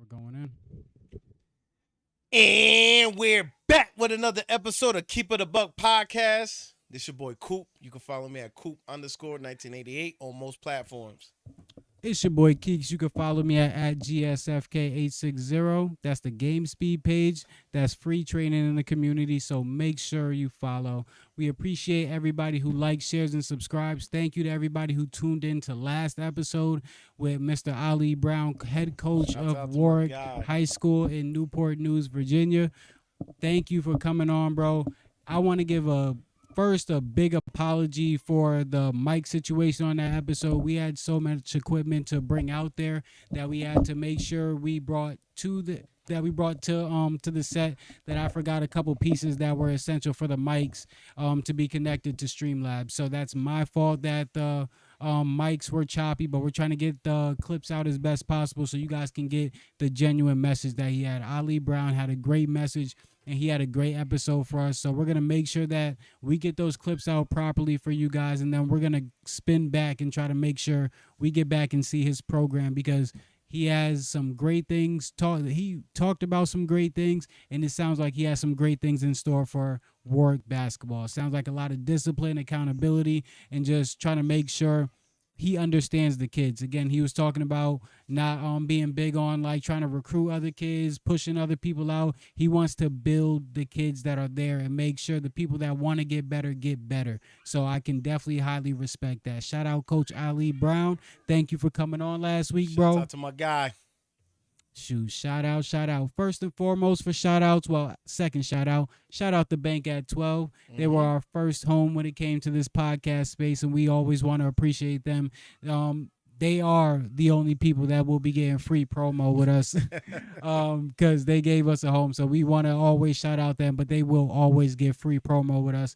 Going in. And we're back with another episode of Keep It a Buck podcast. This your boy Coop. You can follow me at Coop_1988 on most platforms. It's your boy Keeks. You can follow me at GSFK860. That's the Game Speed page. That's free training in the community, so make sure you follow. We appreciate everybody who likes, shares, and subscribes. Thank you to everybody who tuned in to last episode with Mr. Ali Brown, head coach Shouts out of to my Warwick guy. High School in Newport News, Virginia. Thank you for coming on, bro. I want to give a big apology for the mic situation on that episode. We had so much equipment to bring out there that we had to make sure we brought to the set that I forgot a couple pieces that were essential for the mics to be connected to Streamlabs. So that's my fault that the mics were choppy, but we're trying to get the clips out as best possible so you guys can get the genuine message that he had. Ali Brown had a great message and he had a great episode for us. So we're going to make sure that we get those clips out properly for you guys, and then we're going to spin back and try to make sure we get back and see his program because he has some great things. He talked about some great things, and it sounds like he has some great things in store for Warwick basketball. It sounds like a lot of discipline, accountability, and just trying to make sure he understands the kids. Again, he was talking about not being big on like trying to recruit other kids, pushing other people out. He wants to build the kids that are there and make sure the people that want to get better. So I can definitely highly respect that. Shout out Coach Ali Brown. Thank you for coming on last week, bro. Shout out to my guy. Shoot, shout out. First and foremost for shout outs, second shout out the Bank at 12. They were our first home when it came to this podcast space, and we always want to appreciate them. They are the only people that will be getting free promo with us because they gave us a home. So we want to always shout out them, but they will always get free promo with us.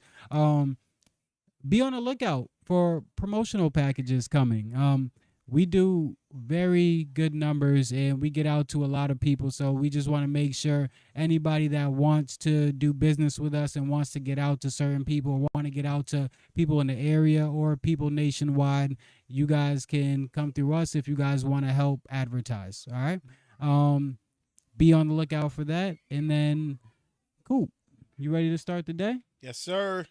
Be on the lookout for promotional packages coming. We do very good numbers and we get out to a lot of people. So we just want to make sure anybody that wants to do business with us and wants to get out to certain people, want to get out to people in the area or people nationwide, you guys can come through us if you guys want to help advertise. All right. Be on the lookout for that. And then, cool. You ready to start the day? Yes, sir.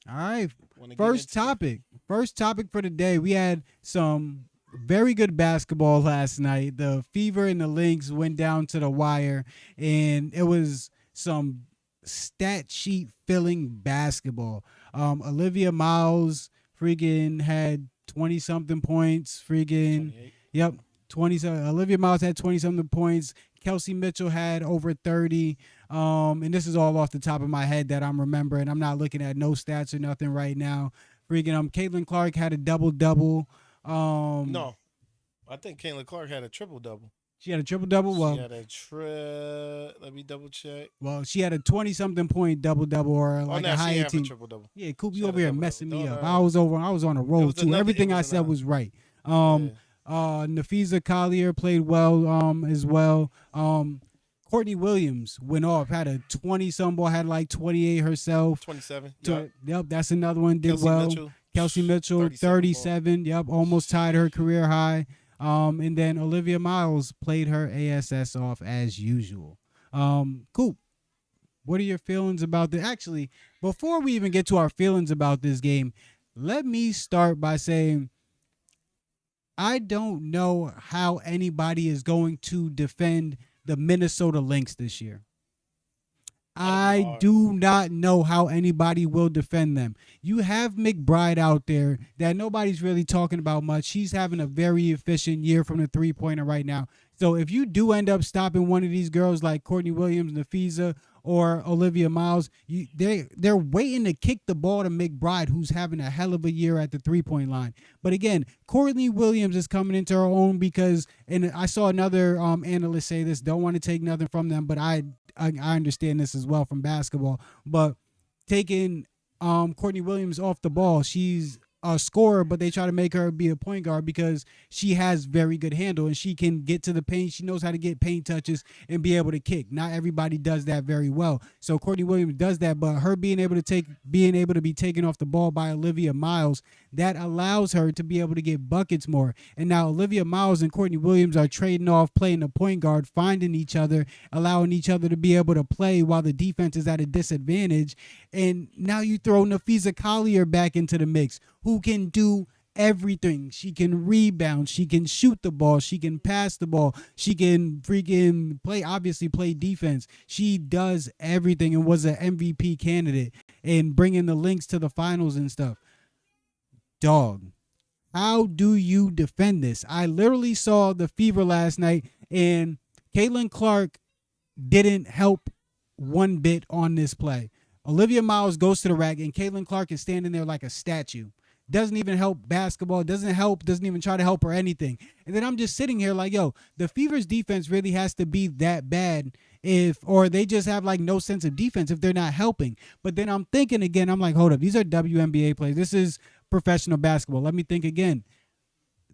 All right. First topic for the day. We had some very good basketball last night. The Fever and the Linx went down to the wire, and it was some stat sheet filling basketball. Olivia Miles freaking had 20 something points. 28. Yep. 20. Olivia Miles had 20 something points. Kelsey Mitchell had over 30. And this is all off the top of my head that I'm remembering. I'm not looking at no stats or nothing right now. Freaking Caitlin Clark had a double-double. No, I think Caitlin Clark had a triple-double. She had a triple-double? Well, she had let me double-check. Well, she had a 20-something point double-double or like a high 18. Triple-double. Yeah, Coop, you over here messing me up. I was on a roll, too. Everything I said was right. Nafisa Collier played well as well. Courtney Williams went off, had a 20-some ball, had like 28 herself. 27. Yep, that's another one. Did Kelsey Mitchell, 37. Yep, almost tied her career high. And then Olivia Miles played her ASS off as usual. Cool. What are your feelings about this? Actually, before we even get to our feelings about this game, let me start by saying I don't know how anybody is going to defend the Minnesota Lynx this year. I do not know how anybody will defend them. You have McBride out there that nobody's really talking about much. She's having a very efficient year from the three-pointer right now. So if you do end up stopping one of these girls like Courtney Williams, Nafisa, or Olivia Miles, they're waiting to kick the ball to McBride, who's having a hell of a year at the three-point line. But again, Courtney Williams is coming into her own because, and I saw another analyst say this, don't want to take nothing from them, but I understand this as well from basketball. But taking Courtney Williams off the ball, she's a scorer, but they try to make her be a point guard because she has very good handle and she can get to the paint. She knows how to get paint touches and be able to kick. Not everybody does that very well. So Courtney Williams does that, but her being able to be taken off the ball by Olivia Miles, that allows her to be able to get buckets more. And now Olivia Miles and Courtney Williams are trading off playing the point guard, finding each other, allowing each other to be able to play while the defense is at a disadvantage. And now you throw Nafisa Collier back into the mix, who can do everything. She can rebound, she can shoot the ball, she can pass the ball, she can freaking play defense. She does everything and was an MVP candidate and bringing the Linx to the finals and stuff. Dog, how do you defend this? I literally saw the Fever last night, and Caitlin Clark didn't help one bit on this play. Olivia Miles goes to the rack, and Caitlin Clark is standing there like a statue. Doesn't even help basketball, doesn't even try to help or anything. And then I'm just sitting here like, yo, the Fever's defense really has to be that bad or they just have like no sense of defense if they're not helping. But then I'm thinking again, I'm like, hold up, these are WNBA players. This is professional basketball. Let me think again.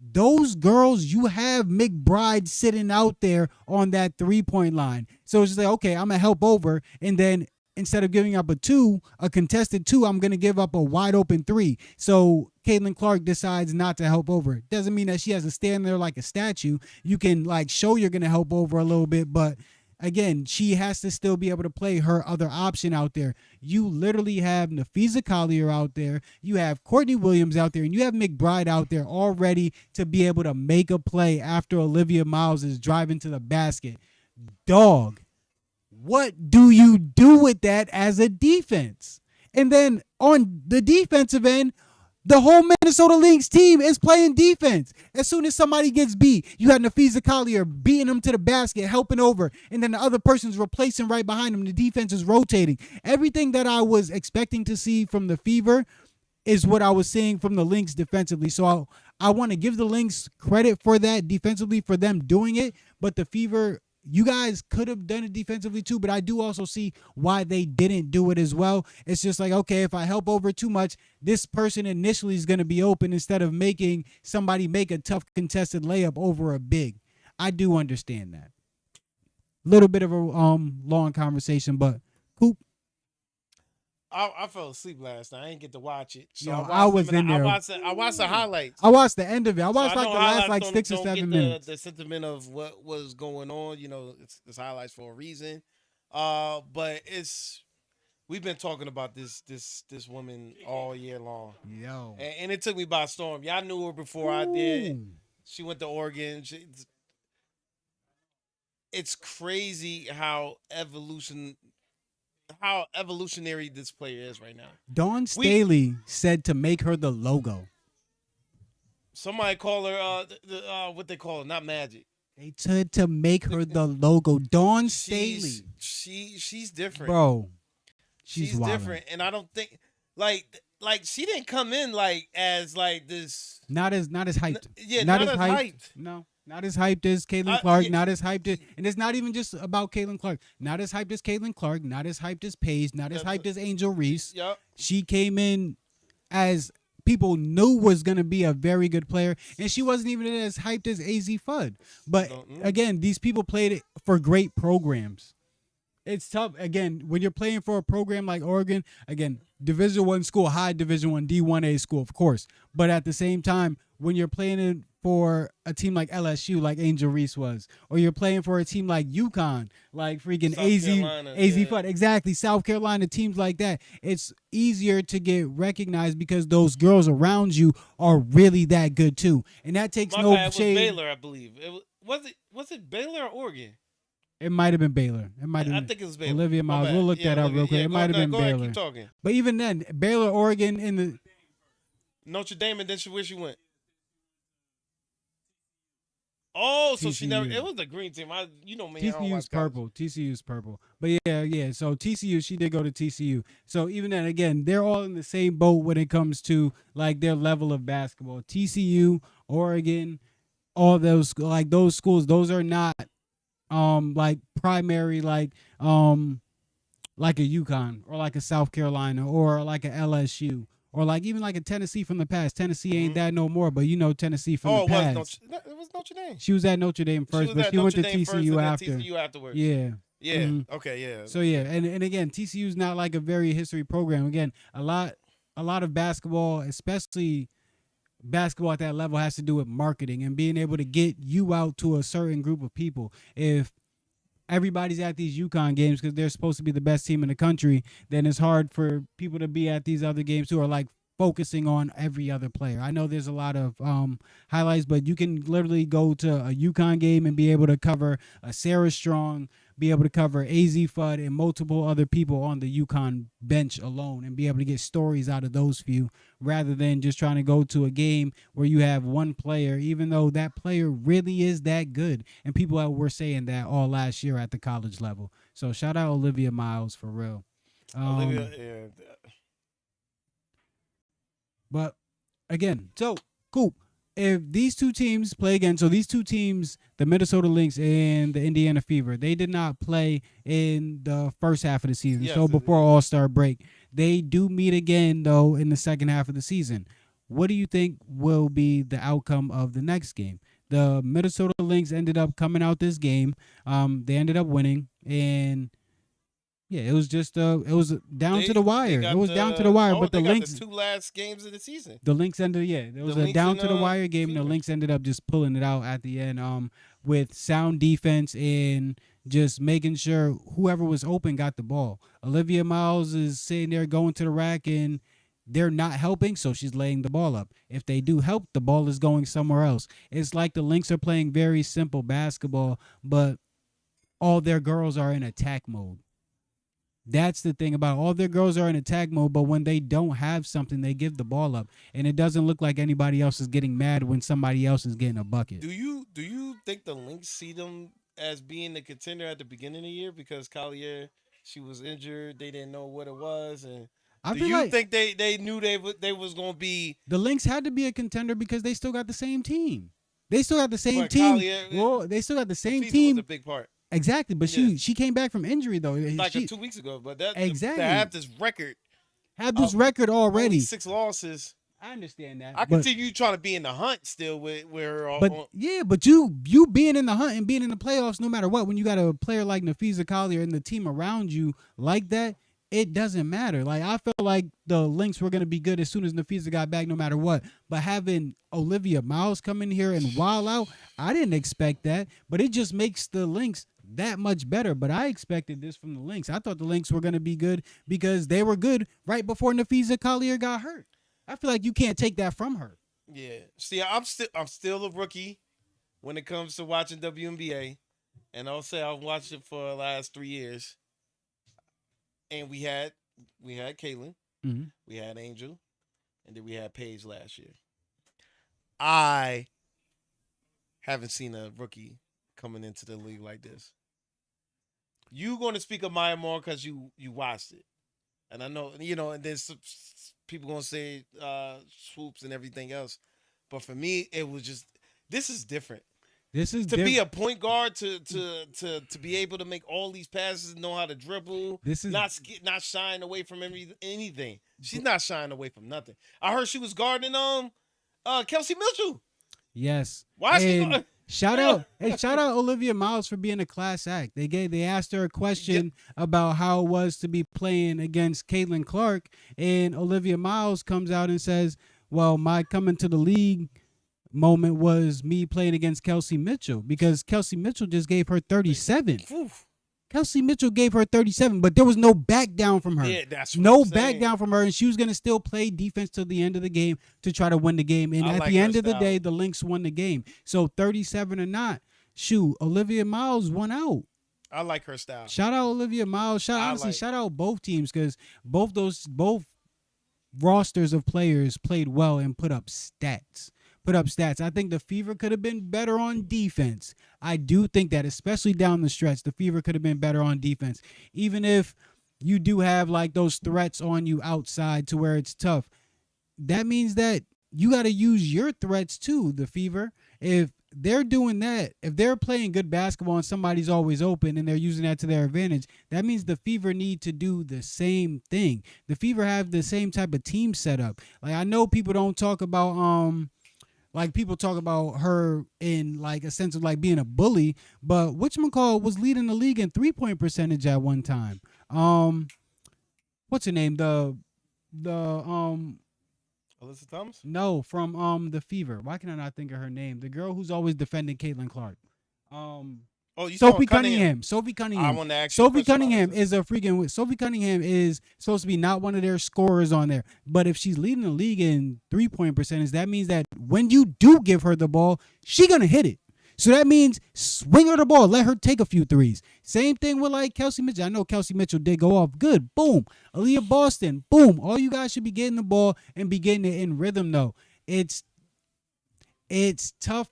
Those girls, you have McBride sitting out there on that 3-point line. So it's just like, okay, I'm going to help over, and then instead of giving up a contested 2, I'm going to give up a wide open 3. So Caitlin Clark decides not to help over. Doesn't mean that she has to stand there like a statue. You can like show you're going to help over a little bit, but again, she has to still be able to play her other option out there. You literally have Nafisa Collier out there. You have Courtney Williams out there, and you have McBride out there all ready to be able to make a play after Olivia Miles is driving to the basket. Dog, what do you do with that as a defense? And then on the defensive end, the whole Minnesota Lynx team is playing defense. As soon as somebody gets beat, you have Nafisa Collier beating them to the basket, helping over, and then the other person's replacing right behind them. The defense is rotating. Everything that I was expecting to see from the Fever is what I was seeing from the Lynx defensively. So I want to give the Lynx credit for that defensively, for them doing it, but the Fever, you guys could have done it defensively too, but I do also see why they didn't do it as well. It's just like, okay, if I help over too much, this person initially is going to be open instead of making somebody make a tough contested layup over a big. I do understand that. Little bit of a long conversation, but Coop. I fell asleep last night. I didn't get to watch it. So Yo, I was in there. I watched the highlights. I watched the end of it. I watched So like the last like 6 or 7 minutes. The sentiment of what was going on. You know, it's highlights for a reason. But we've been talking about this woman all year long. Yo. And it took me by storm. Y'all knew her before I did. She went to Oregon. It's crazy how evolutionary this player is right now. Dawn Staley said to make her the logo. Somebody call her what they call her, not Magic. They said to make her the logo. Dawn Staley. She's different, bro. She's different, and I don't think like she didn't come in like as like this. Not as hyped. Not as hyped. No. Not as hyped as Caitlin Clark, not as hyped as, and it's not even just about Caitlin Clark. Not as hyped as Caitlin Clark, not as hyped as Paige, not as hyped as Angel Reese. Yep. She came in as people knew was going to be a very good player, and she wasn't even as hyped as AZ Fudd. But again, these people played it for great programs. It's tough, again, when you're playing for a program like Oregon, again, Division I school, high Division I, D1A school, of course. But at the same time, when you're playing it for a team like LSU, like Angel Reese was, or you're playing for a team like UConn, like freaking AZ Fudd, exactly, South Carolina, teams like that, it's easier to get recognized because those girls around you are really that good too. And that takes no shade. It was Baylor, I believe. Was it Baylor or Oregon? It might have been Baylor. I think it was Baylor. Olivia Miles. We'll look that up real quick. It might have been go Baylor. Ahead, keep talking. But even then, Baylor, Oregon, in the Notre Dame, and then where she went. Oh, so TCU. She never. It was the green team. You know me. TCU's purple. TCU's purple. But yeah. So TCU, she did go to TCU. So even then, again, they're all in the same boat when it comes to like their level of basketball. TCU, Oregon, all those schools. Those are not like primary like a UConn or like a South Carolina or like a LSU or like even like a Tennessee from the past. Tennessee ain't that no more, but you know Tennessee from the Oh, it was past. it was Notre Dame. She was at Notre Dame She first, was but at she went Notre to Dame first, TCU and then after. TCU afterwards. Yeah. Yeah. hmm Okay. Yeah. So yeah, and again, TCU's not like a very history program. Again, a lot of basketball, especially basketball at that level, has to do with marketing and being able to get you out to a certain group of people. If everybody's at these UConn games because they're supposed to be the best team in the country, then it's hard for people to be at these other games who are like focusing on every other player. I know there's a lot of highlights, but you can literally go to a UConn game and be able to cover a Sarah Strong, be able to cover AZ Fudd and multiple other people on the UConn bench alone and be able to get stories out of those few rather than just trying to go to a game where you have one player, even though that player really is that good. And people were saying that all last year at the college level. So shout out Olivia Miles for real. Olivia. Yeah. But again, so cool. If these two teams play again, so these two teams, the Minnesota Lynx and the Indiana Fever, they did not play in the first half of the season. Yes, so before All-Star break, they do meet again though in the second half of the season. What do you think will be the outcome of the next game? The Minnesota Lynx ended up coming out this game. They ended up winning, and yeah, it was just it was down to the wire. It was down to the wire, but the Lynx, the two last games of the season. the Lynx ended, yeah, it was The a Lynx down and, to the wire game. And the Fever. Lynx ended up just pulling it out at the end, with sound defense and just making sure whoever was open got the ball. Olivia Miles is sitting there going to the rack, and they're not helping, so she's laying the ball up. If they do help, the ball is going somewhere else. It's like the Lynx are playing very simple basketball, but all their girls are in attack mode. That's the thing about all their girls are in attack mode, but when they don't have something, they give the ball up, and it doesn't look like anybody else is getting mad when somebody else is getting a bucket. Do you think the Lynx see them as being the contender at the beginning of the year because Collier, she was injured, they didn't know what it was, and I do feel you like think they knew they was gonna be? the Lynx had to be a contender because they still got the same team. They still got the same But team. Collier, Well, they still got the same FIFA team. was a big part. Exactly, but Yeah. she came back from injury though. Like She 2 weeks ago, but that Exactly. to have this record, had this record already. only 6 losses. I understand that. I can see you trying to be in the hunt still with where. But you being in the hunt and being in the playoffs, no matter what, when you got a player like Nafisa Collier and the team around you like that, it doesn't matter. Like I felt like the Lynx were gonna be good as soon as Nafisa got back, no matter what. But having Olivia Miles come in here and wild out, I didn't expect that. But it just makes the Lynx that much better. But I expected this from the Lynx. I thought the Lynx were gonna be good because they were good right before Nafisa Collier got hurt. I feel like you can't take that from her. Yeah. See, I'm still a rookie when it comes to watching WNBA, and I'll say I've watched it for the last 3 years. And we had Caitlin, Mhm. we had Angel, and then we had Paige last year. I haven't seen a rookie coming into the league like this. You going to speak of Maya Moore because you watched it, and I know and then people gonna say swoops and everything else, but for me it was just this is different. This is To be a point guard, to be able to make all these passes, know how to dribble, This is- not shying away from anything. She's not shying away from nothing. I heard she was guarding Kelsey Mitchell. Yes. Why is she And going? shout out Olivia Miles for being a class act. They asked her a question about how it was to be playing against Caitlin Clark, and Olivia Miles comes out and says, "Well, my coming to the league moment was me playing against Kelsey Mitchell because Kelsey Mitchell just gave her 37. Oof. Kelsey Mitchell gave her 37, but there was no back down from her. Yeah, that's what no I'm back saying. down from her, and she was going to still play defense till the end of the game to try to win the game. And I at like the her end of the style. day, the Lynx won the game. So 37 or not, shoot, Olivia Miles won out. I like her style. Shout out Olivia Miles. Shout out both teams because both rosters of players played well and put up stats. I think the Fever could have been better on defense. I do think that, especially down the stretch, the Fever could have been better on defense. Even if you do have like those threats on you outside to where it's tough, that means that you got to use your threats too, the Fever. If they're doing that, if they're playing good basketball and somebody's always open and they're using that to their advantage, that means the Fever need to do the same thing. The Fever have the same type of team setup. Like I know people don't talk about like people talk about her in like a sense of like being a bully, but whatchamacallit was leading the league in 3-point percentage at one time. What's her name? The Alyssa Thomas. no, from the Fever. Why can I not think of her name? The girl who's always defending Caitlin Clark. Um Oh, you Sophie saw Cunningham. Sophie I Cunningham. want to ask you. Sophie Cunningham is a freaking. Sophie Cunningham is supposed to be not one of their scorers on there. But if she's leading the league in 3-point percentage, that means that when you do give her the ball, she gonna hit it. So that means swing her the ball, let her take a few threes. Same thing with like Kelsey Mitchell. I know Kelsey Mitchell did go off. Good. Boom. Aaliyah Boston. Boom. All you guys should be getting the ball and be getting it in rhythm though. It's tough.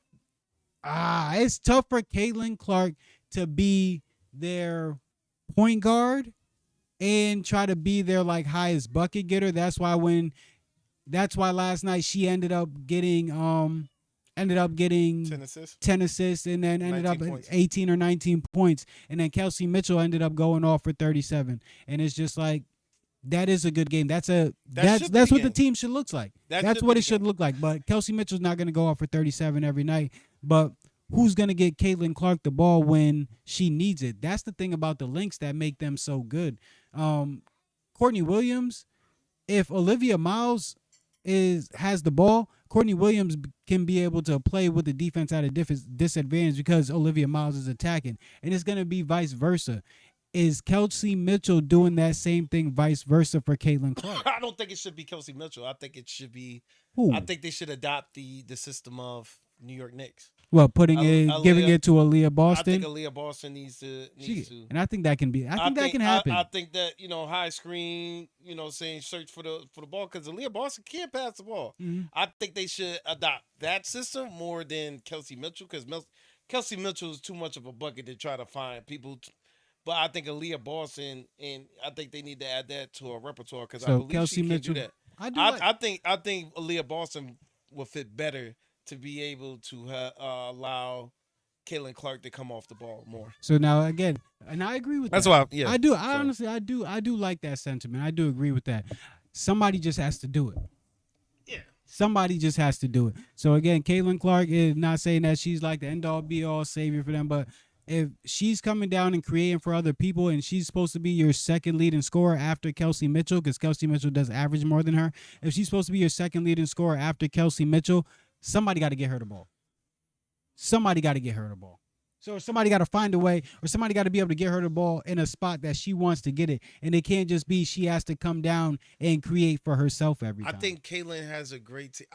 It's tough for Caitlin Clark to be their point guard and try to be their like highest bucket getter. That's why last night she ended up getting 10 assists. 10 assists and then ended up 19 points. 18 or 19 points. And then Kelsey Mitchell ended up going off for 37. And it's just like that is a good game. That's what the team should look like. That's what it should look like. But Kelsey Mitchell's not going to go off for 37 every night. But who's going to get Caitlin Clark the ball when she needs it? That's the thing about the Linx that make them so good. Courtney Williams, if Olivia Miles has the ball, Courtney Williams can be able to play with the defense at a disadvantage because Olivia Miles is attacking. And it's going to be vice versa. Is Kelsey Mitchell doing that same thing vice versa for Caitlin Clark? I don't think it should be Kelsey Mitchell. I think it should be. Who? I think they should adopt the system of New York Knicks. Well, giving it to Aaliyah Boston. I think Aaliyah Boston needs to. And I think that can be. I think that can happen. I think that high screen, saying search for the ball because Aaliyah Boston can't pass the ball. Mm-hmm. I think they should adopt that system more than Kelsey Mitchell because Kelsey Mitchell is too much of a bucket to try to find people. But I think Aaliyah Boston, and I think they need to add that to a repertoire because I believe Kelsey she Mitchell, can do that. I think Aaliyah Boston will fit better to be able to allow Caitlin Clark to come off the ball more. So now again, and I agree with That's that. why. Yeah, I do. Honestly, I do like that sentiment. I do agree with that. Somebody just has to do it. Yeah. Somebody just has to do it. So again, Caitlin Clark is not saying that she's like the end all be all savior for them, but if she's coming down and creating for other people and she's supposed to be your second leading scorer after Kelsey Mitchell, because Kelsey Mitchell does average more than her. If she's supposed to be your second leading scorer after Kelsey Mitchell, somebody got to get her the ball. Somebody got to get her the ball. So somebody got to find a way, or somebody got to be able to get her the ball in a spot that she wants to get it. And it can't just be she has to come down and create for herself every time. I think Caitlin has a great team.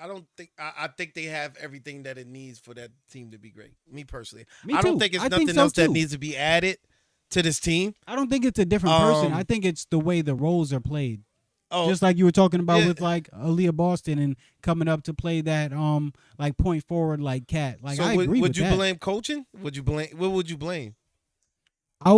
I think they have everything that it needs for that team to be great. Me personally. I don't think it's nothing else that needs to be added to this team. I don't think it's a different person. I think it's the way the roles are played. Oh, just like you were talking about with like Aaliyah Boston and coming up to play that like point forward like Cat. Like so I agree with that. Would you blame coaching? What would you blame? I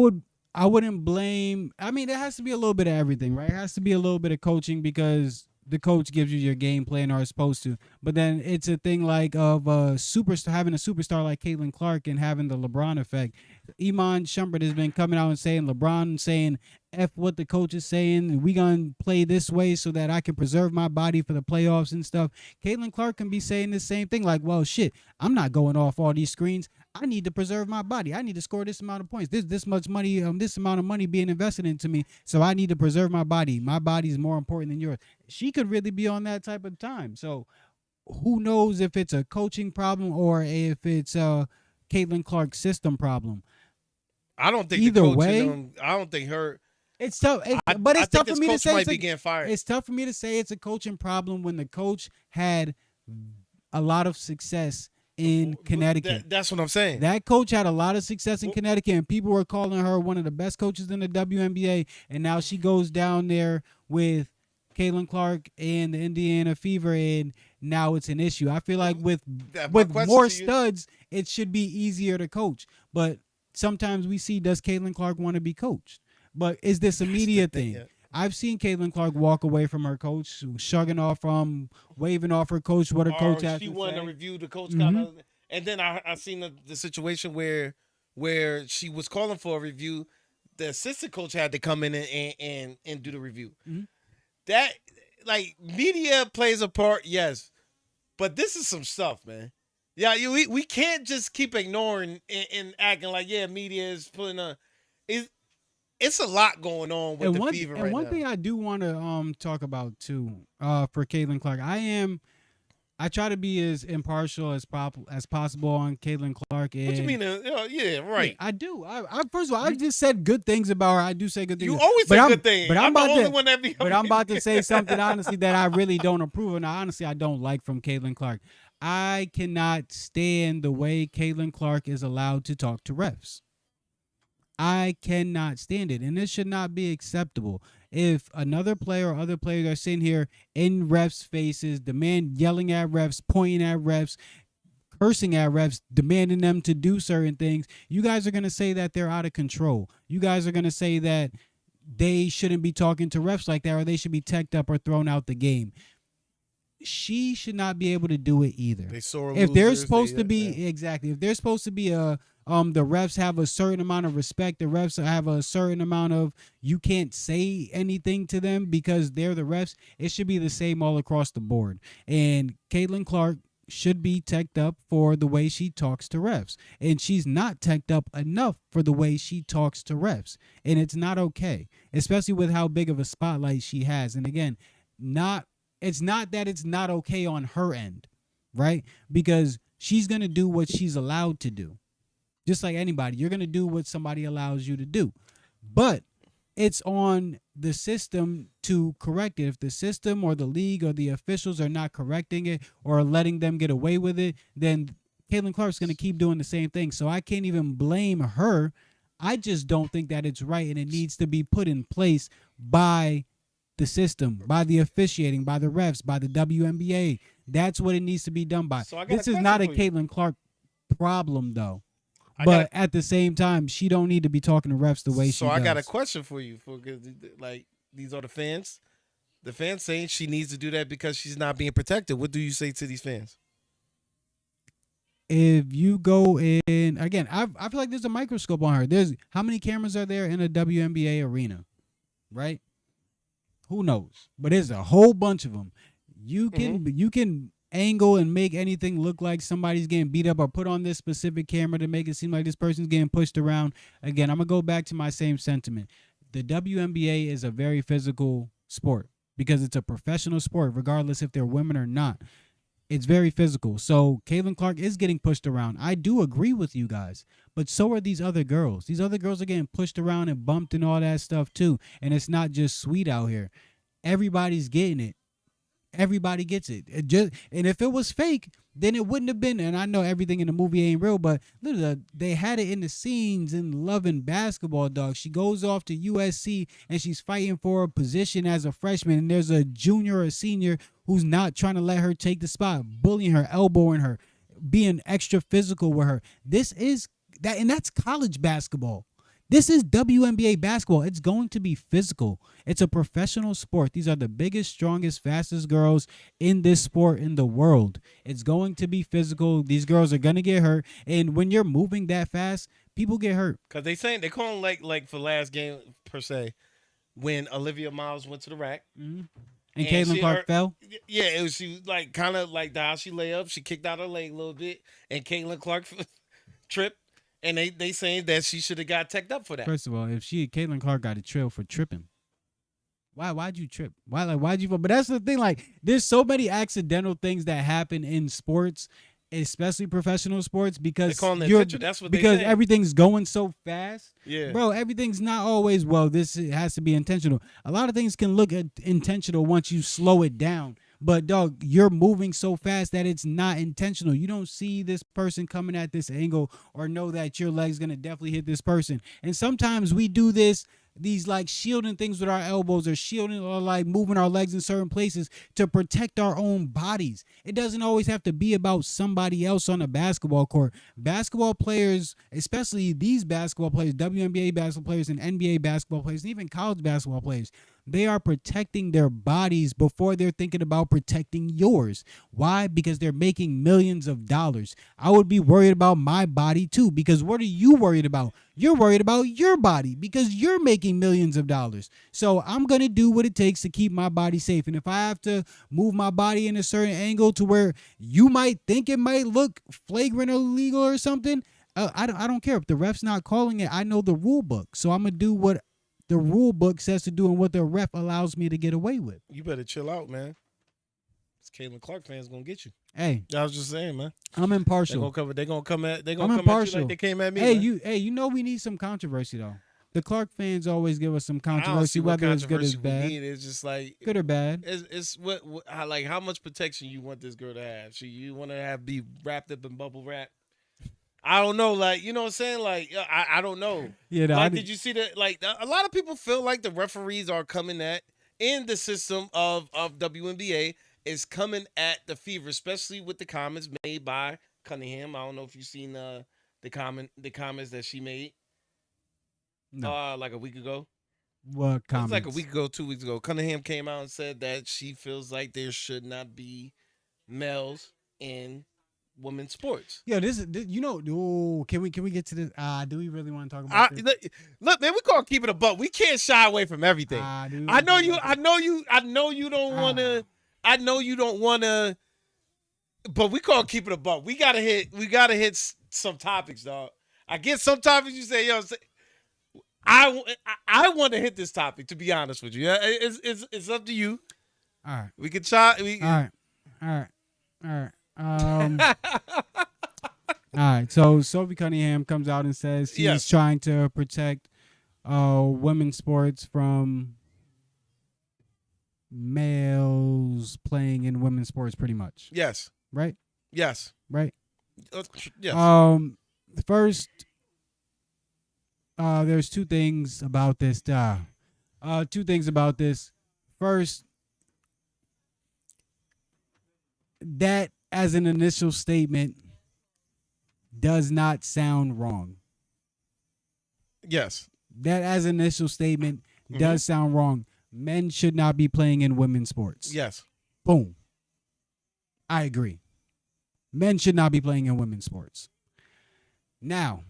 wouldn't blame. I mean, there has to be a little bit of everything, right? It has to be a little bit of coaching because the coach gives you your game plan or is supposed to. But then it's a thing like of having a superstar like Caitlin Clark and having the LeBron effect. Iman Shumpert has been coming out and saying LeBron saying F what the coach is saying, and we gonna play this way so that I can preserve my body for the playoffs and stuff. Caitlin Clark can be saying the same thing, like, well, shit, I'm not going off all these screens. I need to preserve my body. I need to score this amount of points. This much money, this amount of money being invested into me. So I need to preserve my body. My body is more important than yours. She could really be on that type of time. So who knows if it's a coaching problem or if it's a Caitlin Clark system problem. I don't think either way. I don't think her. It's tough, but it's tough for me to say. It's tough for me to say it's a coaching problem when the coach had a lot of success in Connecticut. That's what I'm saying. That coach had a lot of success in Connecticut, and people were calling her one of the best coaches in the WNBA. And now she goes down there with Caitlin Clark and the Indiana Fever, and now it's an issue. I feel like with more studs, it should be easier to coach. But sometimes we see, does Caitlin Clark want to be coached? But is this a media thing? Yeah. I've seen Caitlin Clark walk away from her coach, shrugging off, waving off her coach, what her coach has to say. She wanted to review the coach kind of, And then I seen the situation where she was calling for a review. The assistant coach had to come in and do the review. Mhm. That like media plays a part, yes, but this is some stuff, man. Yeah, we can't just keep ignoring and acting like yeah, media is putting a. It, it's a lot going on with the Fever right one now. thing I do want to talk about too, for Caitlin Clark, I try to be as impartial as possible on Caitlin Clark. And What you mean? Yeah, right. I do. I first of all, I just said good things about her. I do say good things. You always but say I'm, good things. But I'm the about only to, one that be. But I'm about to say something honestly that I really don't approve of. And honestly, I don't like from Caitlin Clark. I cannot stand the way Caitlin Clark is allowed to talk to refs. I cannot stand it, and this should not be acceptable. If another player or other players are sitting here in refs' faces, yelling at refs, pointing at refs, cursing at refs, demanding them to do certain things, you guys are going to say that they're out of control. You guys are going to say that they shouldn't be talking to refs like that, or they should be teched up or thrown out the game. She should not be able to do it either. They sore If they're losers, supposed to be yeah. exactly, if they're supposed to be the refs have a certain amount of respect. The refs have a certain amount of, you can't say anything to them because they're the refs. It should be the same all across the board. And Caitlin Clark should be teched up for the way she talks to refs. And she's not teched up enough for the way she talks to refs. And it's not okay, especially with how big of a spotlight she has. And again, it's not that it's not okay on her end, right? Because she's going to do what she's allowed to do. Just like anybody, you're going to do what somebody allows you to do. But it's on the system to correct it. If the system or the league or the officials are not correcting it or letting them get away with it, then Caitlin Clark's going to keep doing the same thing. So I can't even blame her. I just don't think that it's right, and it needs to be put in place by the system, by the officiating, by the refs, by the WNBA. That's what it needs to be done by. So This is not a Caitlin Clark problem, though. But at the same time, she don't need to be talking to refs the way she does. So I got a question for you, like these are the fans. The fans saying she needs to do that because she's not being protected. What do you say to these fans? If you go in again, I feel like there's a microscope on her. There's how many cameras are there in a WNBA arena, right? Who knows? But there's a whole bunch of them. You can angle and make anything look like somebody's getting beat up, or put on this specific camera to make it seem like this person's getting pushed around. Again, I'm going to go back to my same sentiment. The WNBA is a very physical sport because it's a professional sport, regardless if they're women or not. It's very physical. So Caitlin Clark is getting pushed around. I do agree with you guys, but so are these other girls. These other girls are getting pushed around and bumped and all that stuff too. And it's not just sweet out here. Everybody's getting it. Everybody gets it. And if it was fake, then it wouldn't have been. And I know everything in the movie ain't real, but literally, they had it in the scenes in Love and Basketball, dog. She goes off to USC and she's fighting for a position as a freshman, and there's a junior or a senior who's not trying to let her take the spot, bullying her, elbowing her, being extra physical with her. This is that, and that's college basketball. This is WNBA basketball. It's going to be physical. It's a professional sport. These are the biggest, strongest, fastest girls in this sport in the world. It's going to be physical. These girls are going to get hurt. And when you're moving that fast, people get hurt. Because they call them like for last game, per se, when Olivia Miles went to the rack. Mm-hmm. And Caitlin Clark fell? Yeah, it was, she like kind of like how she lay up. She kicked out her leg a little bit, and Caitlin Clark tripped. And they saying that she should have got teched up for that. First of all, if Caitlin Clark got a trail for tripping, why'd you trip? Why'd you fall? But that's the thing. Like, there's so many accidental things that happen in sports, especially professional sports, because that's what because they everything's going so fast. Yeah, bro, everything's not always this has to be intentional. A lot of things can look intentional once you slow it down. But, dog, you're moving so fast that it's not intentional. You don't see this person coming at this angle or know that your leg's going to definitely hit this person. And sometimes we do these like shielding things with our elbows, or shielding, or like moving our legs in certain places to protect our own bodies. It doesn't always have to be about somebody else on a basketball court. Basketball players, especially these basketball players, WNBA basketball players and NBA basketball players, and even college basketball players, They are protecting their bodies before they're thinking about protecting yours. Why? Because they're making millions of dollars. I would be worried about my body too, because what are you worried about? You're worried about your body because you're making millions of dollars. So I'm going to do what it takes to keep my body safe. And if I have to move my body in a certain angle to where you might think it might look flagrant or illegal or something, I don't care. If the ref's not calling it, I know the rule book. So I'm going to do what the rule book says to do and what the ref allows me to get away with. You better chill out, man. This Caitlin Clark fans gonna get you. Hey, I was just saying, man. I'm impartial. They're gonna come at you impartial. like they came at me. Hey, man. you know we need some controversy though. The Clark fans always give us some controversy, whether it's good or bad. It's just like good or bad. It's like how much protection you want this girl to have. You want to be wrapped up in bubble wrap. I don't know, like, you know what I'm saying? Like, I don't know. Yeah, no, like, did you see that? Like, a lot of people feel like the referees are coming at, in the system of WNBA, is coming at the Fever, especially with the comments made by Cunningham. I don't know if you've seen the comments that she made. No. Like a week ago. What comments? It was like a week ago, 2 weeks ago. Cunningham came out and said that she feels like there should not be males in women's sports. Yeah, this you know. Oh, can we get to this? Do we really want to talk about this? Look, man, we gonna keep it a buck. We can't shy away from everything. I know you don't wanna. I know you don't wanna. But we gonna keep it a buck. We gotta hit some topics, dog. I get some topics you say, yo. I want to hit this topic. To be honest with you, it's up to you. All right, we can try. All right. All right. So Sophie Cunningham comes out and says she's trying to protect women's sports from males playing in women's sports, pretty much. Yes. Right. Yes. Right. Yes. First, there's two things about this. Two things about this. First, that as an initial statement does not sound wrong. Yes. That as an initial statement does sound wrong. Men should not be playing in women's sports. Yes. Boom. I agree. Men should not be playing in women's sports. Now,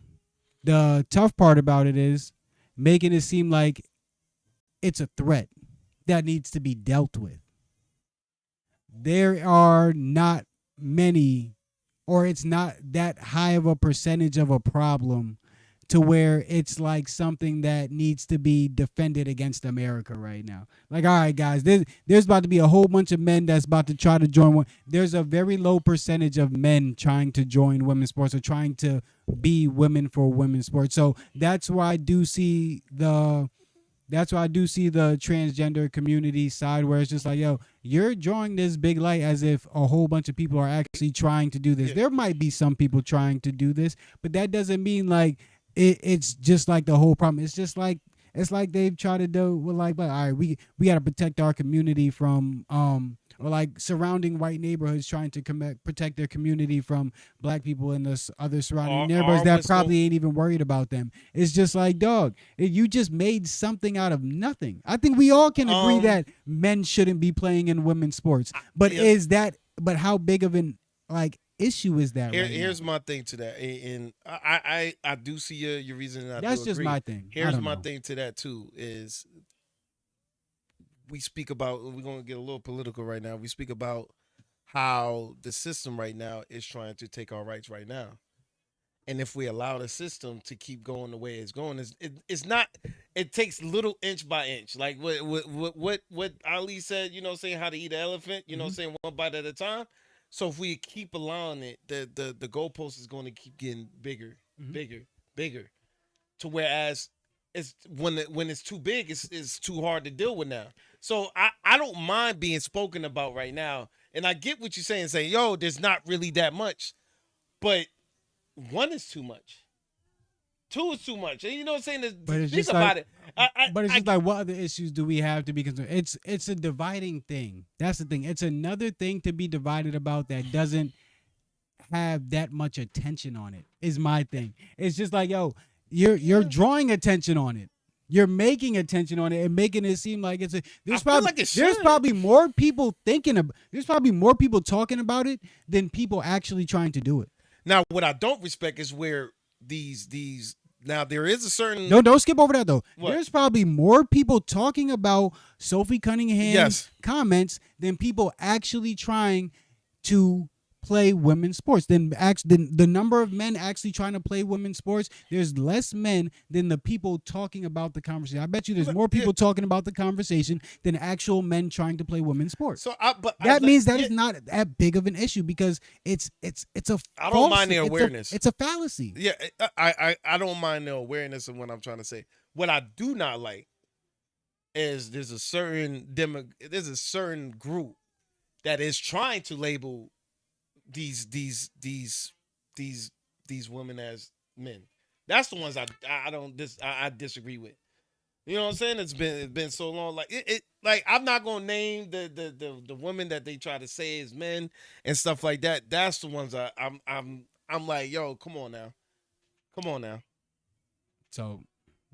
the tough part about it is making it seem like it's a threat that needs to be dealt with. There are not many, or it's not that high of a percentage of a problem to where it's like something that needs to be defended against America right now. Like, all right, guys, there's about to be a whole bunch of men that's about to try to join one. There's a very low percentage of men trying to join women's sports or trying to be women for women's sports. So that's why I do see the transgender community side where it's just like, yo, you're drawing this big light as if a whole bunch of people are actually trying to do this. Yeah. There might be some people trying to do this, but that doesn't mean like it's just like the whole problem. It's just like they've tried to do with like, but all right, we got to protect our community from or like surrounding white neighborhoods trying to protect their community from black people in the other surrounding neighborhoods that probably ain't even worried about them. It's just like, dog, you just made something out of nothing. I think we all can agree that men shouldn't be playing in women's sports. But but how big of an issue is that? Here's my thing to that, and I do see your reason. And that's just my thing. Here's my thing to that too is we speak about, we're going to get a little political right now. We speak about how the system right now is trying to take our rights right now. And if we allow the system to keep going the way it's going, it's not, it takes little inch by inch. Like what Ali said, you know, saying how to eat an elephant, you know, saying one bite at a time. So if we keep allowing it, the goalpost is going to keep getting bigger, bigger. To whereas it's when it's too big, it's too hard to deal with now. So I don't mind being spoken about right now. And I get what you're saying, yo, there's not really that much. But one is too much. Two is too much. And you know what I'm saying? But it's just about it. But it's just like, what other issues do we have to be concerned? It's a dividing thing. That's the thing. It's another thing to be divided about that doesn't have that much attention on it, is my thing. It's just like, yo, you're drawing attention on it. You're making attention on it and making it seem like it's a. I feel like it There's should. probably more people there's probably more people talking about it than people actually trying to do it. Now, what I don't respect is where these now there is a certain Don't skip over that though. What? There's probably more people talking about Sophie Cunningham's Yes. comments than people actually trying to play women's sports. Then the number of men actually trying to play women's sports, there's less men than the people talking about the conversation. I bet you there's more people talking about the conversation than actual men trying to play women's sports. So that means that is not that big of an issue because it's a I don't mind the awareness. It's a fallacy. Yeah, I don't mind the awareness of what I'm trying to say. What I do not like is there's a certain group that is trying to label these women as men. That's the ones I disagree with. You know what I'm saying? It's been so long. Like it like I'm not gonna name the women that they try to say is men and stuff like that. That's the ones I'm like, yo, come on now. So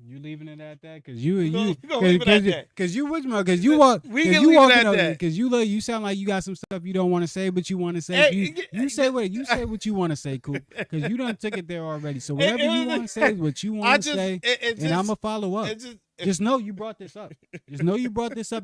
you leaving it at that? Cause We gonna leave it at that. Cause you We can leave it at that. Cause you sound like you got some stuff you don't want to say, but you want to say. Hey, you say what you want to say, Coop. Cause you done took it there already. So whatever you want to say is what you want to say, and I'm gonna follow up. Just know you brought this up.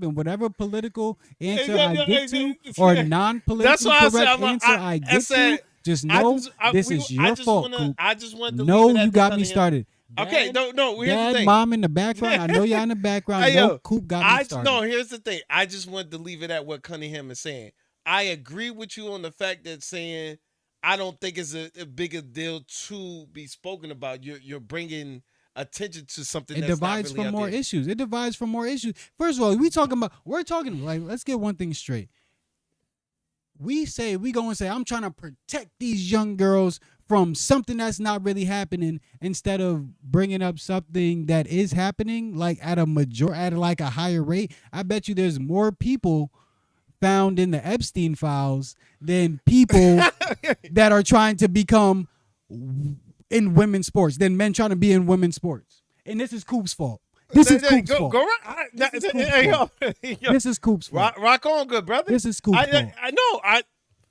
And whatever political answer I get to or non-political correct answer I get to, just know this is your fault, Coop. I just want to No, leave it at you this, got me honey. started. Okay, no. Here's the Dad, thing. mom in the background. I know y'all in the background. Hey, No, yo, Coop got me started. No, here's the thing. I just wanted to leave it at what Cunningham is saying. I agree with you on the fact that saying I don't think it's a bigger deal to be spoken about. You're bringing attention to something. It That's divides not really from out more there. issues. It divides from more issues. First of all, we're talking like, let's get one thing straight. We go and say, I'm trying to protect these young girls from something that's not really happening, instead of bringing up something that is happening, like at like a higher rate. I bet you there's more people found in the Epstein files than people that are trying to become in women's sports, than men trying to be in women's sports. And this is Coop's fault. This is Coop's fault. Go right. This is Coop's fault. Rock on, good brother. This is Coop's fault. I know.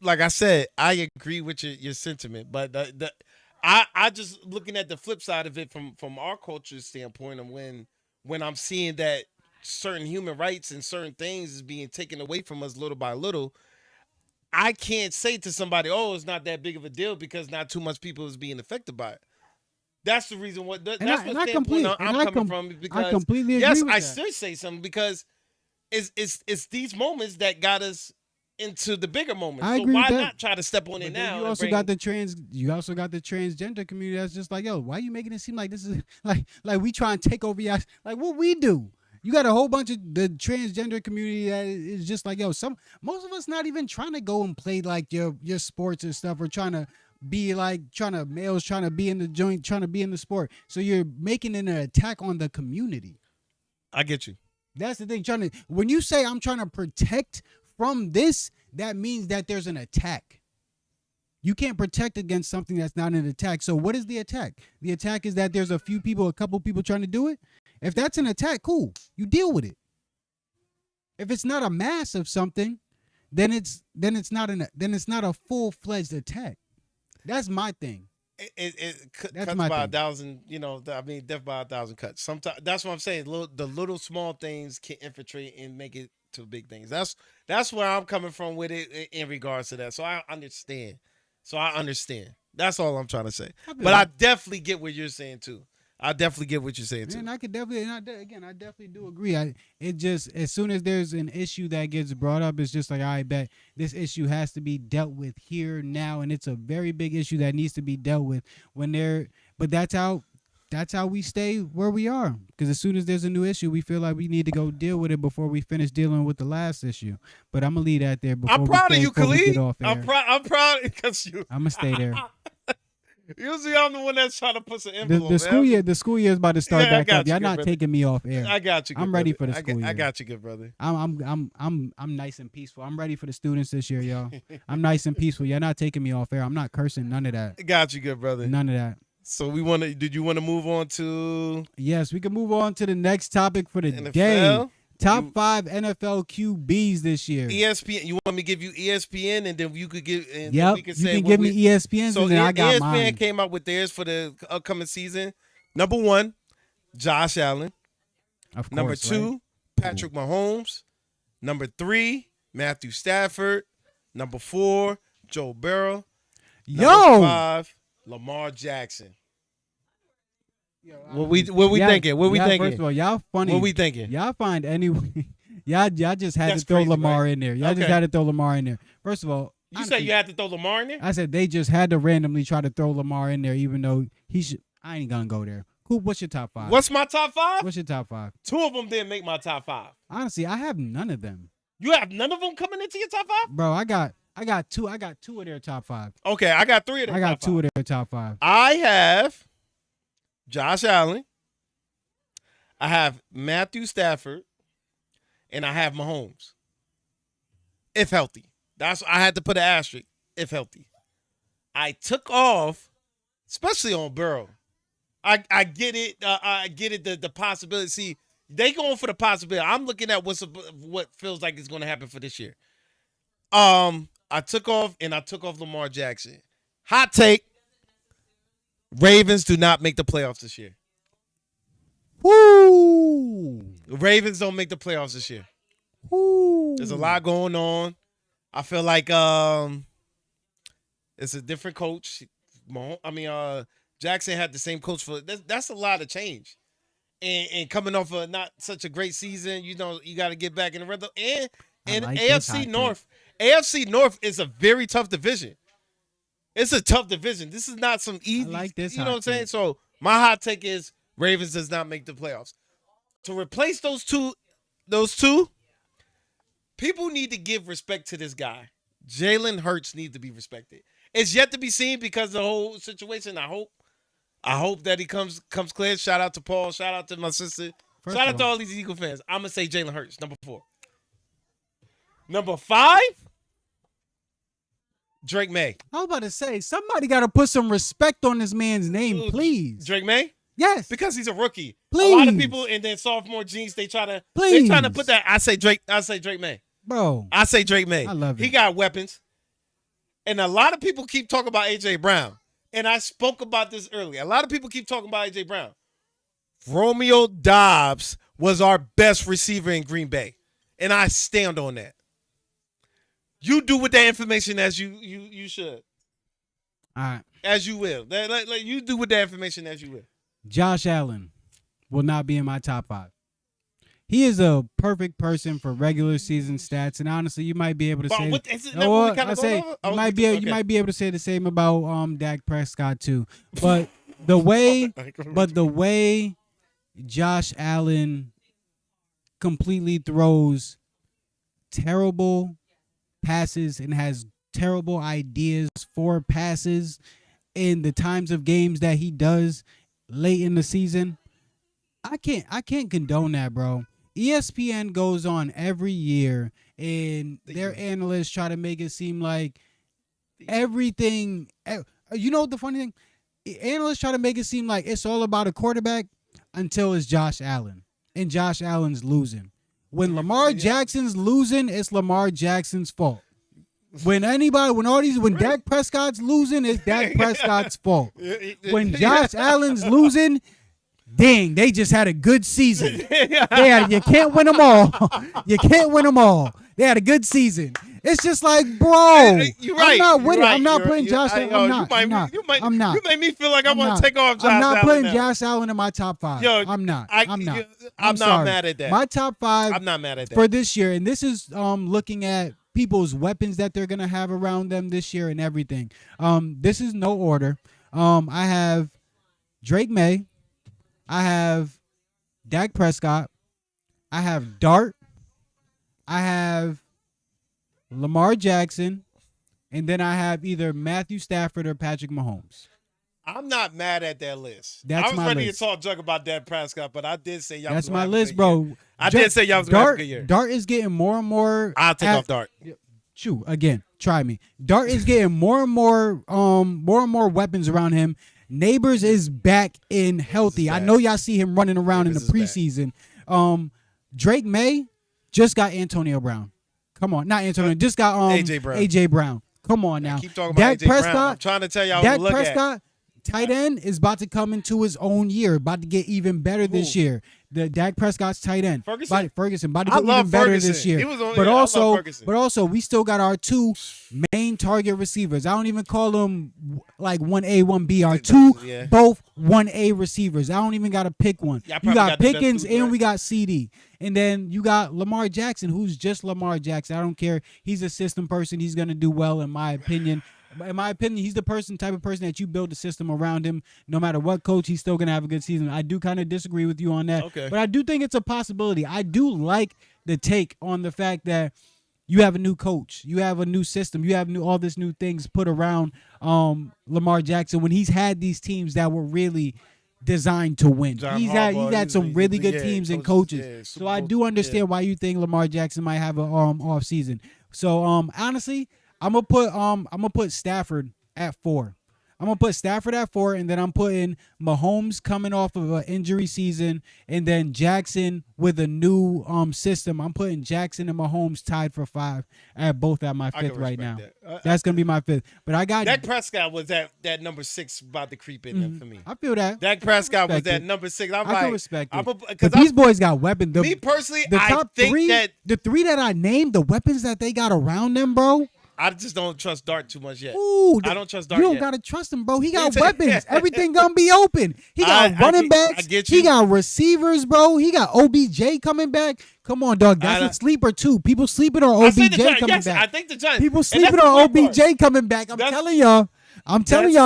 Like I said, I agree with your sentiment, but I just looking at the flip side of it from our culture standpoint, and when I'm seeing that certain human rights and certain things is being taken away from us little by little, I can't say to somebody, "Oh, it's not that big of a deal," because not too much people is being affected by it. That's the reason. That's what standpoint I'm coming from. Because I completely agree. yes, with I that. still say something because it's these moments that got us into the bigger moments. I so agree why with that. not try to step on But it then now? you also got the transgender community that's just like, yo, why you making it seem like this is like we try and take over your, like what we do? You got a whole bunch of the transgender community that is just like, yo, most of us not even trying to go and play like your sports and stuff, or trying to be like males trying to be in the joint, trying to be in the sport. So you're making it an attack on the community. I get you. That's the thing. When you say I'm trying to protect from this, that means that there's an attack. You can't protect against something that's not an attack. So what is the attack? The attack is that there's a couple people trying to do it. If that's an attack, cool. You deal with it. If it's not a mass of something, then it's not a full-fledged attack. That's my thing. It That's cuts my by thing. 1,000. Death by 1,000 cuts. Sometimes that's what I'm saying. The little small things can infiltrate and make it to big things. That's where I'm coming from with it in regards to that. So I understand. That's all I'm trying to say. But I definitely get what you're saying too. I definitely get what you're saying too. And I could definitely, I definitely do agree. It just, as soon as there's an issue that gets brought up, it's just like, I bet this issue has to be dealt with here now, and it's a very big issue that needs to be dealt with but that's how we stay where we are. Because as soon as there's a new issue, we feel like we need to go deal with it before we finish dealing with the last issue. But I'm gonna leave that there. I'm proud of you, Khalid. I'm I'm proud because you. I'm gonna stay there. Usually, I'm the one that's trying to put some envelope. The school year is about to start back up. you, Y'all good not brother. taking me off air. I got you. Good I'm ready brother. for the school year. I got you, good brother. I'm nice and peaceful. I'm ready for the students this year, y'all. I'm nice and peaceful. Y'all not taking me off air. I'm not cursing. None of that. Got you, good brother. None of that. So did you want to move on to Yes, we can move on to the next topic for the NFL? day. Top 5 NFL QBs this year. ESPN. You want me to give you ESPN, and then you could give. And Yep, then we can you say can what give me ESPNs, So and then I got ESPN mine. came out with theirs for the upcoming season. Number 1, Josh Allen. Of course, Number 2, right? Patrick Mahomes. Number 3, Matthew Stafford. Number 4, Joe Burrow. Number Yo, 5, Lamar Jackson. What we thinking? What we thinking? First of all, y'all funny. What we thinking? Y'all find any y'all just had That's to throw crazy, Lamar right? in there. Y'all just Okay. had to throw Lamar in there. First of all, You said you had to throw Lamar in there? I said they just had to randomly try to throw Lamar in there, even though he should. I ain't gonna go there. Coop, what's your top 5? What's my top 5? What's your top 5? 2 of them didn't make my top 5. Honestly, I have none of them, You have none of them coming into your top 5? bro. I got two. I got 2 of their top 5. Okay, I got 3 of them. I got 2 of their top 5. I have Josh Allen. I have Matthew Stafford, and I have Mahomes. If healthy. I had to put an asterisk. If healthy. I took off, especially on Burrow. I get it. I get it. The possibility. See, they going for the possibility. I'm looking at what feels like is going to happen for this year. I took off Lamar Jackson. Hot take. Ravens do not make the playoffs this year. Woo! The Ravens don't make the playoffs this year. Woo! There's a lot going on. I feel like it's a different coach. Jackson had the same coach for that's a lot of change. And coming off of not such a great season, you got to get back in the rhythm. And like this hot AFC take. North. AFC North is a very tough division. It's a tough division. This is not some easy. I like this You know what I'm hot saying? take. So my hot take is Ravens does not make the playoffs. To replace those two, people need to give respect to this guy. Jalen Hurts needs to be respected. It's yet to be seen because of the whole situation. I hope that he comes clear. Shout out to Paul. Shout out to my sister. First Shout of out to all- all these Eagle fans. I'm gonna say Jalen Hurts, number 4. Number 5, Drake May. I was about to say somebody got to put some respect on this man's name, please. Drake May? Yes, Because he's a rookie. Please. A lot of people in their sophomore jeans, they trying to Please. put that. I say Drake May. bro. I say Drake May. I love it. He got weapons. And a lot of people keep talking about A.J. Brown. And I spoke about this earlier. A lot of people keep talking about A.J. Brown. Romeo Dobbs was our best receiver in Green Bay. And I stand on that. You do with that information as you should. All right, As you will. Like you do with that information as you will. Josh Allen will not be in my top 5. He is a perfect person for regular season stats, and honestly, you might be able to But say. what, is it You that know what we what? kind I of say going over? you Oh, might be okay. you might be able to say the same about Dak Prescott too, but the way Josh Allen completely throws terrible passes and has terrible ideas for passes in the times of games that he does late in the season, I can't condone that, bro. ESPN goes on every year and their analysts try to make it seem like everything. You know what the funny thing? Analysts try to make it seem like it's all about a quarterback until it's Josh Allen. And Josh Allen's losing. When Lamar Jackson's losing, it's Lamar Jackson's fault. When Dak Prescott's losing, it's Dak Prescott's fault. When Josh Allen's losing, dang, they just had a good season. You can't win them all. You can't win them all. They had a good season. It's just like, bro, You're right. I'm not with You're it. right. I'm not You're putting right. Josh Yo, Allen. I'm not. You made me feel like I I'm want not. to take off Josh Allen. I'm not putting now. Josh Allen in my top 5. Yo, I'm not. I'm not. I'm not sorry. mad at that. My top 5 I'm not mad at that. for this year, and this is looking at people's weapons that they're gonna have around them this year and everything. This is no order. I have Drake May, I have Dak Prescott, I have Dart, I have Lamar Jackson, and then I have either Matthew Stafford or Patrick Mahomes. I'm not mad at that list. That's I was my ready list. to talk junk about Dak Prescott, but I did say y'all. That's was gonna my have a list, good bro. year. I did say y'all was gonna have a good year. Dart is getting more and more. I'll take off Dart. Again, try me. Dart is getting more and more weapons around him. Neighbors is back in healthy. I know y'all see him running around in the preseason. Drake May just got Antonio Brown. Come on, not Antonio. Just got AJ Brown. Come on now. Keep talking about Dak Prescott. Brown. I'm trying to tell y'all Dak to look Prescott, at. tight end, is about to come into his own year. About to get even better this year. The Dak Prescott's tight end, Ferguson, about to get even better this year. But also, we still got our two main target receivers. I don't even call them like 1A, 1B. Our two, both 1A receivers. I don't even got to pick one. You got Pickens and we got CD. And then you got Lamar Jackson, who's just Lamar Jackson. I don't care. He's a system person. He's going to do well, in my opinion. In my opinion, he's the type of person that you build a system around him. No matter what coach, he's still going to have a good season. I do kind of disagree with you on that. Okay. But I do think it's a possibility. I do like the take on the fact that you have a new coach. You have a new system. You have all this new things put around Lamar Jackson when he's had these teams that were really designed to win. He's had some really good teams and coaches. So I do understand why you think Lamar Jackson might have an off season. So honestly, I'm gonna put Stafford at 4. I'm gonna put Stafford at 4, and then I'm putting Mahomes coming off of an injury season, and then Jackson with a new system. I'm putting Jackson and Mahomes tied for 5 at both at my 5th right now. That's gonna be my 5th. But I got Dak Prescott was that number 6 about to creep in there for me. I feel that. Dak Prescott was that number 6. I can respect it. But these boys got weapons. Me personally, the top I think the 3 that I named, the weapons that they got around them, bro. I just don't trust Dart too much yet. Ooh, I don't trust Dart yet. You don't gotta trust him, bro. He got weapons. Everything gonna be open. He got running backs. He got receivers, bro. He got OBJ coming back. Come on, dog. That's a sleeper too. People sleeping on OBJ coming back. I think the Giants. People sleeping on OBJ coming back. I'm telling y'all.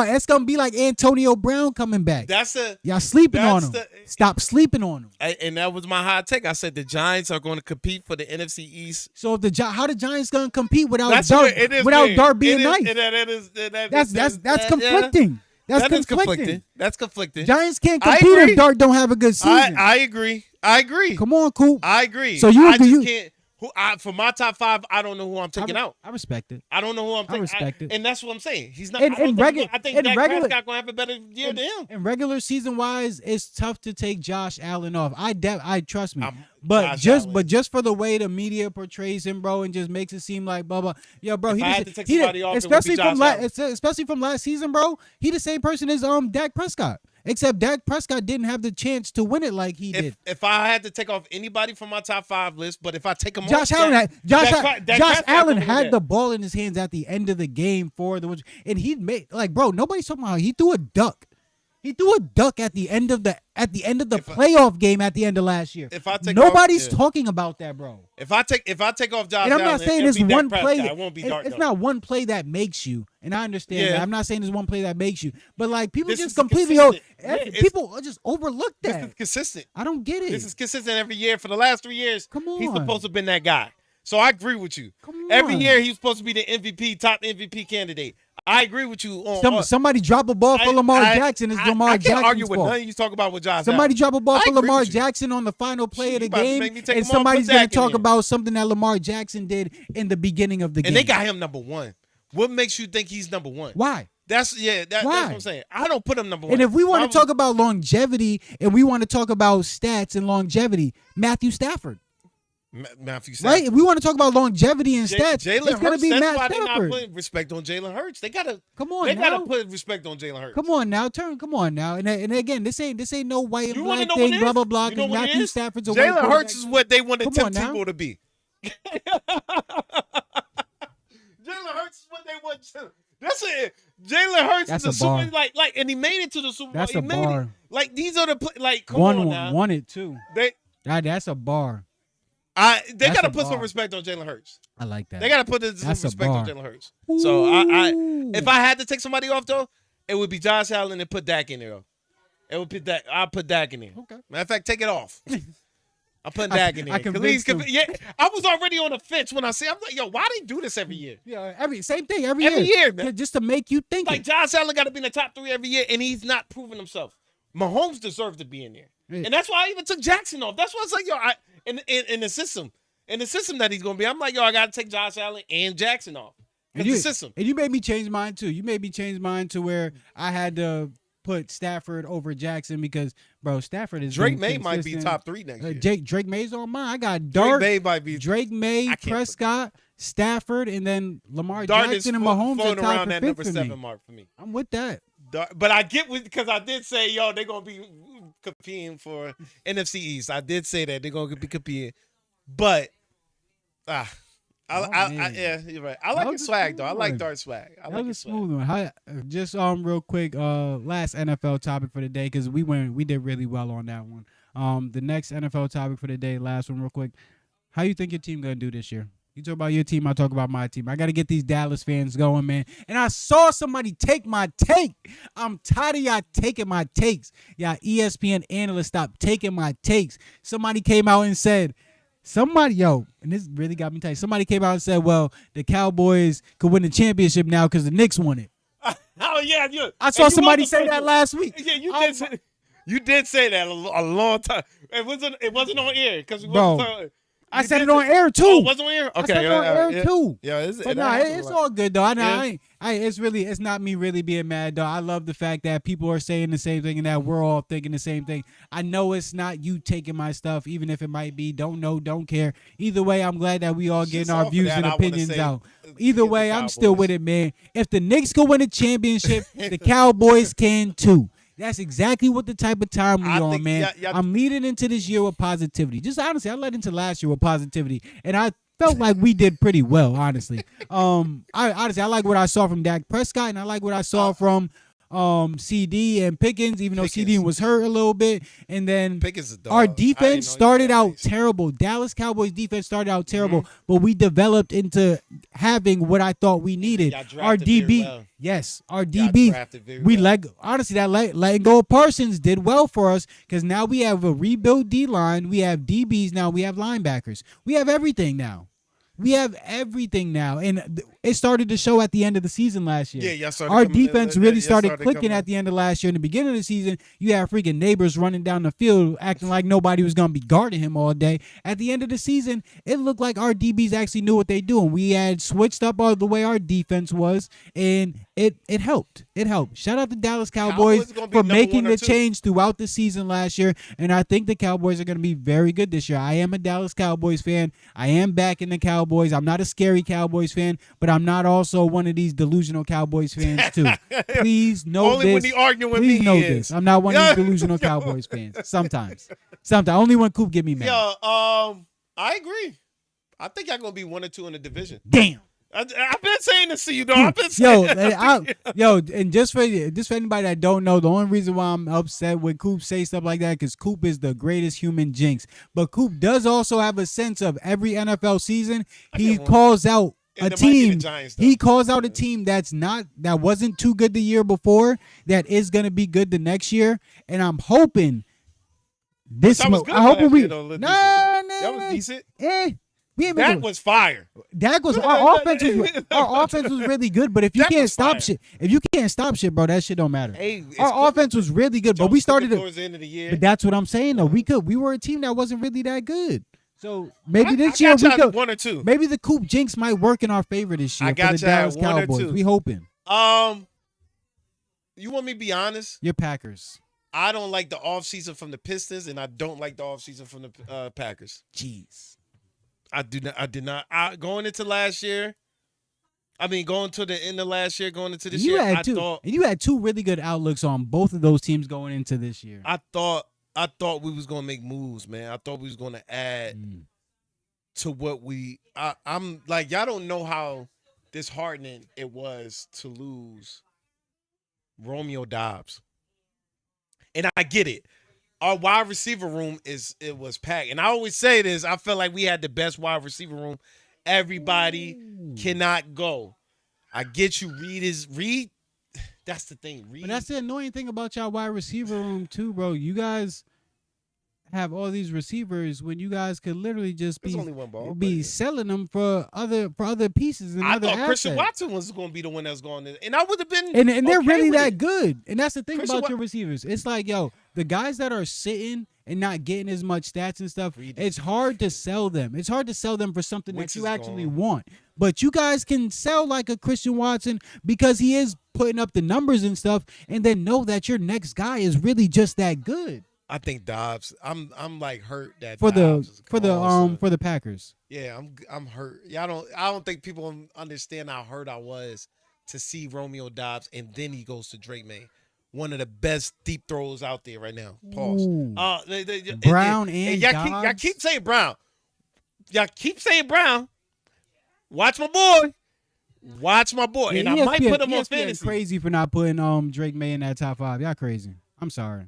It's gonna be like Antonio Brown coming back. Y'all sleeping on him. Stop sleeping on him. And that was my hot take. I said the Giants are going to compete for the NFC East. So how the Giants gonna compete without Dart being nice? That's conflicting. That's conflicting. That's conflicting. Giants can't compete if Dart don't have a good season. I agree. Come on, Coop. I agree. So I just can't. For my top 5, I don't know who I'm taking out. I respect it. I don't know who I'm taking. I respect it. And that's what I'm saying. He's not. I think Dak Prescott gonna have a better year than him. And regular season wise, it's tough to take Josh Allen off. I trust me. But just for the way the media portrays him, bro, and just makes it seem like blah blah. Yeah, bro. Especially from last season, bro. He the same person as Dak Prescott. Except Dak Prescott didn't have the chance to win it like he did. If I had to take off anybody from my top 5 list, but if I take him Josh off, Josh Allen had the ball in his hands at the end of the game and he made nobody's talking about how he threw a duck. He threw a duck at the end of the playoff game at the end of last year. Nobody's talking about that, bro. If I take off Josh Allen, and I'm not saying it's one play. It won't be Dart. It's not one play that makes you, and I understand that. I'm not saying it's one play that makes you, but people just completely people just overlook that. This is consistent. I don't get it. This is consistent every year for the last 3 years. Come on, he's supposed to have been that guy. So I agree with you. Come on. Every year he's supposed to be the top MVP candidate. I agree with you. Somebody drop a ball for Lamar Jackson. It's Lamar Jackson's fault. I can't argue with nothing you talk about with Josh. Somebody drop a ball for Lamar Jackson on the final play of the game, and somebody's going to talk about something that Lamar Jackson did in the beginning of the game. And they got him number 1. What makes you think he's number 1? Why? That's what I'm saying. I don't put him number 1. And if we want to talk about longevity and we want to talk about stats and longevity, Matthew Stafford. Right? If we want to talk about longevity and stats, it's going to be Matt Stafford. That's why they're not putting respect on Jalen Hurts. They gotta put respect on Jalen Hurts. Come on now. And again, this ain't no white and black thing. Blah blah blah. Matthew Stafford's a white Jalen Hurts is what they want Tim Tebow to be. Jalen Hurts is what they want. That's it. Jalen Hurts is a super and he made it to the Super Bowl. That's a bar. These are the come on now. Won it too. That's a bar. They got to put some respect on Jalen Hurts. I like that. They got to put some respect on Jalen Hurts. So if I had to take somebody off though, it would be Josh Allen and put Dak in there. It would be Dak. I'll put Dak in there. Okay. Matter of fact, take it off. I'm putting Dak in there. I was already on the fence when I say I'm like, yo, why do they do this every year? Yeah, same thing every year, man. Just to make you think. Like Josh Allen got to be in the top 3 every year, and he's not proving himself. Mahomes deserved to be in there, and that's why I even took Jackson off. That's why I was like, yo, in the system that he's gonna be, I'm like, yo, I gotta take Josh Allen and Jackson off. The system. And you made me change mine too. You made me change mine to where I had to put Stafford over Jackson because, bro, Stafford is Drake May might be top 3 next year. Drake May's on mine. I got Dart, Drake May might be. Drake May, Prescott, Stafford, and then Lamar Jackson and Mahomes are tied around for that fifth number for 7 me. mark for me. I'm with that. But I get because I did say, yo, they're gonna be competing for NFC East. I did say that they're gonna be competing, but yeah, you're right. I like his swag though. I like Dart's swag. I like his smooth one. Just real quick, last NFL topic for the day because we did really well on that one. The next NFL topic for the day, last one, real quick. How you think your team gonna do this year? You talk about your team, I talk about my team. I got to get these Dallas fans going, man. And I saw somebody take my take. I'm tired of y'all taking my takes. Y'all ESPN analysts, stop taking my takes. Somebody came out and said, and this really got me tight. Somebody came out and said, well, the Cowboys could win the championship now because the Knicks won it. Oh, yeah. I saw somebody say that last week. Yeah, you did say that a long time. It wasn't on air because I said it on air too. Oh, it was on air? Okay. I said it on air too. Yeah, it's all good though. It's not me really being mad though. I love the fact that people are saying the same thing and that we're all thinking the same thing. I know it's not you taking my stuff, even if it might be. Don't know, don't care. Either way, I'm glad that we all getting our views and opinions out. Either way, I'm still with it, man. If the Knicks can win a championship, the Cowboys can too. That's exactly what the type of time we on, man. I'm leading into this year with positivity. Just honestly, I led into last year with positivity, and I felt like we did pretty well, honestly. I like what I saw from Dak Prescott, and I like what I saw from CD and Pickens, even though CD was hurt a little bit. And then our defense started out terrible. Dallas Cowboys defense started out terrible, but we developed into having what I thought we needed. Our DB, yes, our DB. We honestly that letting go of Parsons did well for us because now we have a rebuilt D line. We have DBs now. We have linebackers. We have everything now. We have everything now, and it started to show at the end of the season last year. Yeah, our defense really started clicking at the end of last year. In the beginning of the season, you had freaking neighbors running down the field acting like nobody was going to be guarding him all day. At the end of the season, it looked like our DBs actually knew what they doing. We had switched up all the way our defense was, and it helped. It helped. Shout out to Dallas Cowboys for making the change throughout the season last year, and I think the Cowboys are going to be very good this year. I am a Dallas Cowboys fan. I am backing the Cowboys. I'm not a scary Cowboys fan, but I'm not also one of these delusional Cowboys fans too. Please know only this. When he arguing with Please me know is. this. I'm not one of these delusional Cowboys fans. Sometimes. Only when Coop get me mad. I agree. I think y'all gonna be 1 or 2 in the division. Damn. I've been saying this to you, though. I've been saying and just for anybody that don't know, the only reason why I'm upset when Coop say stuff like that because Coop is the greatest human jinx. But Coop does also have a sense of every NFL season he calls out a team. He calls out a team that wasn't too good the year before that is gonna be good the next year, and I'm hoping this. That was good. I hope that was decent. That was fire. Our offense was really good, but if you can't stop shit, bro, that shit don't matter. Our offense was really good, but we started towards the end of the year. But that's what I'm saying though. We were a team that wasn't really that good. So maybe this year we could 1 or 2. Maybe the Coop jinx might work in our favor this year for the Dallas Cowboys. We hoping. You want me to be honest? You're Packers. I don't like the offseason from the Pistons, and I don't like the offseason from the Packers. Jeez. I did not. Going into last year, going to the end of last year, going into this year, you had 2 really good outlooks on both of those teams going into this year. I thought we was gonna make moves, man. I thought we was gonna add to what I'm like. Y'all don't know how disheartening it was to lose Romeo Dobbs, and I get it. Our wide receiver room was packed. And I always say this, I felt like we had the best wide receiver room. Everybody cannot go. I get you, Reed. That's the thing. Reed. But that's the annoying thing about y'all wide receiver room too, bro. You guys have all these receivers when you guys could literally just be selling them for other pieces and other assets. I thought Christian Watson was going to be the one that was going to, and I would have been. And they're really that good. And that's the thing about your receivers. It's like, the guys that are sitting and not getting as much stats and stuff, it's hard to sell them. It's hard to sell them for something that you actually want. But you guys can sell like a Christian Watson because he is putting up the numbers and stuff, and then know that your next guy is really just that good I think Dobbs. I'm like hurt that for Dobbs is for the Packers. Yeah, I'm hurt. Yeah, I don't think people understand how hurt I was to see Romeo Dobbs, and then he goes to Drake May, one of the best deep throws out there right now. Pause. Ooh. And Brown and y'all Dobbs? keep saying Brown. Y'all keep saying Brown. Watch my boy. Watch my boy, Yeah, and I might put him on ESPN fantasy. crazy for not putting Drake May in that top 5. Y'all crazy. I'm sorry.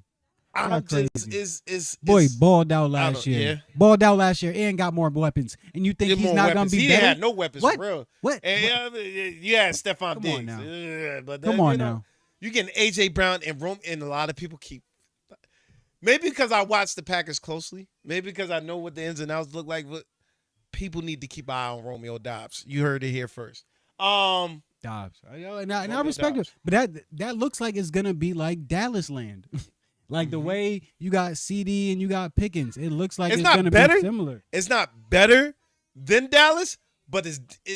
I'm crazy. just is Boy, is, balled out I last don't- year. yeah. Balled out last year and got more weapons. And you think Get he's more not gonna weapons. be He better? had no weapons What? for real. What? And you had Stephon Come Diggs. on now. But Come you on know, now. You getting AJ Brown and Rome, and a lot of people keep. Maybe because I watch the Packers closely. Maybe because I know what the ins and outs look like. But people need to keep an eye on Romeo Dobbs. You heard it here first. Dobbs. And I Romeo respect Dobbs. it. But that looks like it's gonna be like Dallas land. Like the way you got CD and you got Pickens. It looks like It's it's not gonna better. be similar. It's not better than Dallas, but they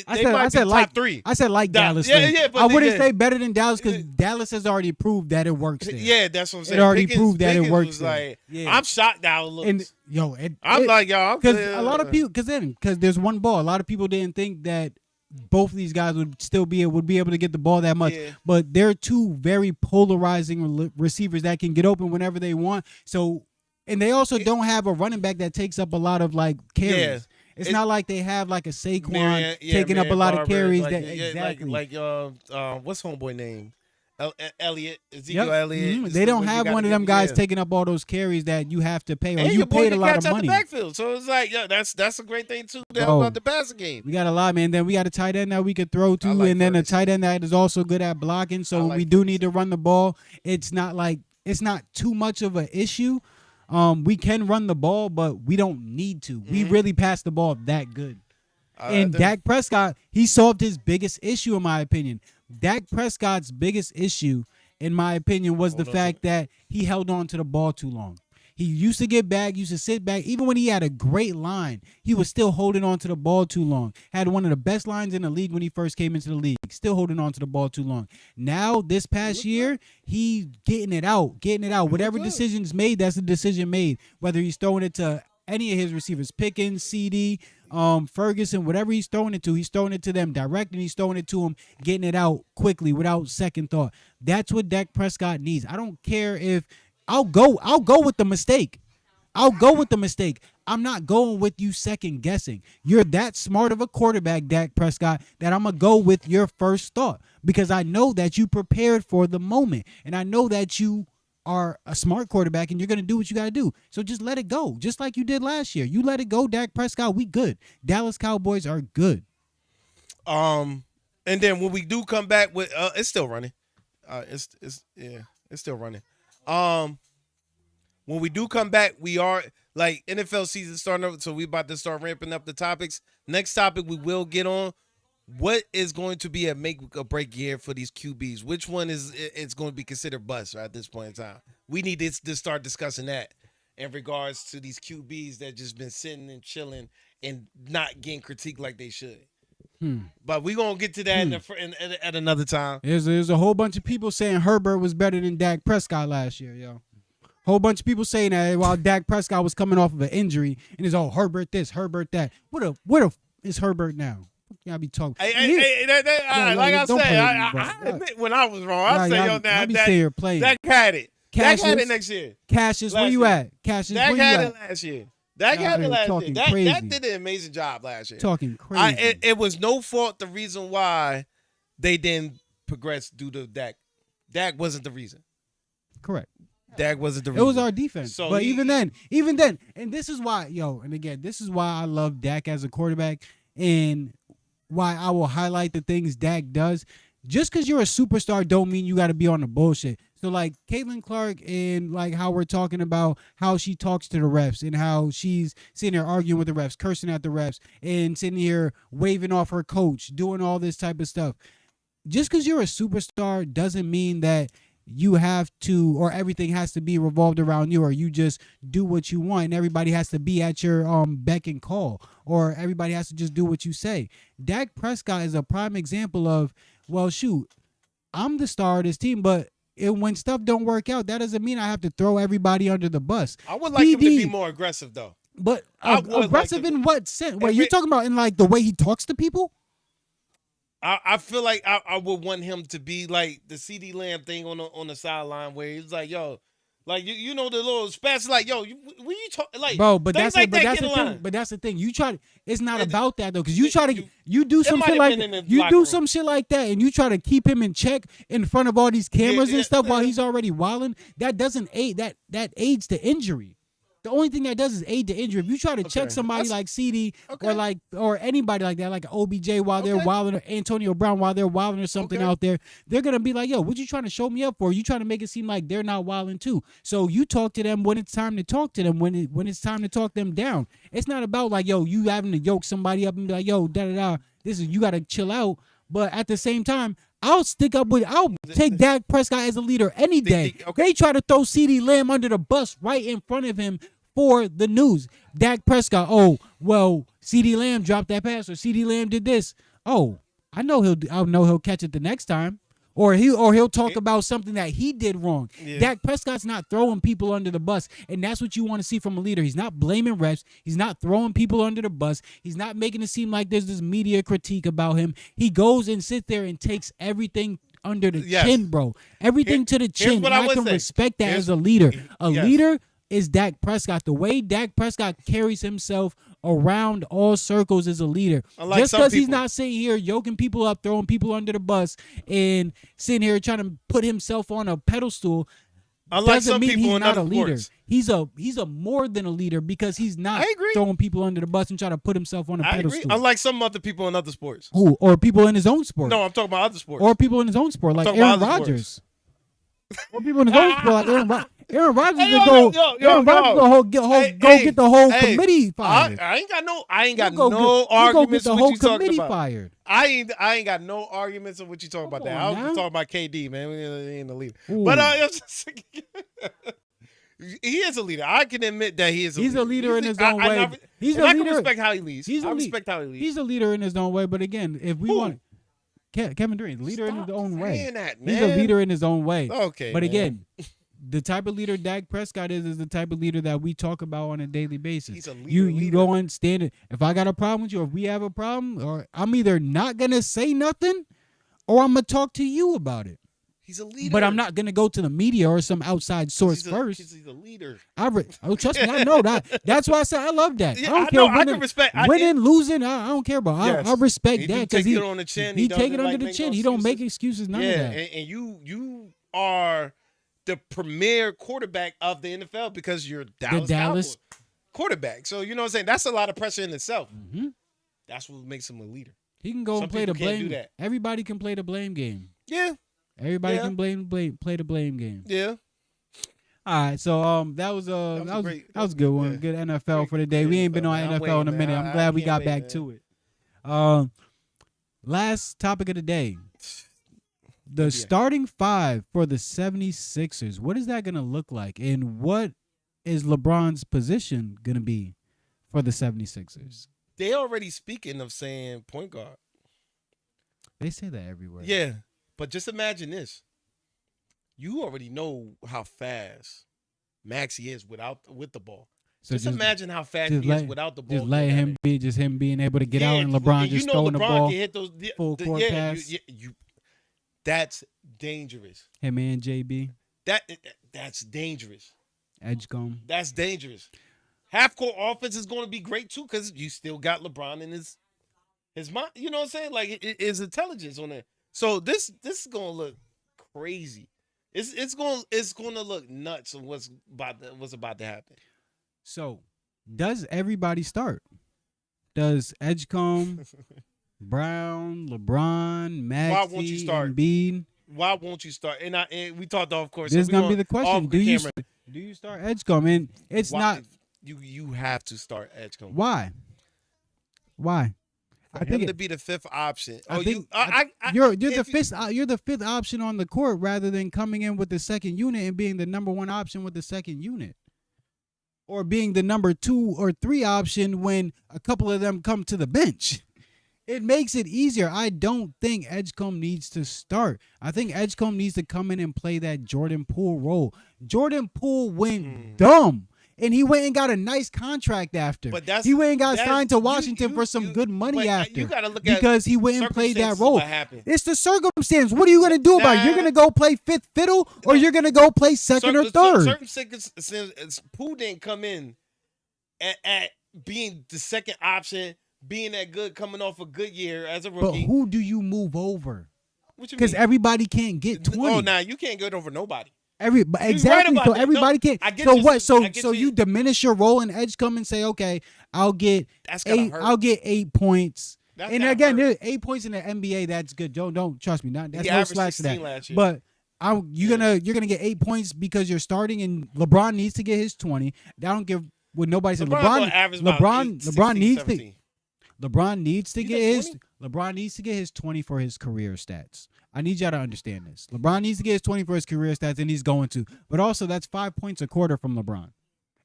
might be top 3. I said like Dallas. Yeah, land. yeah, but I wouldn't yeah. say better than Dallas because Dallas has already proved that it works there. Yeah, that's what I'm saying. already proved that it Pickens works was there. like, Yeah. I'm shocked how it looks. And I'm like, y'all, because a lot of people because there's one ball. A lot of people didn't think that both of these guys would be able to get the ball that much. Yeah. But they're two very polarizing receivers that can get open whenever they want. So, and they also don't have a running back that takes up a lot of like carries. Yeah. It's not like they have like a Saquon Marion- taking up a Marion lot Barber, of carries. like, That yeah, exactly. What's homeboy name? Elliott, Ezekiel Yep. Elliott. Mhm. This They is don't what you have gotta one of get- them guys yeah. taking up all those carries that you have to pay, or And you your boy paid a can lot catch of out money. the backfield. So it's like, yeah, that's a great thing too. To help Bro. out the passing game. We got a lot, man. Then we got a tight end that we could throw to, I like and then a Ferguson. tight end that is also good at blocking. So I when like we do need Ferguson. to run the ball, it's not too much of an issue. We can run the ball, but we don't need to. We really pass the ball that good. And Dak Prescott, he solved his biggest issue, in my opinion. Dak Prescott's biggest issue, in my opinion, was the fact that he held on to the ball too long. He used to get back, used to sit back. Even when he had a great line, he was still holding on to the ball too long. Had one of the best lines in the league when he first came into the league. Still holding on to the ball too long. Now, this past year, he's getting it out. Whatever decision's made, that's the decision made. Whether he's throwing it to any of his receivers, Pickens, CD, Ferguson, whatever he's throwing it to them direct, and he's throwing it to them, getting it out quickly without second thought. That's what Dak Prescott needs. I don't care if I'll go with the mistake. I'm not going with you second guessing. You're that smart of a quarterback, Dak Prescott, that I'm going to go with your first thought because I know that you prepared for the moment, and I know that you are a smart quarterback and you're going to do what you got to do. So just let it go, just like you did last year. You let it go, Dak Prescott, we good. Dallas Cowboys are good. And then when we do come back with it's still running. It's still running. When we do come back, we are like NFL season starting up, so we about to start ramping up the topics. Next topic we will get on. What is going to be a make or break year for these QBs? Which one is it's going to be considered bust at this point in time? We need to start discussing that in regards to these QBs that just been sitting and chilling and not getting critiqued like they should. But we're going to get to that at another time. There's a whole bunch of people saying Herbert was better than Dak Prescott last year, yo. Whole bunch of people saying that while Dak Prescott was coming off of an injury, and it's Herbert this, Herbert that. What is Herbert now? Y'all be talking. Like I said, I admit when I was wrong. I say, yo, now Dak had it. Dak had it next year. Cassius, where you at? Cassius, Dak where you had at? it last year. Dak had it last year. Dak did an amazing job last year. Talking crazy. It was no fault the reason why they didn't progress due to Dak. Dak wasn't the reason. Correct. Dak wasn't the reason. It was our defense. So but even then, and this is why, and again, this is why I love Dak as a quarterback and why I will highlight the things Dak does. Just because you're a superstar don't mean you got to be on the bullshit. So, like, Caitlin Clark and, like, how we're talking about how she talks to the refs and how she's sitting there arguing with the refs, cursing at the refs, and sitting here waving off her coach, doing all this type of stuff. Just because you're a superstar doesn't mean that you have to, or everything has to be revolved around you, or you just do what you want and everybody has to be at your beck and call, or everybody has to just do what you say. Dak Prescott is a prime example of, well, shoot, I'm the star of this team, but when stuff don't work out, that doesn't mean I have to throw everybody under the bus. I would like him to be more aggressive, though. But I would aggressive like in what sense? Wait, you talking about in like the way he talks to people? I feel like I would want him to be like the CD Lamb thing on the sideline where he's like, yo, like you know the little spats like, yo, when you talk like, bro, but that's like but that's the thing. But that's the thing. You try to. It's not about that though, because you try to. You do some shit like you do some shit like that, and you try to keep him in check in front of all these cameras and stuff while he's already wilding. That doesn't aid. That aids to injury. The only thing that does is aid to injury. If you try to check somebody like CD or anybody like that, like OBJ while they're wilding, or Antonio Brown while they're wilding or something out there, they're gonna be like, "Yo, what you trying to show me up for? You trying to make it seem like they're not wilding too?" So you talk to them when it's time to talk to them. When it's time to talk them down. It's not about like, "Yo, you having to yoke somebody up and be like, yo, da da da. This is you got to chill out." But at the same time, I'll take Dak Prescott as a leader any day. They try to throw CD Lamb under the bus right in front of him for the news. Dak Prescott, oh, well, CD Lamb dropped that pass or CD Lamb did this. Oh, I know he'll catch it the next time. Or he'll talk about something that he did wrong. Yeah. Dak Prescott's not throwing people under the bus, and that's what you want to see from a leader. He's not blaming refs. He's not throwing people under the bus. He's not making it seem like there's this media critique about him. He goes and sits there and takes everything under the chin, bro. Everything to the chin. And I can respect that as a leader. A leader is Dak Prescott. The way Dak Prescott carries himself around all circles is a leader. Just because he's not sitting here yoking people up, throwing people under the bus, and sitting here trying to put himself on a pedestal, doesn't mean he's not a leader. He's a more than a leader because he's not throwing people under the bus and trying to put himself on a pedestal. Unlike some other people in other sports. Who? Or people in his own sport. No, I'm talking about other sports. Or people in his own sport, like Aaron Rodgers. Or people in his own sport, like Aaron Rodgers go get the whole committee fired. I ain't got no arguments with what you talking about. Fired. I ain't got no arguments of what you talking about. That I was talking about KD, man. We ain't the leader, but he is a leader. I can admit that he is. He's a leader in his own way. I can respect how he leads. I respect how he leads. He's a leader in his own way. But again, if we want. Kevin Durant, leader in his own way. He's a leader in his own way. Okay, but again, the type of leader Dak Prescott is the type of leader that we talk about on a daily basis. He's a leader. You go and stand it. If I got a problem with you, or if we have a problem, or I'm either not gonna say nothing, or I'm gonna talk to you about it. He's a leader. But I'm not gonna go to the media or some outside source first. He's a leader. Trust me, I know that. That's why I said I love that. Yeah, I don't care. I can respect winning, losing. I don't care about. Yes. I respect that because he take it on the chin. He take it under the chin. He don't make excuses. None of that. And you are the premier quarterback of the NFL because you're Dallas Cowboys quarterback. So you know what I'm saying. That's a lot of pressure in itself. Mm-hmm. That's what makes him a leader. He can go and play the blame. Everybody can play the blame game. Yeah. Everybody can play the blame game. Yeah. All right, so that was a good one. Good NFL for the day. We ain't been on NFL in a minute. I'm glad we got back to it. Last topic of the day. The starting five for the 76ers. What is that going to look like? And what is LeBron's position going to be for the 76ers? They already speaking of saying point guard. They say that everywhere. Yeah. But just imagine this. You already know how fast Maxey is with the ball. So just imagine how fast he is without the ball. Just let him be, just him being able to get out and LeBron just throwing the ball. Can hit those full court pass. That's dangerous. Him and JB. That's dangerous. Edgecombe. That's dangerous. Half court offense is going to be great too because you still got LeBron in his mind. You know what I'm saying? Like his intelligence on there. So this is gonna look crazy. It's gonna look nuts of what's about to happen. So, does everybody start? Does Edgecombe, Brown, LeBron, Maxey, why won't you start? Embiid? Why won't you start? And we talked off course. This is gonna be the question. Do you start Edgecombe? And it's not. You have to start Edgecombe. Why? For I him think to be the fifth option. you're the if you- fifth you're the fifth option on the court rather than coming in with the second unit and being the number one option with the second unit, or being the number 2 or 3 option when a couple of them come to the bench. It makes it easier. I don't think Edgecombe needs to start. I think Edgecombe needs to come in and play that Jordan Poole role. Jordan Poole went dumb. And he went and got a nice contract after. But that's he went and got that's- signed to you- Washington you- for some you- good money but, after. You gotta look at because he went and played that circumstances role. What happened. It's the circumstance. What are you going to do about it? You're going to go play fifth fiddle, or you're going to go play second or third? Certain circumstances, Pooh didn't come in at being the second option, being that good, coming off a good year as a But rookie. who do you move over? What you Because mean? everybody can't get 20. Oh, nah, you can't get over nobody. Exactly. about So that. everybody No, can't. I get So you. what? So I get so you. you diminish your role in Edgecombe and say, okay, I'll get That's gonna 8. hurt. I'll get 8 points. That's And gotta again, hurt. there's 8 points in the NBA. That's good. Don't trust me. That's He no averaged slack to 16 that. last year. But you're gonna get 8 points because you're starting, and LeBron needs to get his 20. I don't give what nobody said. gonna average about LeBron 16, needs 17. LeBron needs to You get think his 20? LeBron needs to get his 20 for his career stats. I need y'all to understand this. LeBron needs to get his 20 for his career stats, and he's going to. But also, that's 5 points a quarter from LeBron.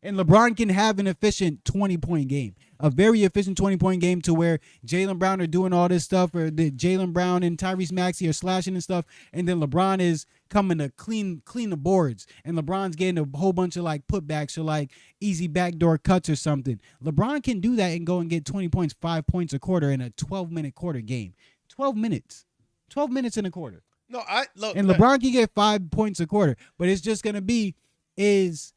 And LeBron can have an efficient 20-point game, a very efficient 20-point game to where Jaylen Brown are doing all this stuff, or the Jaylen Brown and Tyrese Maxey are slashing and stuff, and then LeBron is coming to clean the boards, and LeBron's getting a whole bunch of like putbacks or like easy backdoor cuts or something. LeBron can do that and go and get 20 points, 5 points a quarter in a 12-minute quarter game. 12 minutes. 12 minutes in a quarter. No, I look. And LeBron can get 5 points a quarter, but it's just gonna be is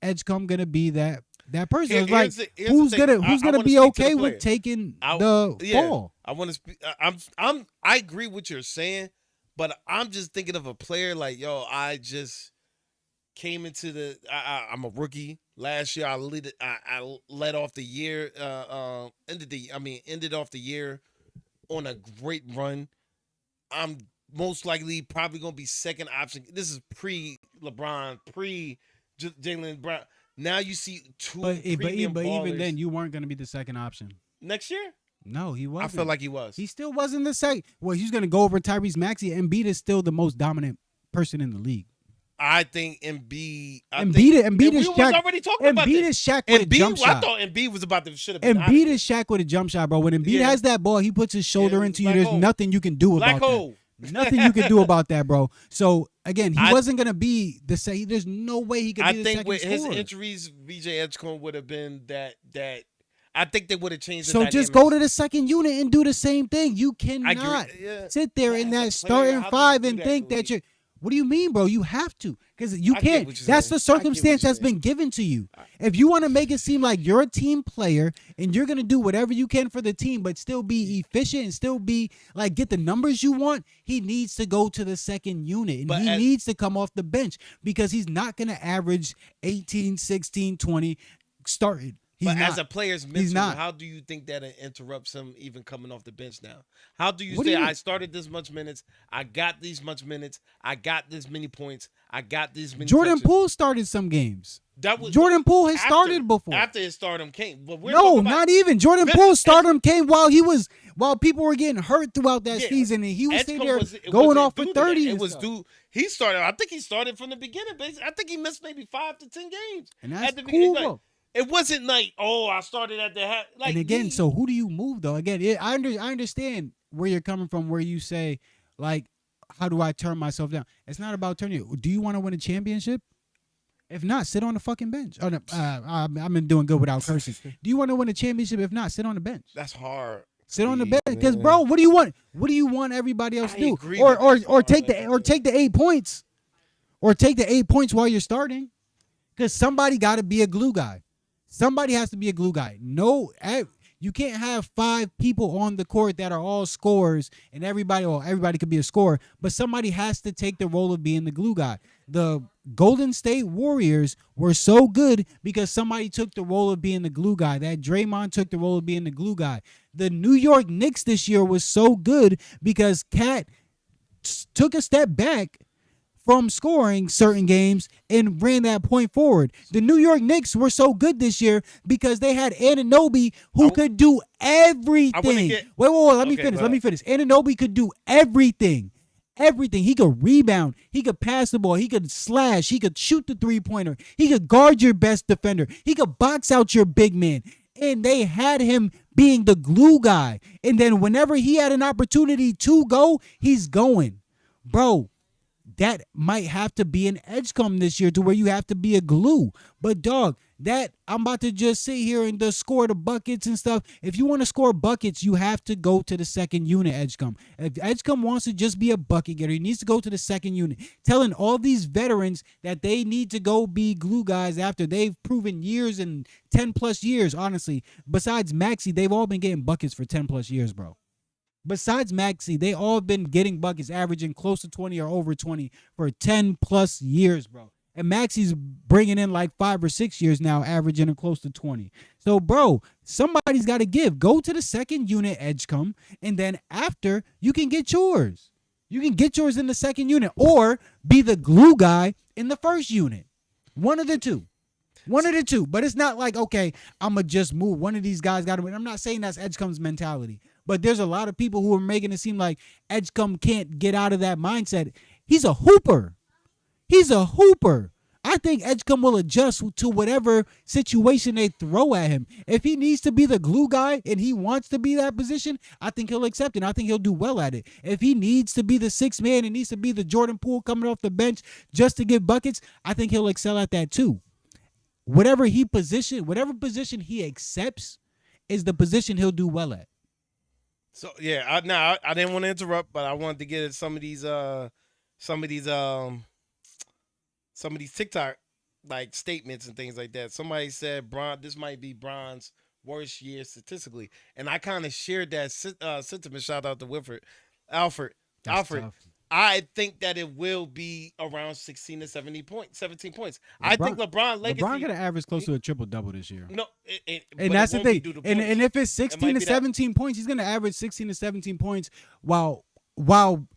Edgecombe gonna be that person? It's like who's gonna be okay with taking the fall? I want to speak. I agree with what you're saying, but I'm just thinking of a player like, yo, I just came into the. I'm a rookie. Last year, I led off the year. Ended off the year on a great run. I'm most likely probably gonna be second option. This is pre LeBron, pre Jaylen Brown. Now you see two premium but even ballers. then, you weren't gonna be the second option. Next year, No, he wasn't. I feel like he was. He still wasn't the second. Well, he's gonna go over Tyrese Maxey. Embiid is still the most dominant person in the league. I think Embiid. Embiid is we Shaq. was already talking about Embiid this. is Shaq with a jump I shot. thought Embiid was about to should have been. Embiid is Shaq with a jump shot, bro. When Embiid Yeah. has that ball, he puts his shoulder Yeah, into you. black There's hole. nothing you can do Black about hole. that. Nothing you can do about that, bro. So again, he wasn't gonna be the same. There's no way he could be I the think second with his scorer. injuries, VJ Edgecombe would have been that. I think they would have changed. So the just dynamics. go to the second unit and do the same thing. You I cannot agree. Yeah. sit there in that As a player, starting how do you five do and that, think that Khalid? you're. What do you mean, bro? You have to, because you I get can't. what you're That's saying. the I get what circumstance you're that's been saying. given to you. If you want to make it seem like you're a team player and you're gonna do whatever you can for the team, but still be efficient and still be like get the numbers you want, he needs to go to the second unit and But he as- needs to come off the bench because he's not gonna average 18, 16, 20 started. He's But not. as a player's He's mental, not. how do you think that interrupts him even coming off the bench now? How do you What do say you- I started this much minutes, I got these much minutes, I got this many points, I got these many Jordan touches? Poole started some games. That was Jordan Poole has after- started before. After his stardom came. But we're No, talking about- not even. Jordan This- Poole's stardom came while people were getting hurt throughout that Yeah, season, and he was Edgecombe sitting there it going wasn't off for due to that. 30. It and was stuff. due. He started. I think he started from the beginning. Basically, I think he missed maybe 5 to 10 games. And at that's the cool, beginning. Like, bro. it wasn't like, oh, I started at the half. Like, And again, so who do you move though? Again, I understand where you're coming from, where you say like, how do I turn myself down? It's not about turning you. Do you want to win a championship? If not, sit on the fucking bench. Oh, no, I've been doing good without cursing. Do you want to win a championship? If not, sit on the bench. that's hard. Sit on the bench, because bro, what do you want? What do you want everybody else to I do? agree Or with or that. or take the 8 points, or take the 8 points while you're starting, because somebody got to be a glue guy. Somebody has to be a glue guy. No, you can't have 5 people on the court that are all scorers and everybody could be a scorer, but somebody has to take the role of being the glue guy. The Golden State Warriors were so good because somebody took the role of being the glue guy. That Draymond took the role of being the glue guy. The New York Knicks this year was so good because Cat took a step back from scoring certain games and ran that point forward. The New York Knicks were so good this year because they had Anunoby who could do everything. Wait, let me finish. Anunoby could do everything. Everything. He could rebound. He could pass the ball. He could slash. He could shoot the three-pointer. He could guard your best defender. He could box out your big man. And they had him being the glue guy. And then whenever he had an opportunity to go, he's going. Bro, that might have to be an edge come this year to where you have to be a glue. But dog, that I'm about to just sit here and just score the buckets and stuff. If you want to score buckets, you have to go to the second unit edge come. If edge come wants to just be a bucket getter, he needs to go to the second unit. Telling all these veterans that they need to go be glue guys after they've proven years and 10 plus years, honestly. Besides Maxey, they've all been getting buckets for 10 plus years, bro. Besides Maxey, they all been getting buckets, averaging close to 20 or over 20 for 10 plus years, bro. And Maxey's bringing in like 5 or 6 years now, averaging close to 20. So, bro, somebody's got to give. Go to the second unit edge come, and then after, you can get yours. You can get yours in the second unit or be the glue guy in the first unit. One of the two. One of the two. But it's not like, okay, I'm going to just move. One of these guys got to win. I'm not saying that's Edgecombe's mentality. But there's a lot of people who are making it seem like Edgecombe can't get out of that mindset. He's a hooper. He's a hooper. I think Edgecombe will adjust to whatever situation they throw at him. If he needs to be the glue guy and he wants to be that position, I think he'll accept it. I think he'll do well at it. If he needs to be the sixth man and needs to be the Jordan Poole coming off the bench just to give buckets, I think he'll excel at that too. Whatever position he accepts is the position he'll do well at. So yeah, I didn't want to interrupt, but I wanted to get at some of these TikTok like statements and things like that. Somebody said this might be Bron's worst year statistically, and I kind of shared that sentiment. Shout out to Alfred. Tough. I think that it will be around 16 to 17 points. I think LeBron legacy. LeBron going to average close to a triple-double this year. No, and that's the thing. And if it's 16 to 17 points, he's going to average 16 to 17 points while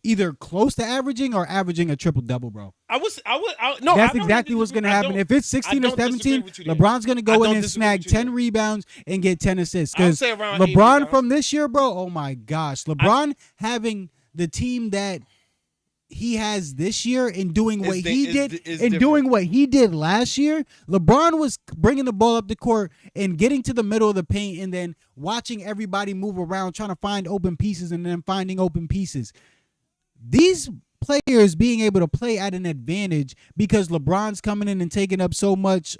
either close to averaging or averaging a triple-double, bro. No, that's exactly what's going to happen. If it's 16 to 17, LeBron's going to go in and snag 10 rebounds and get 10 assists. Because LeBron from this year, bro, oh my gosh. LeBron having the team that he has this year and doing what he did and doing what he did last year, LeBron was bringing the ball up the court and getting to the middle of the paint and then watching everybody move around, trying to find open pieces and then finding open pieces. These players being able to play at an advantage because LeBron's coming in and taking up so much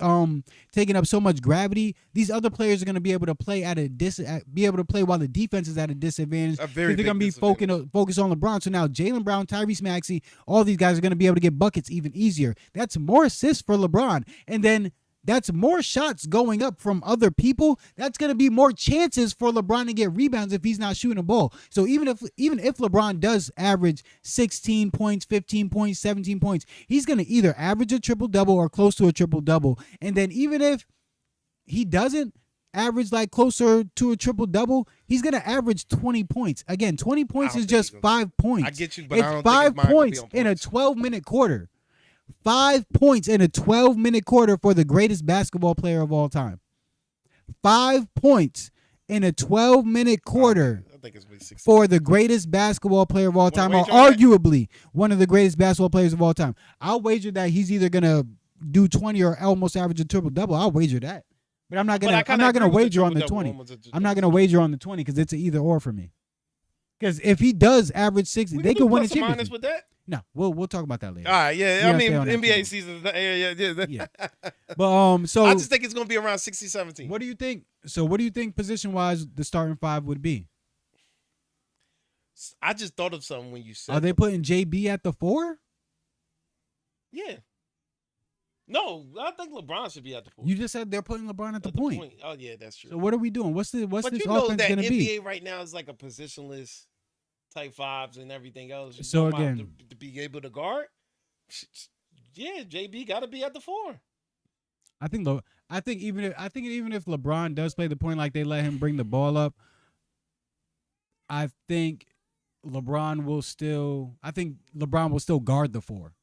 gravity. These other players are going to be able to play while the defense is at a disadvantage. They're going to be focused on LeBron. So now Jaylen Brown, Tyrese Maxey, all these guys are going to be able to get buckets even easier. That's more assists for LeBron, and then that's more shots going up from other people. That's going to be more chances for LeBron to get rebounds if he's not shooting a ball. So even if LeBron does average 16 points, 15 points, 17 points, he's going to either average a triple-double or close to a triple-double. And then even if he doesn't average like closer to a triple-double, he's going to average 20 points. Again, 20 points is just 5 points. I get you, but it's I don't 5 think points in a 12-minute quarter. 5 points in a 12-minute quarter for the greatest basketball player of all time. 5 points in a 12-minute quarter for the greatest basketball player of all time, or arguably one of the greatest basketball players of all time. I'll wager that he's either gonna do 20 or almost average a triple-double. I'll wager that, but I'm not gonna wager on the 20. I'm not gonna wager on the 20 because it's an either or for me. Because if he does average 60, they could win a championship. With that? No, we'll talk about that later. All right, yeah. I mean, NBA season. Yeah. But so I just think it's gonna be around 16-17. What do you think? So what do you think position wise the starting five would be? I just thought of something when you said. Are they putting JB at the 4? Yeah. No, I think LeBron should be at the 4. You just said they're putting LeBron at the point. Oh yeah, that's true. So what are we doing? What's this but offense you know going to be? NBA right now is like a positionless type vibes and everything else. So again, to be able to guard, yeah, JB got to be at the 4. I think even if LeBron does play the point like they let him bring the ball up, I think LeBron will still guard the 4.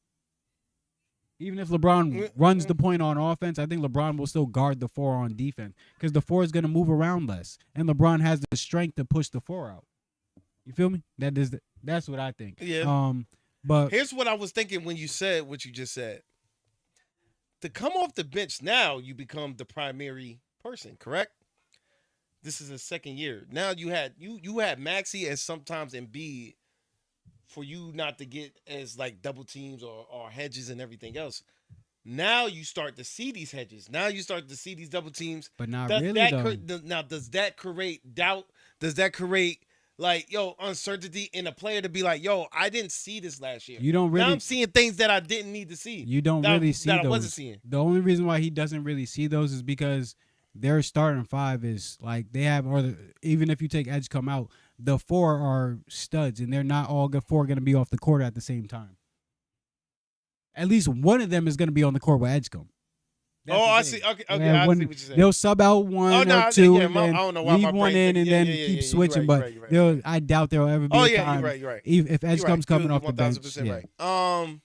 Even if LeBron runs the point on offense, I think LeBron will still guard the 4 on defense because the 4 is going to move around less, and LeBron has the strength to push the 4 out. You feel me? That's what I think. Yeah. But Here's what I was thinking when you said what you just said. To come off the bench now, you become the primary person, correct? This is the second year. Now you had Maxey and sometimes Embiid for you not to get as like double teams or hedges and everything else. Now you start to see these hedges. Now you start to see these double teams. But not does really that now does that create doubt? Does that create like uncertainty in a player to be like, I didn't see this last year. You don't really. Now I'm seeing things that I didn't need to see. You don't really see that those. I wasn't seeing. The only reason why he doesn't really see those is because their starting 5 is like they have, even if you take Edgecombe out, the 4 are studs, and they're not all 4 going to be off the court at the same time. At least one of them is going to be on the court with Edgecombe. I see. Okay, I see what you're saying. They'll sub out one or two, and then I don't know why leave one in, and then keep switching. But I doubt there'll ever be a time. You're right. If Edgecombe's coming off the bench, 1000% right.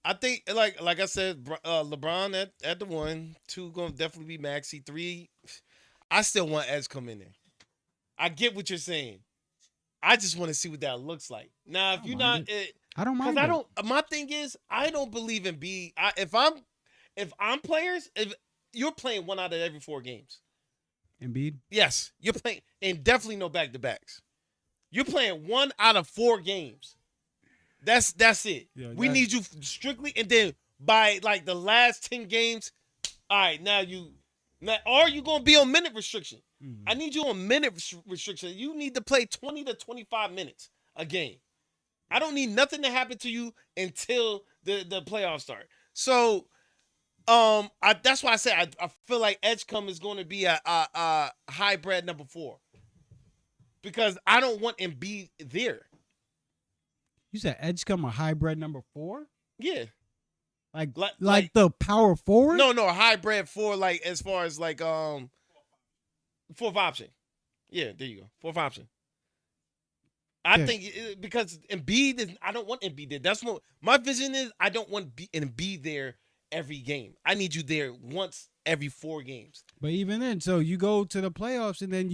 I think like I said, LeBron at the 1, 2 gonna definitely be Maxey. 3, I still want Edgecombe in there. I get what you're saying. I just want to see what that looks like. Now, if you're not, I don't mind. My thing is, I don't believe in if I'm players, if you're playing 1 out of every 4 games. Embiid? Yes, you're playing, and definitely no back-to-backs. You're playing 1 out of 4 games. That's it. Yeah, we need you strictly, and then by like the last 10 games, all right, or you gonna be on minute restriction. Mm-hmm. I need you on minute restriction. You need to play 20 to 25 minutes a game. I don't need nothing to happen to you until the playoffs start. So, that's why I say I feel like Edgecombe is going to be a hybrid number 4 because I don't want Embiid there. You said Edgecombe a hybrid number 4? Yeah. Like the power forward? No, a hybrid 4, like as far as like 4th option. Yeah, there you go. 4th option. I think because Embiid is, I don't want Embiid there. That's what my vision is. I don't want Embiid there every game. I need you there once every 4 games. But even then, so you go to the playoffs and then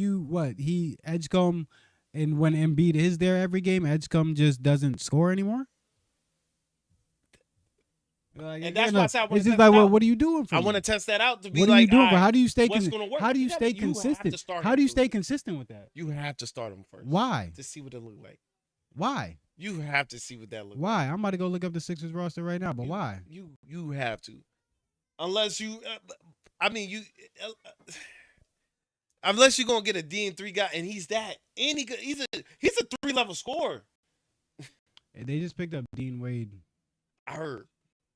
Edgecombe. And when Embiid is there every game, Edgecombe just doesn't score anymore? And that's why I said I want to test that out. What are you doing for? I want to test that out to be what like, are you doing for? How do you stay consistent? How do you stay consistent? How do you stay consistent with that? You have to start him first. Why? To see what it look like. Why? You have to see what that looks like. Why? I'm about to go look up the Sixers roster right now, but why? You have to. Unless you unless you're gonna get a D&3 guy, and he's that, and he's a 3-level scorer. They just picked up Dean Wade. I heard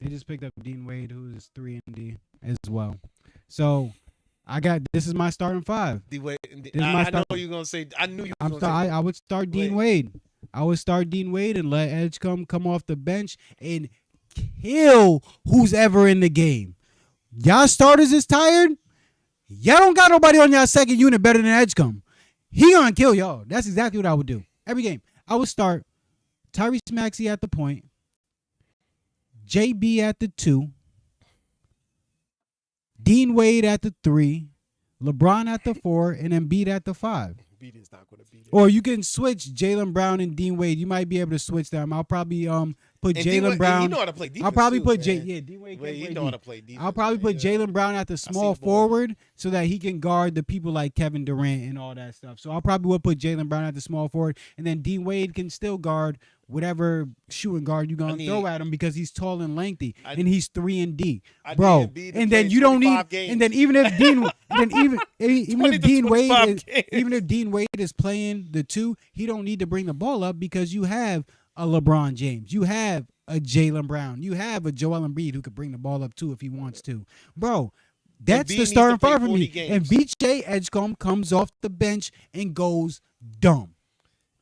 they just picked up Dean Wade, who is 3-and-D as well. So this is my starting 5. D Wade. I know you're gonna say. I knew you. I would start Dean Wade. I would start Dean Wade and let Edgecombe come off the bench and kill who's ever in the game. Y'all starters is tired. Y'all don't got nobody on y'all second unit better than Edgecombe. He gonna kill y'all. That's exactly what I would do. Every game. I would start Tyrese Maxey at the point, JB at the 2, Dean Wade at the 3, LeBron at the 4, and Embiid at the 5. Embiid is not going to beat it. Or you can switch Jaylen Brown and Dean Wade. You might be able to switch them. I'll probably put Jaylen Brown. You know how to play defense. I'll probably put Dean Wade. You know how to play defense. I'll probably put Jaylen Brown at the small forward so that he can guard the people like Kevin Durant and all that stuff. So I'll probably put Jaylen Brown at the small forward, and then Dean Wade can still guard whatever shooting guard you're gonna throw at him because he's tall and lengthy and he's 3-and-D, bro. And then you don't need. And then even if Dean, even if Dean Wade is playing the 2, he don't need to bring the ball up because you have a LeBron James, you have a Jaylen Brown, you have a Joel Embiid who could bring the ball up too if he wants to, bro. That's the starting 5 for me. And BJ Edgecombe comes off the bench and goes dumb.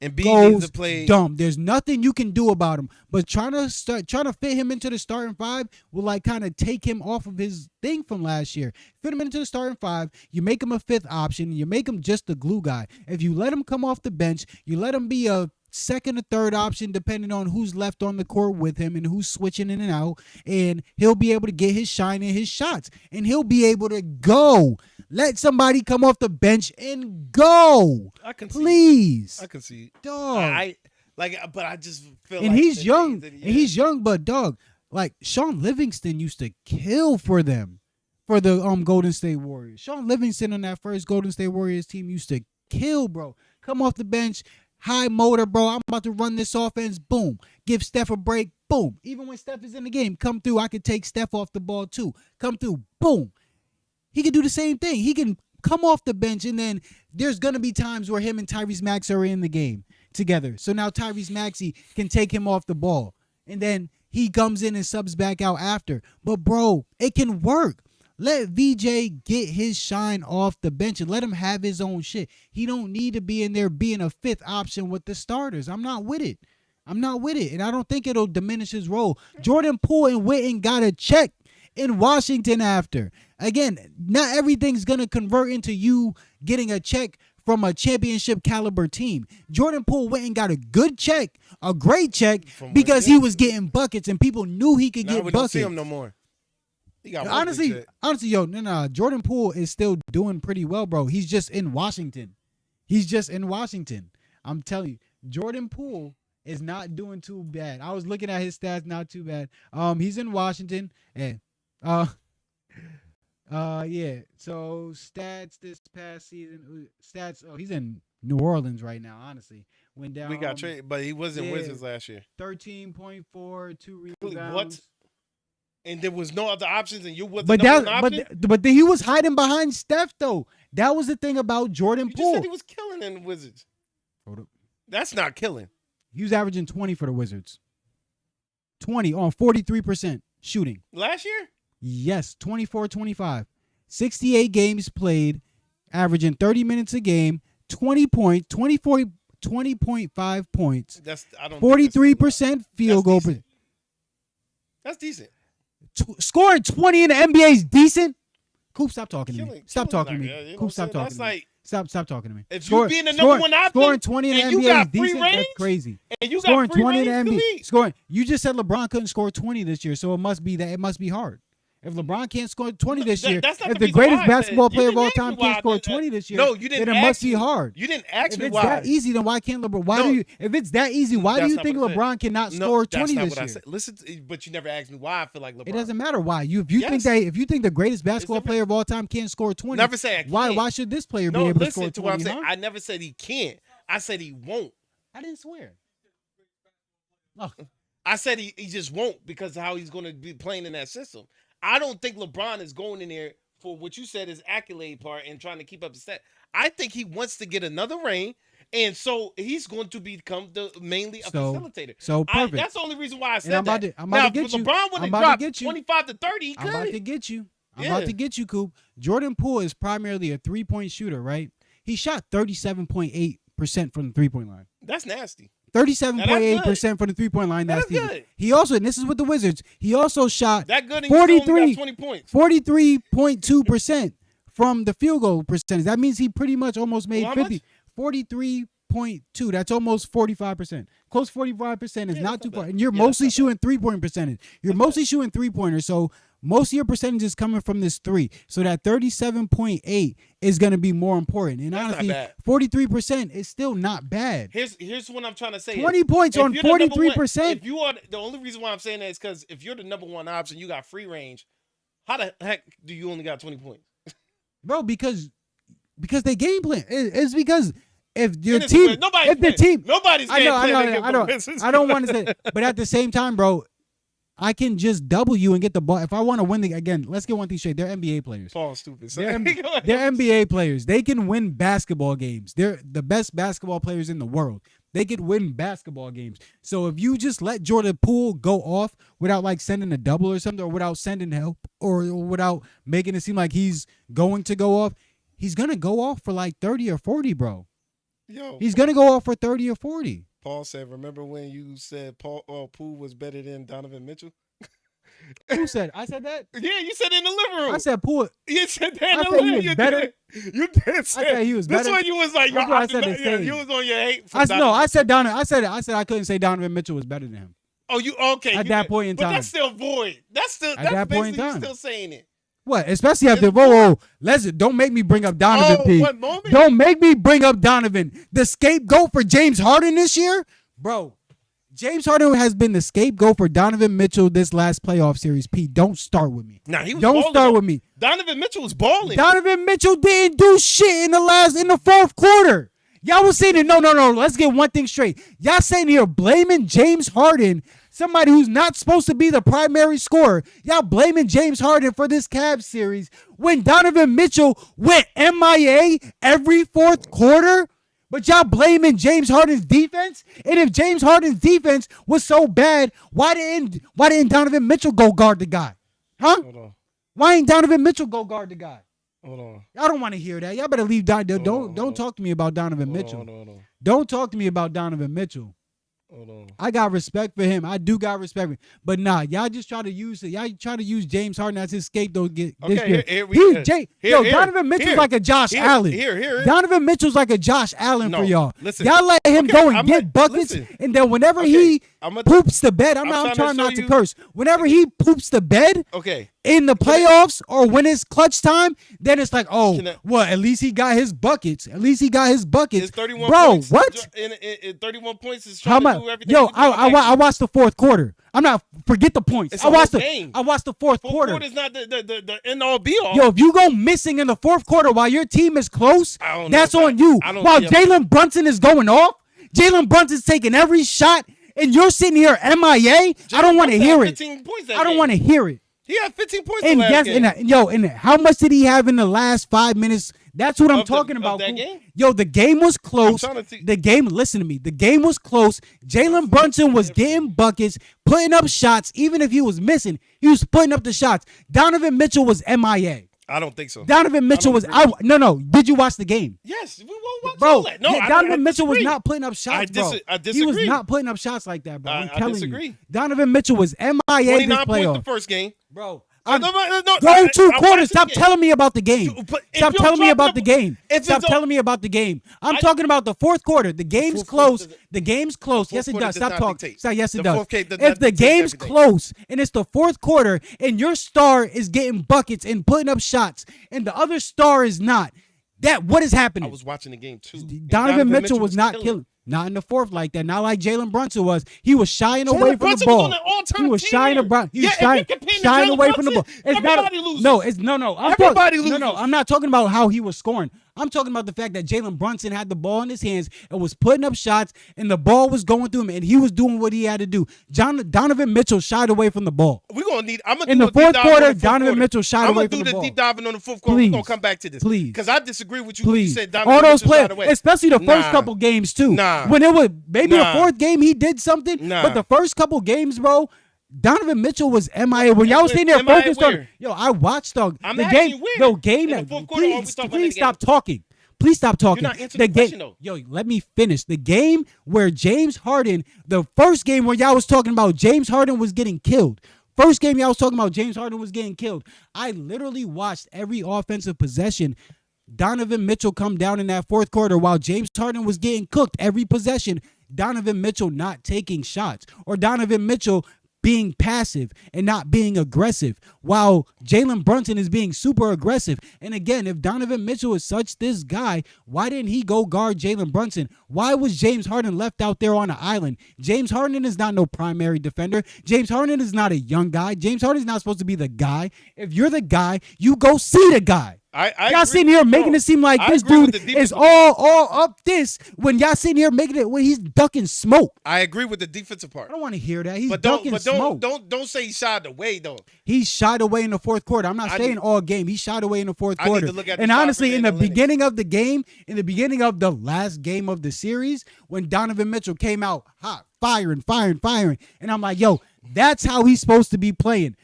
And Embiid needs to play dumb. There's nothing you can do about him. But trying to fit him into the starting 5 will like kind of take him off of his thing from last year. Fit him into the starting 5. You make him a 5th option. You make him just the glue guy. If you let him come off the bench, you let him be a second or third option depending on who's left on the court with him and who's switching in and out, and he'll be able to get his shine and his shots, and he'll be able to go. Let somebody come off the bench and go. I can please. See. I can see. Dog. But I just feel and he's young. And he's young, but dog, like Sean Livingston used to kill for them, for the Golden State Warriors. Sean Livingston on that first Golden State Warriors team used to kill, bro. Come off the bench, high motor, bro. I'm about to run this offense. Boom. Give Steph a break. Boom. Even when Steph is in the game, come through. I could take Steph off the ball too. Come through. Boom. He can do the same thing. He can come off the bench, and then there's going to be times where him and Tyrese Maxey are in the game together. So now Tyrese Maxey can take him off the ball, and then he comes in and subs back out after. But, bro, it can work. Let VJ get his shine off the bench and let him have his own shit. He don't need to be in there being a fifth option with the starters. I'm not with it. And I don't think it'll diminish his role. Jordan Poole and Witten got a check in Washington after. Again, not everything's going to convert into you getting a check from a championship caliber team. Jordan Poole went and got a good check, a great check, because he was getting buckets and people knew he could get buckets. We don't see him no more. He got honestly, yo, no. Jordan Poole is still doing pretty well, bro. He's just in Washington. I'm telling you, Jordan Poole is not doing too bad. I was looking at his stats, not too bad. He's in Washington, and yeah. So stats this past season, he's in New Orleans right now. Honestly, went down. We got traded, but he was in Wizards last year. 13.4, 2 rebounds. What? And there was no other options, and you was but he was hiding behind Steph though. That was the thing about Jordan Poole. You just said he was killing in the Wizards. Hold up. That's not killing. He was averaging 20 for the Wizards. 20 on 43% shooting. Last year? Yes, 24-25. 68 games played, averaging 30 minutes a game, 20.5 points. 43% field goal. That's decent. Scoring 20 in the NBA is decent. Coop, stop talking to me. Stop talking to me. Coop, stop talking to me. Stop talking to me. If you being the number one option, scoring 20 in the NBA is decent. Range, that's crazy. And you scoring got free 20 range in the NBA. Scoring. You just said LeBron couldn't score 20 this year, so it must be that it must be hard. If LeBron can't score 20 this year, if the greatest basketball player of all time can't score 20 this year, then it must be hard. You didn't ask me why. If it's that easy, then why can't LeBron? If it's that easy, why do you think LeBron cannot score 20 this year? Listen, but you never asked me why I feel like LeBron. It doesn't matter why. If you think the greatest basketball player of all time can't score 20, never say I can't. Why should this player be able to score 20? What I'm saying. I never said he can't. I said he won't. I didn't swear. Oh. I said he just won't because of how he's going to be playing in that system. I don't think LeBron is going in there for what you said is accolade part and trying to keep up the stat. I think he wants to get another ring, and so he's going to become mainly a facilitator. So perfect. That's the only reason why I said I'm about that. I'm about to get you. LeBron would have dropped 25 to 30. He could. I'm about to get you. I'm about to get you, Coop. Jordan Poole is primarily a three-point shooter, right? He shot 37.8% from the three-point line. That's nasty. 37.8% from the three-point line. That's good. He also, and this is with the Wizards, he also shot that good. 43.2% from the field goal percentage. That means he pretty much almost made 50. 43.2. That's almost 45%. Close 45% is not too far. And you're mostly shooting three-point percentage. You're mostly shooting three-pointers. So most of your percentage is coming from this three. So that 37.8 is going to be more important. And honestly, 43% is still not bad. Here's what I'm trying to say. 20 points on 43%. If you are the only reason why I'm saying that is because if you're the number one option, you got free range. How the heck do you only got 20 points? Bro, because they game plan. It's because if your team, nobody's game plan. I don't want to say, but at the same time, bro, I can just double you and get the ball. If I want to win again, let's get one thing straight. They're NBA players. Paul's stupid. They're NBA players. They can win basketball games. They're the best basketball players in the world. They could win basketball games. So if you just let Jordan Poole go off without like sending a double or something, or without sending help, or without making it seem like he's going to go off, he's going to go off for like 30 or 40, bro. He's going to go off for 30 or 40. Paul said, remember when you said Poole was better than Donovan Mitchell? Who said? I said that. Yeah, you said in the living room. I said Poole. You said that in I the said living he room. was You better. did. You did say I said he was this better. one you was like, yo, That's why I said the same. you was on your hate. I said Donovan. I said I couldn't say Donovan Mitchell was better than him. Oh, you okay? At that point in but time. that's still void. That's that point in basically you time. still saying it. What? Especially after whoa, don't make me bring up Donovan. Oh, P. what moment? Don't make me bring up Donovan, the scapegoat for James Harden this year, bro. James Harden has been the scapegoat for Donovan Mitchell this last playoff series. Pete, don't start with me. Nah, he was don't balling start though. with me. Donovan Mitchell was balling. Donovan Mitchell didn't do shit in the fourth quarter. Y'all was saying it. No. Let's get one thing straight. Y'all saying here blaming James Harden, somebody who's not supposed to be the primary scorer. Y'all blaming James Harden for this Cavs series when Donovan Mitchell went MIA every fourth quarter. But y'all blaming James Harden's defense? And if James Harden's defense was so bad, why didn't Donovan Mitchell go guard the guy? Huh? Hold on. Why ain't Donovan Mitchell go guard the guy? Hold on. Y'all don't want to hear that. Y'all better leave Donovan. Don't talk to me about Donovan Mitchell. Hold on. Don't talk to me about Donovan Mitchell. Hold on. I got respect for him. I do got respect for him. But nah, y'all just try to use it. Y'all try to use James Harden as his scapegoat. This year. Donovan Mitchell's like a Josh Allen. Donovan Mitchell's like a Josh Allen for y'all. Listen, y'all let him go and get buckets, and then whenever he poops the bed, I'm trying not to curse. Whenever he poops the bed, in the playoffs or when it's clutch time, then it's like, at least he got his buckets. At least he got his buckets. It's 31 Bro, points. what? In 31 points is trying to do everything. Yo, I watched the fourth quarter. I'm not forget the points. I watched the fourth quarter. Fourth quarter is not the end all be all. Yo, if you go missing in the fourth quarter while your team is close, that's on you. While Jalen Brunson is going off, Jalen Brunson's taking every shot, and you're sitting here MIA. I don't want to hear it. I don't want to hear it. He had 15 points in the last game. And how much did he have in the last 5 minutes? That's what I'm talking about. That game? Yo, the game was close. Listen to me. The game was close. Jalen Brunson was getting buckets, putting up shots. Even if he was missing, he was putting up the shots. Donovan Mitchell was MIA. I don't think so. Donovan Mitchell was no. Did you watch the game? Yes, we won't watch bro. All that. No, Donovan Mitchell was not putting up shots, bro. I disagree. He was not putting up shots like that, bro. I'm telling you. Donovan Mitchell was MIA 29 this playoff. points the first game, bro. Go 2 quarters. Stop telling me about the game. Stop telling me about the game. Stop telling me about the game. I'm talking about the fourth quarter. The game's close. The game's close. Yes, it does. Stop talking. Yes, it does. If the game's close and it's the fourth quarter and your star is getting buckets and putting up shots and the other star is not, what is happening? I was watching the game too. Donovan Mitchell was not killing. Not in the fourth like that. Not like Jalen Brunson was. He was shying away from the ball. He was shying away. He was shying away from the ball. Everybody loses. No. Everybody loses. No. I'm not talking about how he was scoring. I'm talking about the fact that Jalen Brunson had the ball in his hands and was putting up shots, and the ball was going through him, and he was doing what he had to do. Donovan Mitchell shied away from the ball. We're gonna need. I'm gonna in do the fourth quarter. Donovan Mitchell shied away from the ball. I'm gonna do the deep diving on the fourth quarter. We're gonna come back to this, please, because I disagree with you. Please, when you said Donovan all those Mitchell players, shied away. especially the first couple games too. When it was maybe the fourth game he did something, but the first couple games, bro. Donovan Mitchell was MIA. When y'all was sitting there focused on, I watched the game. The game. Please stop talking. Please stop talking. You're not answering the question, though. Yo, let me finish. The game where James Harden, the first game where y'all was talking about James Harden was getting killed. First game y'all was talking about James Harden was getting killed. I literally watched every offensive possession. Donovan Mitchell come down in that fourth quarter while James Harden was getting cooked every possession. Donovan Mitchell not taking shots or Donovan Mitchell being passive and not being aggressive while Jalen Brunson is being super aggressive. And again, if Donovan Mitchell is such this guy, why didn't he go guard Jalen Brunson? Why was James Harden left out there on an island? James Harden is not no primary defender. James Harden is not a young guy. James Harden is not supposed to be the guy. If you're the guy, you go see the guy. Y'all sitting here making it seem like this dude is all up this when y'all sitting here making it when he's ducking smoke. I agree with the defensive part. I don't want to hear that. He's ducking smoke. Don't say he shied away though. He shied away in the fourth quarter. I'm not saying all game. He shied away in the fourth quarter. Need to look at and honestly, in the beginning of the game, in the beginning of the last game of the series, when Donovan Mitchell came out hot, firing, and I'm like, yo, that's how he's supposed to be playing.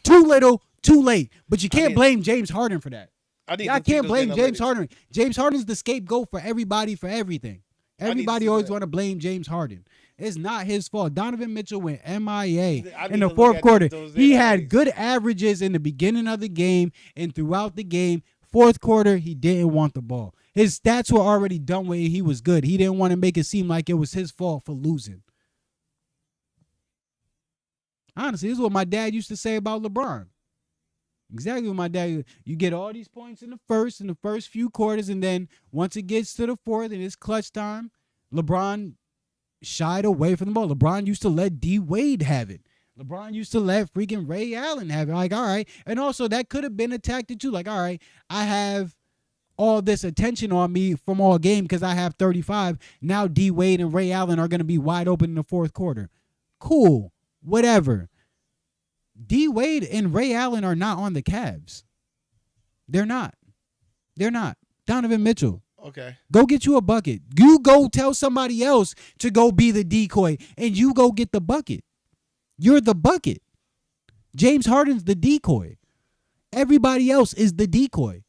Too little, too late. But you can't blame James Harden for that. I can't blame James Harden. James Harden's the scapegoat for everybody, for everything. Everybody see always that. want to blame James Harden. It's not his fault. Donovan Mitchell went MIA I need in to the look fourth at quarter. those He data had points. good averages in the beginning of the game and throughout the game. Fourth quarter, he didn't want the ball. His stats were already done with. He was good. He didn't want to make it seem like it was his fault for losing. Honestly, this is what my dad used to say about LeBron. Exactly what my dad. You get all these points in the first few quarters, and then once it gets to the fourth and it's clutch time, LeBron shied away from the ball. LeBron used to let D Wade have it. LeBron used to let freaking Ray Allen have it. Like, all right. And also that could have been a tactic too. Like, all right, I have all this attention on me from all game because I have 35. Now D Wade and Ray Allen are going to be wide open in the fourth quarter. Cool. Whatever. D Wade and Ray Allen are not on the Cavs. They're not. They're not. Donovan Mitchell. Okay. Go get you a bucket. You go tell somebody else to go be the decoy, and you go get the bucket. You're the bucket. James Harden's the decoy. Everybody else is the decoy.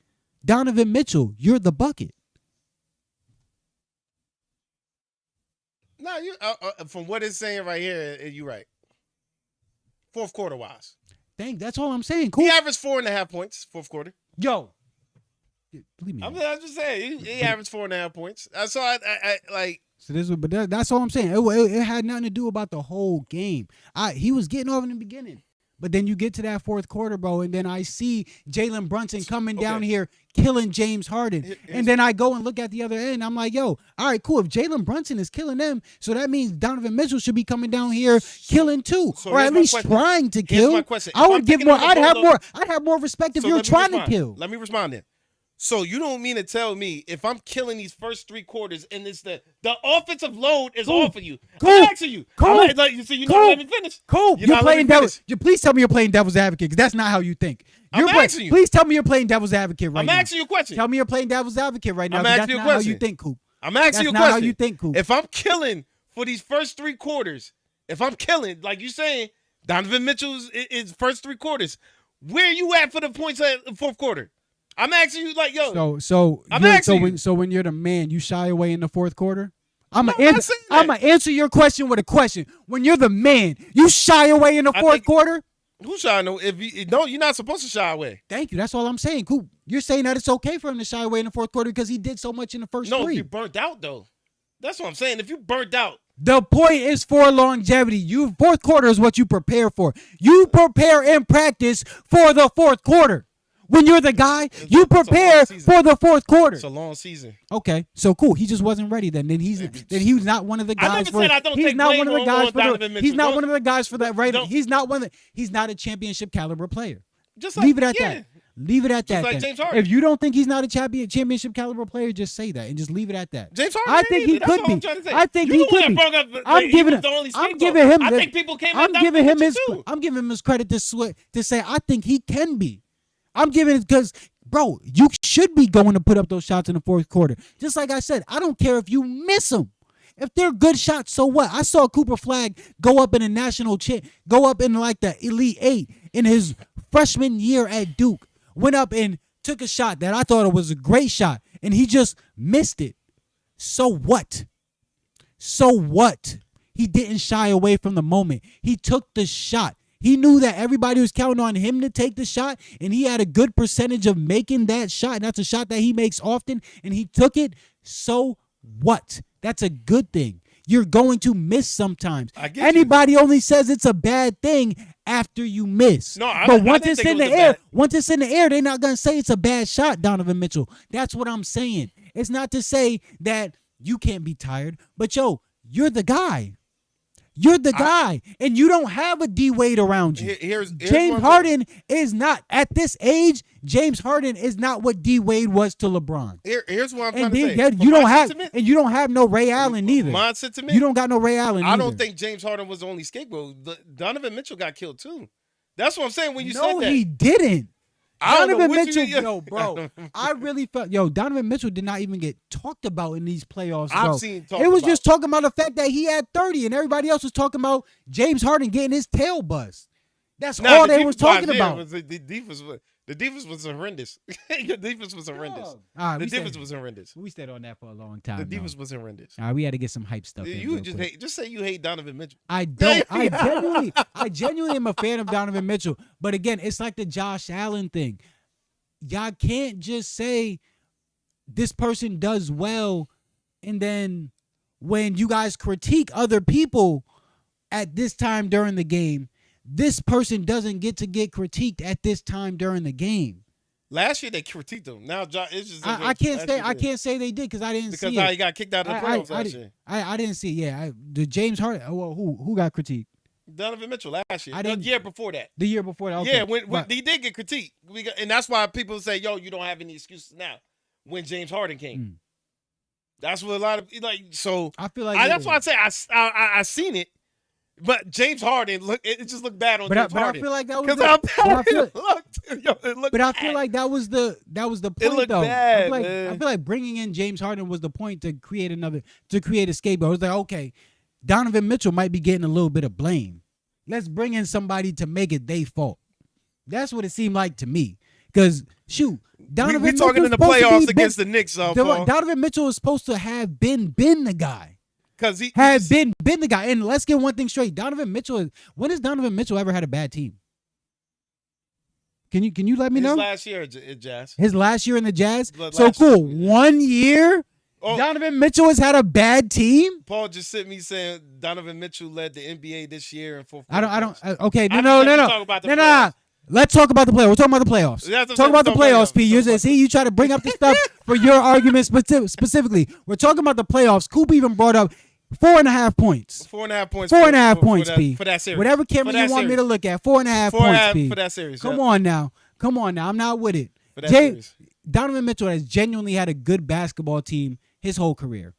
Donovan Mitchell, you're the bucket. No, you from what it's saying right here, you're right. Fourth quarter wise. That's all I'm saying. Cool. He averaged 4.5 points, fourth quarter. Yo. Believe me. I'm just saying, he averaged 4.5 points. So I like. So that's all I'm saying. It had nothing to do about the whole game. He was getting off in the beginning. But then you get to that fourth quarter, bro, and then I see Jalen Brunson coming down here killing James Harden. And then I go and look at the other end. I'm like, yo, all right, cool. If Jalen Brunson is killing them, so that means Donovan Mitchell should be coming down here killing too. Or at least trying to kill. Here's my question. I would give more. I'd have more respect if you're trying to kill. Let me respond then. So you don't mean to tell me if I'm killing these first three quarters and it's the offensive load is off of you? Cool. I'm asking you. Cool. So you're not letting me finish. Cool. You're playing devil's. Please tell me you're playing devil's advocate because that's not how you think. I'm asking you. Please tell me you're playing devil's advocate right now. I'm asking you a question. Tell me you're playing devil's advocate right now. I'm asking you a question. That's not how you think, Coop. I'm asking you a question. That's not how you think, Coop. If I'm killing for these first three quarters, if I'm killing, like you're saying, Donovan Mitchell's is first three quarters, where you at for the points at the fourth quarter? I'm asking you, like, yo. So when you're the man, you shy away in the fourth quarter. I'm gonna answer your question with a question. When you're the man, you shy away in the fourth quarter. Who shy away? You're not supposed to shy away. Thank you. That's all I'm saying. Cool. You're saying that it's okay for him to shy away in the fourth quarter because he did so much in the first three. No, if you burnt out though. That's what I'm saying. If you burnt out. The point is for longevity. Fourth quarter is what you prepare for. You prepare in practice for the fourth quarter. When you're the guy, you prepare for the fourth quarter. It's a long season. Okay, so cool. He just wasn't ready then. Then he was not one of the guys for. He's not one of the guys for. He's not one of the guys for that. Right? He's not one. He's not a championship caliber player. Just like, leave it at that. Leave it at that. Like James Harden. If you don't think he's not a championship caliber player, just say that and just leave it at that. James Harden. I think he could be. I think he could be. I'm giving him. I think people came. I'm giving him his credit to say I think he can be. I'm giving it because, bro, you should be going to put up those shots in the fourth quarter. Just like I said, I don't care if you miss them. If they're good shots, so what? I saw Cooper Flagg go up in like the Elite Eight in his freshman year at Duke. Went up and took a shot that I thought it was a great shot, and he just missed it. So what? So what? He didn't shy away from the moment. He took the shot. He knew that everybody was counting on him to take the shot, and he had a good percentage of making that shot. And that's a shot that he makes often, and he took it. So what? That's a good thing. You're going to miss sometimes. Anybody only says it's a bad thing after you miss. But once it's in the air, they're not going to say it's a bad shot, Donovan Mitchell. That's what I'm saying. It's not to say that you can't be tired, but yo, you're the guy. You're the guy, and you don't have a D Wade around you. James Harden is not, at this age, James Harden is not what D Wade was to LeBron. Here's what I'm trying to say. You don't have no Ray Allen neither. My sentiment. You don't got no Ray Allen. I don't think James Harden was the only scapegoat. Donovan Mitchell got killed too. That's what I'm saying when you said that. No, he didn't. Donovan Mitchell, yo, bro, I really felt, Donovan Mitchell did not even get talked about in these playoffs, bro. I've seen it was just talking about the fact that he had 30 and everybody else was talking about James Harden getting his tail bust. That's all they was talking about. The defense, The defense was horrendous. The defense was horrendous. All right, The defense was horrendous. We stayed on that for a long time. The defense was horrendous. All right, we had to get some hype stuff in. You just say you hate Donovan Mitchell. I don't. I genuinely am a fan of Donovan Mitchell. But again, it's like the Josh Allen thing. Y'all can't just say this person does well, and then when you guys critique other people at this time during the game, this person doesn't get to get critiqued at this time during the game. Last year they critiqued him. Now it's just I can't say they did because I didn't see it. Because he got kicked out of the playoffs last year. I didn't see it. Yeah, the James Harden. Well, who got critiqued? Donovan Mitchell last year. The year before that. The year before that. Okay. Yeah, when he did get critiqued, and that's why people say, "Yo, you don't have any excuses now." When James Harden came, that's what a lot of So I feel like that's why I say I seen it. But James Harden, it just looked bad on James Harden. But I feel like that was I feel like that was the point it looked though. Bad, I man. feel like bringing in James Harden was the point to create a scapegoat. It was like, okay, Donovan Mitchell might be getting a little bit of blame. Let's bring in somebody to make it their fault. That's what it seemed like to me. Because shoot, Donovan we're talking in the playoffs against the Knicks. Donovan Mitchell is supposed to have been the guy. Because he had been the guy. And let's get one thing straight. Donovan Mitchell when has Donovan Mitchell ever had a bad team? Can you let me know? His last year at Jazz. His last year in the Jazz? So cool. 1 year? Donovan Mitchell has had a bad team? Paul just sent me saying Donovan Mitchell led the NBA this year in 4 okay, no. Let's talk about the playoffs. We're talking about the playoffs. Talk about the playoffs, P. See, you try to bring up the stuff for your argument specifically. We're talking about the playoffs. Coop even brought up 4.5 points. 4.5 points. 4.5 points, P. For that series. Whatever camera you want me to look at, 4.5 points, P. For that series. Come on now. I'm not with it. For that series. Donovan Mitchell has genuinely had a good basketball team his whole career.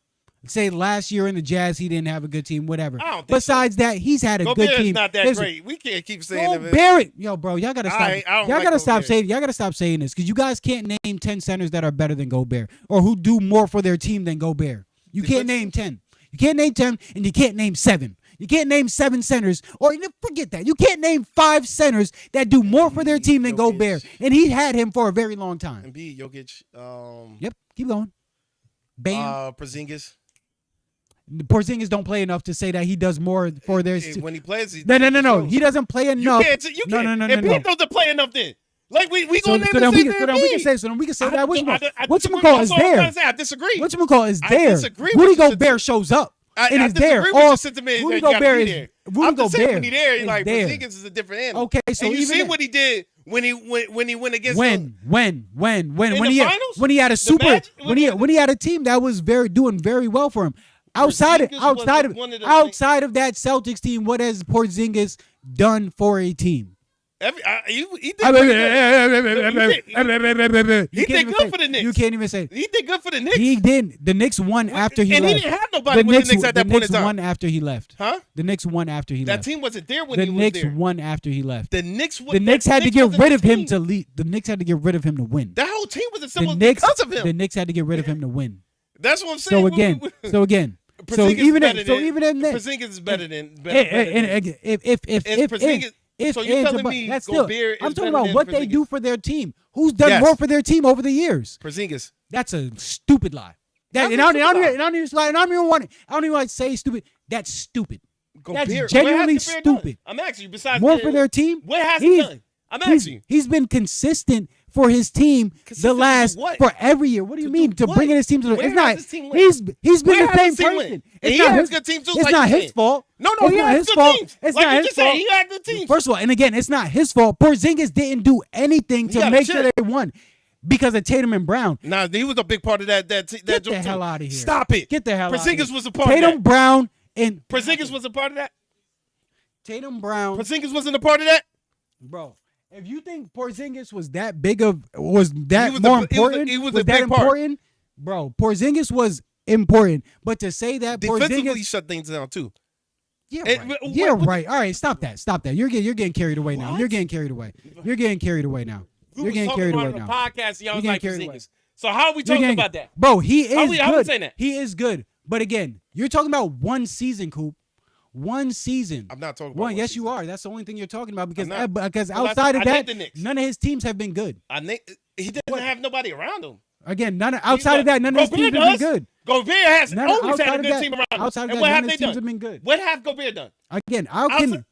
Say last year in the Jazz, he didn't have a good team, whatever. Besides that, he's had a good team. Not that great. We can't keep saying that. Barrett, yo, bro, y'all gotta stop. Y'all gotta stop saying this because you guys can't name 10 centers that are better than Gobert or who do more for their team than Gobert. You can't name 10. You can't name 10, and you can't name 7. You can't name 7 centers, or forget that. You can't name 5 centers that do more for their team than Gobert, and he had him for a very long time. Embiid, Jokic. Yep, keep going. Bam. Porzingis. Porzingis don't play enough to say that he does more for their. When he plays, no. He doesn't play enough. You can't. No. Embiid doesn't play enough then. Like we gonna name so then we can say that. What you call is there? I disagree. What you call is there? I disagree. Rudy Gobert shows up. And it's there. Rudy Gobert is. Rudy Gobert when he there, like Porzingis is a different animal. Okay, so you see what he did when he went against when he had a super when he had a team that was doing very well for him. Outside of that Celtics team, what has Porzingis done for a team? He did good for the Knicks. You can't even say he did good for the Knicks. He did. The Knicks won after he left. And he didn't have nobody with the Knicks at that point in time. The Knicks won after he left. Huh? The Knicks won after he left. That team wasn't there when he was there. The Knicks won after he left. The Knicks had to get rid of him to lead. The Knicks had to get rid of him to win. That whole team was assembled because of him. The Knicks had to get rid of him to win. That's what I'm saying. So again. Porzingis is better than. So you're telling me Gobert I'm talking about what they do for their team. Who's done more for their team over the years? Porzingis. That's a stupid lie. I don't even want to say stupid. That's stupid. That's genuinely stupid. I'm asking you. Besides more for their team, what has he done? I'm asking you. He's been consistent for his team for every year. What do you mean to bring in his team to the? It's not. He's been the same person. He has good teams too. It's not his fault. No, he has good teams. It's not his fault. He had good teams. First of all, and again, it's not his fault. Porzingis didn't do anything to make sure they won because of Tatum and Brown. Nah, he was a big part of that. Get the hell out of here. Stop it. Get the hell out of here. Porzingis was a part of that. Tatum, Brown, and Porzingis was a part of that. Tatum, Brown. Porzingis wasn't a part of that, bro. If you think Porzingis was that big of more important, he was a big part. Bro, Porzingis was important. But to say that defensively shut things down too. Yeah, right. All right, stop that. You're getting carried away now. You're getting carried away now. You're getting carried away now. Podcast, y'all like Porzingis. So how are we talking about that, bro? He is good. How we saying that? He is good. But again, you're talking about one season, Coop. One season. I'm not talking about One. one Yes, season. you are. That's the only thing you're talking about because I'm not. because Well, outside of I that, named the Knicks. none of his teams have been good. He doesn't have nobody around him. Again, outside of that, none of his teams have been good. Gobert has None always had a outside of good that- team around him. outside of And that, what none have of they his teams done? have been good. What have Gobert done? Again, Outside-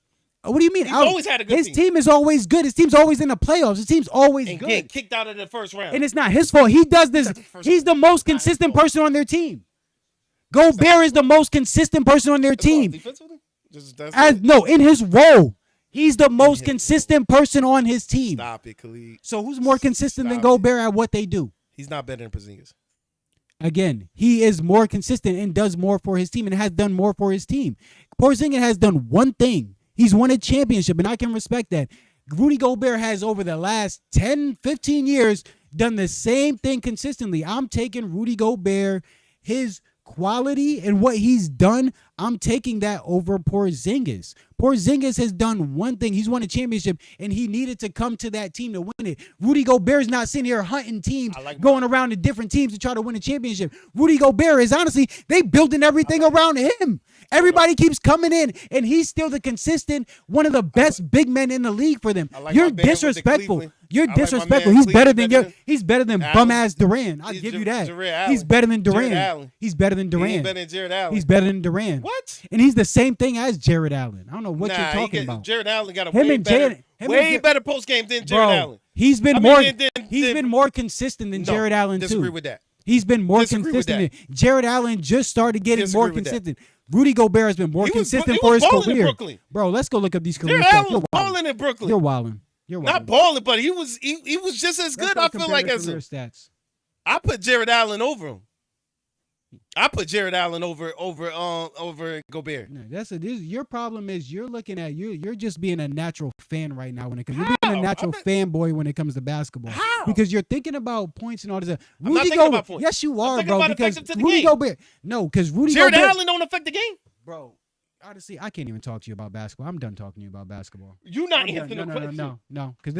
what do you mean? He's always had a good his team. team is always good. His team's always in the playoffs. His team's always And good. get kicked out of the first round. And it's not his fault. He does this. He's the most consistent person on their team. Gobert is the most consistent person on their team. Defensively? In his role, he's the most consistent person on his team. Stop it, Khalid. So who's more consistent than Stop Gobert at what they do? He's not better than Porzingis. Again, he is more consistent and does more for his team and has done more for his team. Porzingis has done one thing. He's won a championship, and I can respect that. Rudy Gobert has, over the last 10, 15 years, done the same thing consistently. I'm taking Rudy Gobert, his quality and what he's done, I'm taking that over Porzingis. Porzingis has done one thing. He's won a championship, and he needed to come to that team to win it. Rudy Gobert's not sitting here hunting teams, going around to different teams to try to win a championship. Rudy Gobert is, honestly, they building everything around him. Everybody keeps coming in, and he's still the consistent, one of the best big men in the league for them. You're disrespectful. You're disrespectful. He's better than bum ass Durant. I'll give you that. He's better than Durant. He's better than Durant. He's better than Jared Allen. He's better than Durant. What? And he's the same thing as Jared Allen. I don't know what you're talking about. Jared Allen got a Him way and better, Jay- way better post game than Jared Allen. He's been more consistent than Jared Allen too. Disagree with that. He's been more Disagree with consistent. Jared Allen just started getting Disagree more with that. consistent. Rudy Gobert has been more consistent for his balling in career. Brooklyn. Bro, let's go look up these career Jared stats. Allen You're was balling in Brooklyn. You're wilding. You're wilding. Not balling, but he was just as Let's good. go I feel compare like the as career him. stats. I put Jared Allen over him. I put Jared Allen over Gobert. No, your problem is you're looking at you're just being a natural fan right now when it comes. You're being a natural fanboy when it comes to basketball. How? Because you're thinking about points and all this stuff. I'm not thinking about points. Yes, you are, thinking bro. about Because effectiveness of the Rudy game. Gobert. No, because Rudy Jared Gobert. Allen don't affect the game. Bro, honestly, I can't even talk to you about basketball. I'm done talking to you about basketball. You not I'm answering done. the question. No, because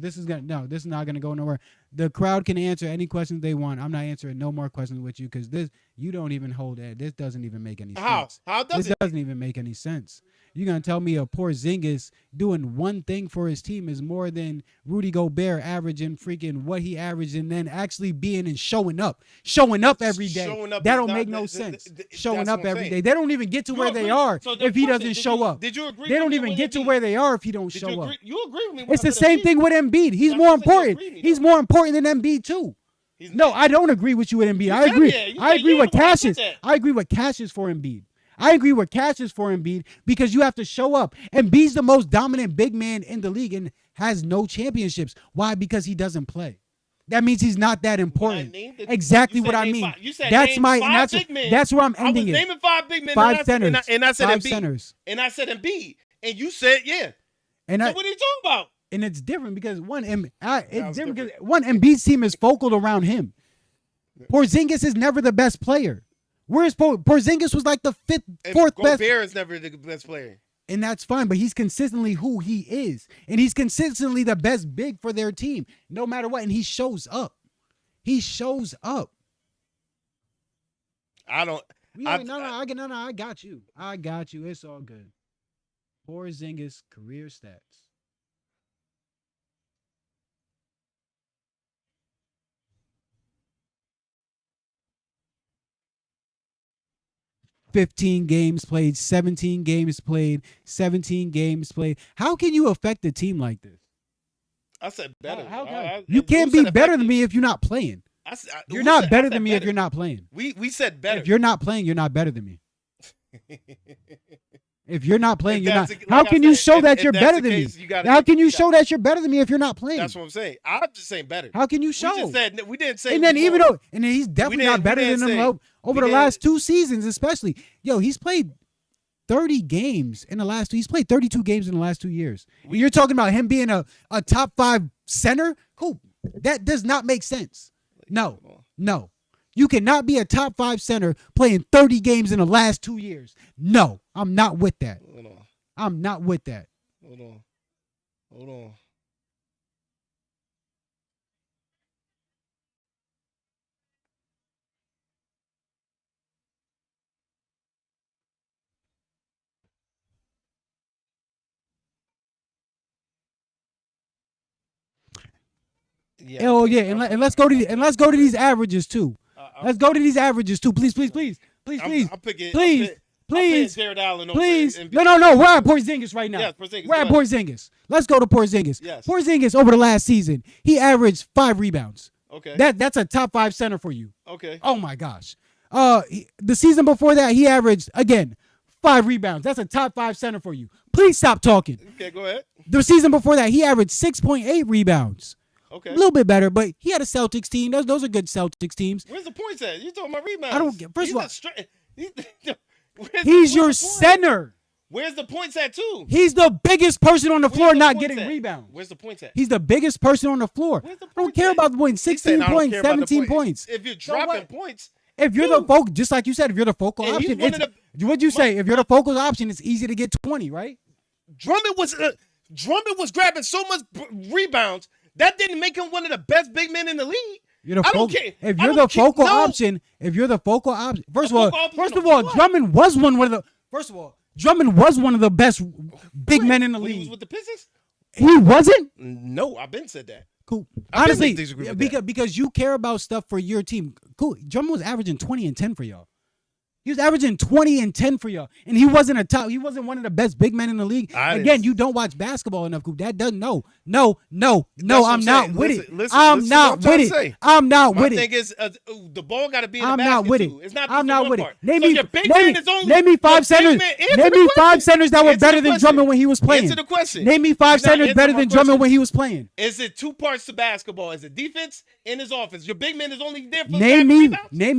this is not gonna go nowhere. The crowd can answer any questions they want. I'm not answering no more questions with you because you don't even hold that. This doesn't even make any sense. How does This it? doesn't even make any sense. You're gonna tell me a Porzingis doing one thing for his team is more than Rudy Gobert averaging freaking what he averaged and then actually being and showing up every day. Showing up that is don't not- make no th- sense. th- th- Showing that's up what I'm every saying. day. They don't even get to You where they agree? are So if he question, doesn't show up. Did you agree? They don't with me even with get to Embiid? where they are if he don't Did show you up. agree? You agree with me? when It's I the said same Embiid? thing with Embiid. He's That's more what I said, you important. agree, He's though. more important than Embiid too. No, I don't agree with you with Embiid. I said agree. yeah. You I said agree yeah with when I said Cassius. that. I agree with Cassius for Embiid. I agree with Cassius for Embiid because you have to show up. Embiid's the most dominant big man in the league and has no championships. Why? Because he doesn't play. That means he's not that important. Exactly what I mean. You said That's name my. five That's big men. that's where I'm I was ending it. naming 5 big men. Five centers. And I said Five Embiid. centers. And I said Embiid. And you said yeah. And So what are you talking about? and it's different because Embiid's team is focal around him. Porzingis is never the best player. Whereas Porzingis was like the fourth best. Gobert is never the best player. And that's fine, but he's consistently who he is. And he's consistently the best big for their team, no matter what. And he shows up. He shows up. I don't. I got you. I got you. It's all good. Porzingis career stats. "15 games played, 17 games played, 17 games played." How can you affect a team like this? I said better. You can't be better than me if you're not playing. You're not better than me if you're not playing. We said better. If you're not playing, you're not better than me. If you're not playing, you're not. Like How can you show that if you're that's better the than me? case, you gotta- How can you you show that you're better than me if you're not playing? That's what I'm saying. I'm just saying better. How can you We show? just said we didn't say. And then we won. and then he's definitely not didn't- better we than didn't him say- over we the didn't- last 2 seasons, especially. Yo, he's played 30 games in the last 2. He's played 32 games in the last 2 years. You're talking about him being a top 5 center? Cool. That does not make sense. No. You cannot be a top 5 center playing 30 games in the last 2 years. No, I'm not with that. Hold on. I'm not with that. Hold on. Yeah. Oh yeah, and let's go to these averages too. Let's go to these averages too. Please. I'm picking Jared Allen over Embiid. No. We're at Porzingis right now. Yes, Porzingis. We're at Porzingis. Let's go to Porzingis. Yes. Porzingis over the last season, he averaged 5 rebounds. Okay. That's a top 5 center for you. Okay. Oh my gosh. The season before that, he averaged again 5 rebounds. That's a top 5 center for you. Please stop talking. Okay, go ahead. The season before that, he averaged 6.8 rebounds. Okay. A little bit better, but he had a Celtics team. Those are good Celtics teams. Where's the points at? You talking about rebounds? I don't get. First of all, he's your center. Where's the points at too? He's the biggest person on the floor not getting rebounds. Where's the points at? He's the biggest person on the floor. I don't care about the points. 16 points, 17 points. If you're dropping points, if you're the focal, just like you said, if you're the focal option, what'd you say? If you're the focal option, it's easy to get 20, right? Drummond was grabbing so much rebounds that didn't make him one of the best big men in the league. I don't care. If you're the focal option, first of all, Drummond was one of the. First of all, Drummond was one of the best big men in the league. He was with the Pistons? He wasn't? No, I've been said that. Cool. Honestly, because you care about stuff for your team. Cool. Drummond was averaging 20 and 10 for y'all. He was averaging 20 and 10 for y'all. And he wasn't one of the best big men in the league. Again, you don't watch basketball enough, Coop. That doesn't no. I'm not with it. I'm not with it. I'm not with it. My thing is the ball got to be in the basket. I'm not with it. It's not I'm not with it. Name me 5 centers. Name me 5 centers that were better than Drummond when he was playing. Answer the question. Name me 5 centers better than Drummond when he was playing. Is it 2 parts to basketball? Is it defense and his offense? Your big man is only there for name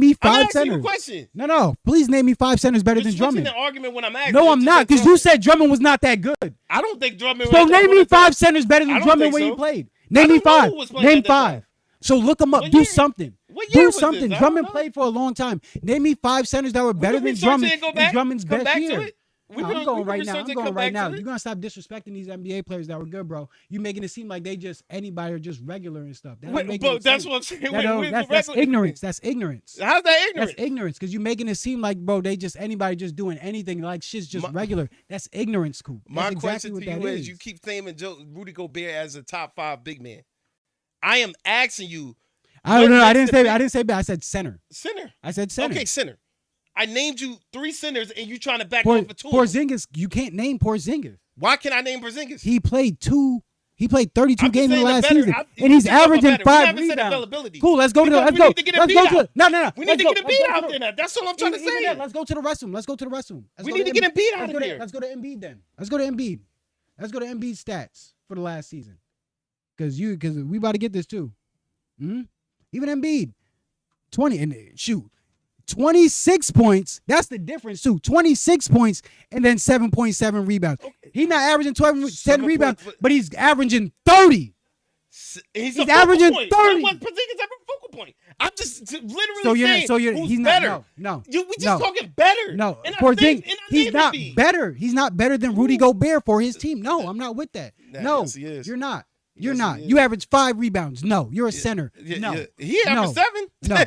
me 5 centers. Question. No. Please name me 5 centers better than Drummond. The argument when I'm asking. No, I'm not, because you said Drummond was not that good. I don't think Drummond. So name me 5 centers better than Drummond when he played. Name me 5. Name 5. So look him up. Do something. Do something. Drummond played for a long time. Name me 5 centers that were better than Drummond in Drummond's best year. I'm going right now. You're going to stop disrespecting these NBA players that were good, bro. You making it seem like they just anybody or just regular and stuff. But that's what I'm saying. That's ignorance. That's ignorance. How's that ignorance? That's ignorance, because you're making it seem like, bro, they just anybody just doing anything like shit's just regular. That's ignorance, Coop. My question to you is, you keep naming Rudy Gobert as a top 5 big man. I am asking you. I don't know. I didn't say bad. I said center. Center. I said center. Okay, center. I named you 3 centers, and you trying to back off for 2. Porzingis, you can't name Porzingis. Why can't I name Porzingis? He played 32 games in the last season, and he's averaging 5 rebounds. Cool, let's go to the. No. We need to get a beat out there. That's what I'm trying to say. Let's go to the restroom. We need to get a beat out of here. Let's go to Embiid then. Let's go to Embiid stats for the last season, because we about to get this too. Even Embiid, 20 and shoot. 26 points. That's the difference, too. 26 points and then 7.7 rebounds. Okay. He's not averaging 10 rebounds, but he's averaging 30. He's averaging 30. What Porzingis having a focal point? I'm just literally saying who's better. No. We just talking better. No. Porzingis, he's not better. He's not better than Rudy Gobert for his team. No, I'm not with that. No, yes, you're not. You're not. You average 5 rebounds. No, you're a center. No. He averaged 7? No.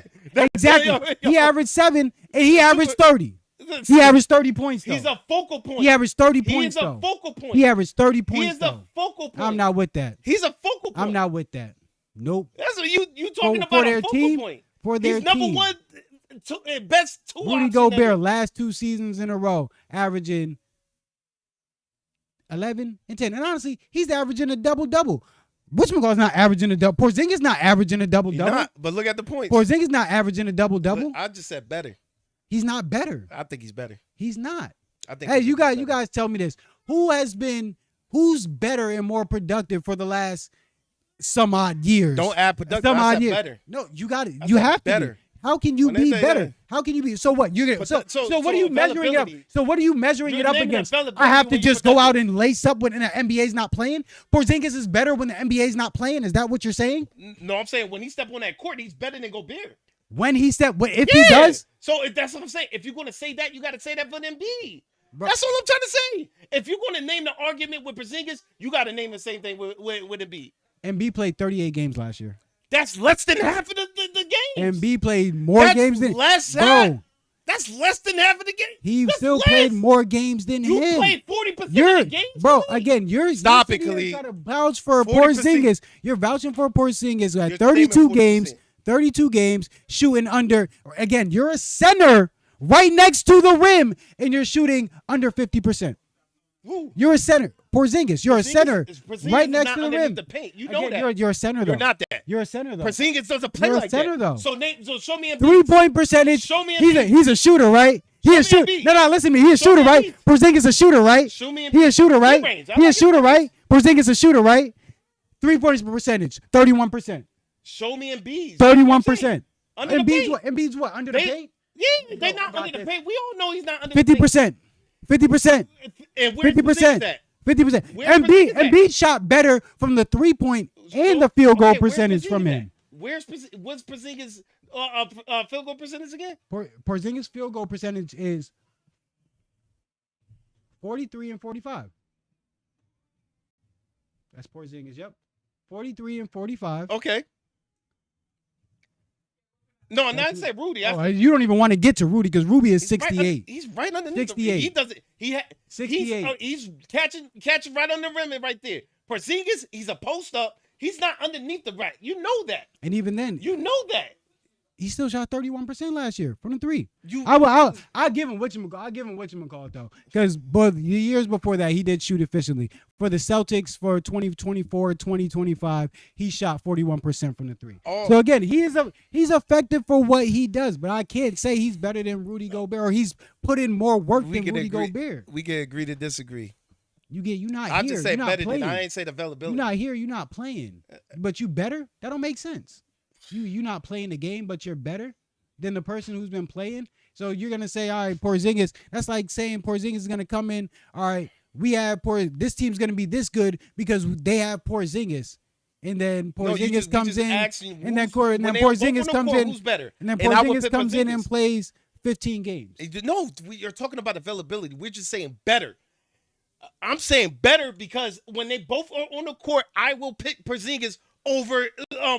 Exactly. He averaged 7 and he averaged 30. He averaged 30 points, though. He's a focal point. He averaged 30 points, though. He is a focal point. He averaged 30 points, He is a focal point. I'm not with that. He's a focal point. I'm not with that. Nope. That's what you talking about their a focal team, point. For their He's number team. 1, best 2 Rudy Gobert, last 2 seasons in a row, averaging 11 and 10. And honestly, he's averaging a double-double. Whatchamacallit's not averaging a double. Porzingis not averaging a double-double. But look at the points. Porzingis not averaging a double-double. I just said better. He's not better. I think he's better. He's not. I think. Hey, you guys tell me this. Who's better and more productive for the last some odd years? Don't add productive. I said better. No, you got it. You have to better. How can you be better? How can you be? So what? You're gonna. So what are you measuring it up? So what are you measuring it up against? I have to just go out and lace up when the NBA's not playing. Porzingis is better when the NBA's not playing. Is that what you're saying? No, I'm saying when he step on that court, he's better than Gobert. When he step, if he does. So that's what I'm saying. If you're gonna say that, you got to say that for Embiid. That's all I'm trying to say. If you're gonna name the argument with Porzingis, you got to name the same thing with Embiid. Embiid played 38 games last year. That's less than half of the games. Embiid played more games than less. Bro, That's less than half of the game. He That's still less. played more games than You him. played 40% of You're, the games. bro. Khalid? Again, you're Stop it, sitting here Khalid. trying to vouch for 40%. Porzingis. You're vouching for Porzingis at Your 32 statement, games. 40%. 32 games, shooting under. Again, you're a center right next to the rim, and you're shooting under 50%. Woo. You're a center. Porzingis, you're a center Porzingis right is next not to the underneath rim. the paint. You know Again, that. you're a center, though. You're not that. You're a center, though. Porzingis doesn't play You're a like center, that. though. So show me a 3-point percentage. Show me He's a shooter, right? He Show a me shooter. Embiid. No, listen to me. He a Show me shooter, right? Embiid. Porzingis a shooter, right? Show me He a shooter, right? mid-range. I He a like shooter, his right? Porzingis a shooter, right? 3-point percentage, 31%. Show me Embiid. 31%. Under the paint. Embiid's what? Under the paint? Yeah, they not under the paint. We all know he's not under the paint. 50%. 50%. And where's 50%. Porzingis at? 50%. Where's Porzingis at? Embiid shot better from the 3-point and the field goal Okay, where's percentage from Porzingis him. at? What's Porzingis' field goal percentage again? Porzingis' field goal percentage is 43 and 45. That's Porzingis, yep. 43 and 45. Okay. No, I'm not saying Rudy. You don't even want to get to Rudy because Rudy is 68. He's right underneath. 68. He doesn't. 68. He's catching right on the rim and right there. Porzingis, he's a post up. He's not underneath the rack. You know that. And even then, You know that. he still shot 31% last year from the three. You. I'll give him whatchamacallit though, because both the years before that he did shoot efficiently. For the Celtics for 2024, 2025, he shot 41% from the three. Oh. So again, he's effective for what he does, but I can't say he's better than Rudy Gobert or he's put in more work than Rudy Gobert. We can agree to disagree. You're not I here. just say You're not better playing. than I ain't say the availability. You're not here. You're not playing. But you better? That don't make sense. You not playing the game, but you're better than the person who's been playing. So you're gonna say, all right, Porzingis. That's like saying Porzingis is gonna come in. All right, this team's gonna be this good because they have Porzingis, and then Porzingis comes in, and then Porzingis comes in. Who's better? And then Porzingis comes in and plays 15 games. No, you're talking about availability. We're just saying better. I'm saying better because when they both are on the court, I will pick Porzingis over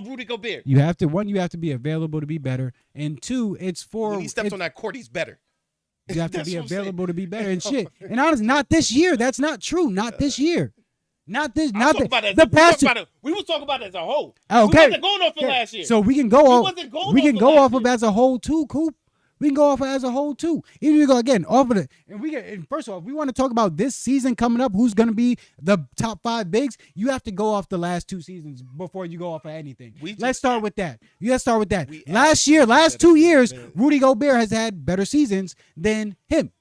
Rudy Gobert. You have to be available to be better, and two, it's for when he steps on that court, he's better. You have to be available to be better and shit. And honestly, not this year. That's not true. Not this year. Not this. Not the past. We was talking about it as a whole. Okay. We wasn't going off of last year. So we can go off. We can go off of as a whole too, Coop. We can go off as a whole too. Even if we go again off of it, and first off, we want to talk about this season coming up. Who's going to be the top 5 bigs? You have to go off the last 2 seasons before you go off of anything. Let's start with that. Last 2 years, Rudy Gobert has had better seasons than him.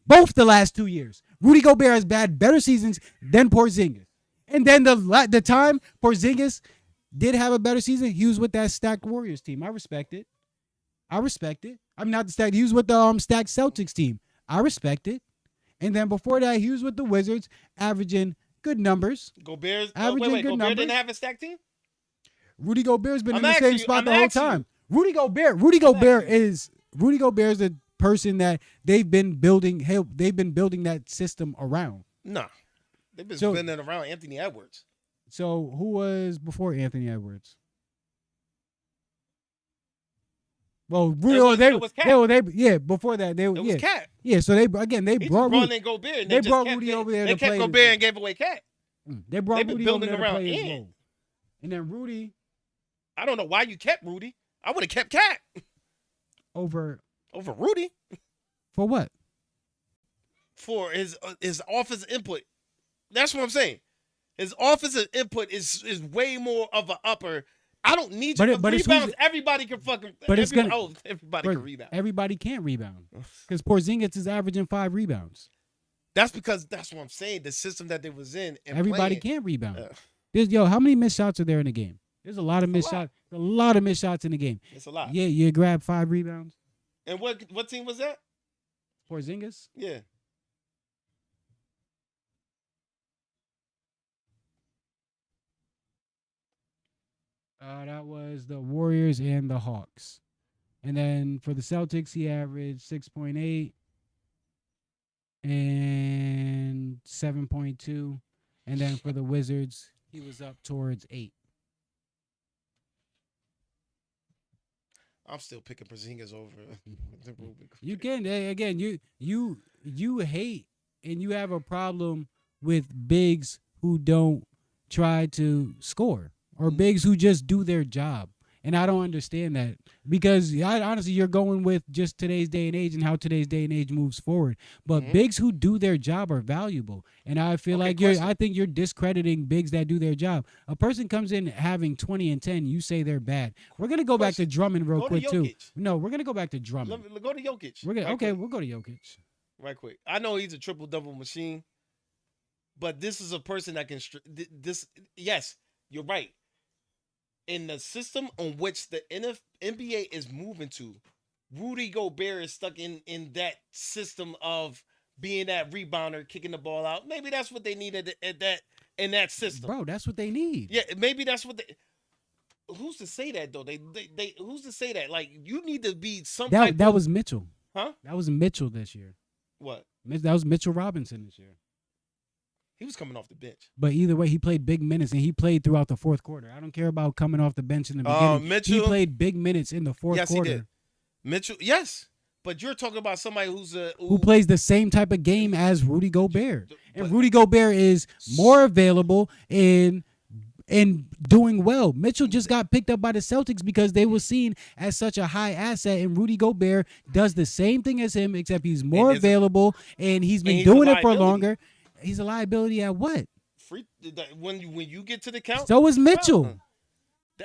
Both the last 2 years, Rudy Gobert has had better seasons than Porzingis. And then the time Porzingis did have a better season, he was with that stacked Warriors team. I respect it. I'm not the stacked. He was with the stacked Celtics team. I respect it. And then before that, he was with the Wizards, averaging good numbers. Gobert numbers. didn't have a stacked team? Rudy Gobert's been in the same spot the whole time. Rudy Gobert is the person that they've been building that system around. Nah. They've been building around Anthony Edwards. So who was before Anthony Edwards? Well, before that, was Cat. Yeah, so they brought Rudy. Gobert. They brought Rudy over there to play. They kept Gobert and gave away Cat. They brought Rudy over there to play his Ant. role. And then Rudy. I don't know why you kept Rudy. I would have kept Cat over Rudy. For what? For his offensive input. That's what I'm saying. His offensive input is way more of an upper. I don't need you. But rebounds, everybody can fucking. But everybody can rebound. Everybody can't rebound because Porzingis is averaging 5 rebounds. That's because that's what I'm saying. The system that they was in. And everybody can't rebound. How many missed shots are there in the game? There's a lot of missed shots. A lot of missed shots in the game. It's a lot. Yeah, you grab 5 rebounds. And what team was that? Porzingis. Yeah. That was the Warriors and the Hawks. And then for the Celtics, he averaged 6.8 and 7.2. And then for the Wizards, he was up towards 8. I'm still picking Porzingis over the Rubik. You can again. You hate and you have a problem with bigs who don't try to score or bigs who just do their job. And I don't understand that because honestly, you're going with just today's day and age and how today's day and age moves forward. But bigs who do their job are valuable, and I feel like I think you're discrediting bigs that do their job. A person comes in having 20 and 10, you say they're bad. We're gonna go back to Drummond real quick too. No, we're gonna go back to Drummond. Go to Jokic. We'll go to Jokic. Right quick. I know he's a triple-double machine, but this is a person that can this. Yes, you're right. In the system on which the NBA is moving to, Rudy Gobert is stuck in that system of being that rebounder, kicking the ball out. Maybe that's what they needed in that system. Bro, that's what they need. Yeah, maybe that's what they. Who's to say that though? They who's to say that? Like you need to be some. That was Mitchell. Huh? That was Mitchell this year. What? That was Mitchell Robinson this year. He was coming off the bench. But either way, he played big minutes, and he played throughout the fourth quarter. I don't care about coming off the bench in the beginning. Mitchell, he played big minutes in the fourth quarter. He did. Mitchell, yes. But you're talking about somebody who plays the same type of game as Rudy Gobert. And Rudy Gobert is more available and doing well. Mitchell just got picked up by the Celtics because they were seen as such a high asset, and Rudy Gobert does the same thing as him, except he's more available, and he's been doing it for longer. He's a liability at what? When you get to the count. So is Mitchell.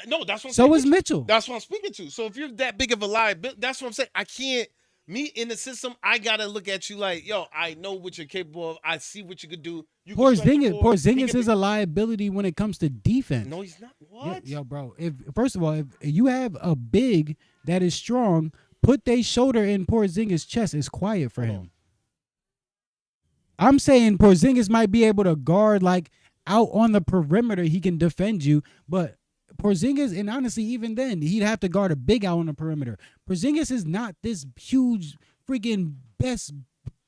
No, that's what I'm saying. So is Mitchell. That's what I'm speaking to. So if you're that big of a liability, that's what I'm saying. I can't. Me in the system, I gotta look at you like, yo, I know what you're capable of. I see what you could do. Porzingis is a liability when it comes to defense. No, he's not. What? Yo, bro. First of all, if you have a big that is strong, put their shoulder in Porzingis' chest. It's quiet for him. I'm saying Porzingis might be able to guard like out on the perimeter. He can defend you, but Porzingis, and honestly, even then, he'd have to guard a big out on the perimeter. Porzingis is not this huge, freaking best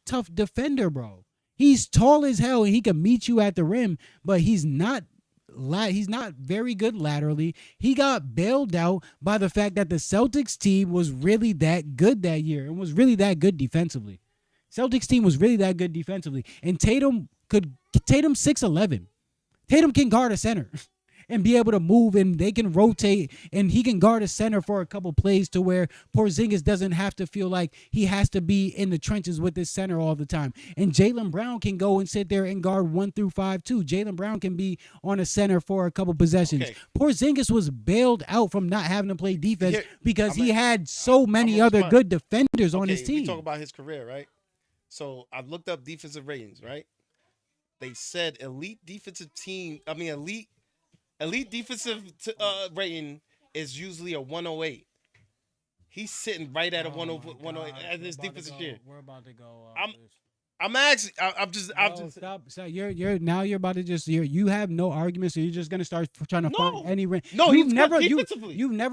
tough defender, bro. He's tall as hell and he can meet you at the rim, but he's not very good laterally. He got bailed out by the fact that the Celtics team was really that good that year and was really that good defensively. Celtics team was really that good defensively. And Tatum's 6'11". Tatum can guard a center and be able to move, and they can rotate, and he can guard a center for a couple plays to where Porzingis doesn't have to feel like he has to be in the trenches with this center all the time. And Jaylen Brown can go and sit there and guard 1 through 5 too. Jaylen Brown can be on a center for a couple possessions. Okay. Porzingis was bailed out from not having to play defense because he had so many other good defenders on his team. We talk about his career, right? So I've looked up defensive ratings, right? They said elite defensive rating is usually a 108. He's sitting right at a 108 at his defensive year. We're about to go. I'm actually. I'm just. Stop. So you're about to just. You have no argument, so you're just gonna start trying to find any. No, you've never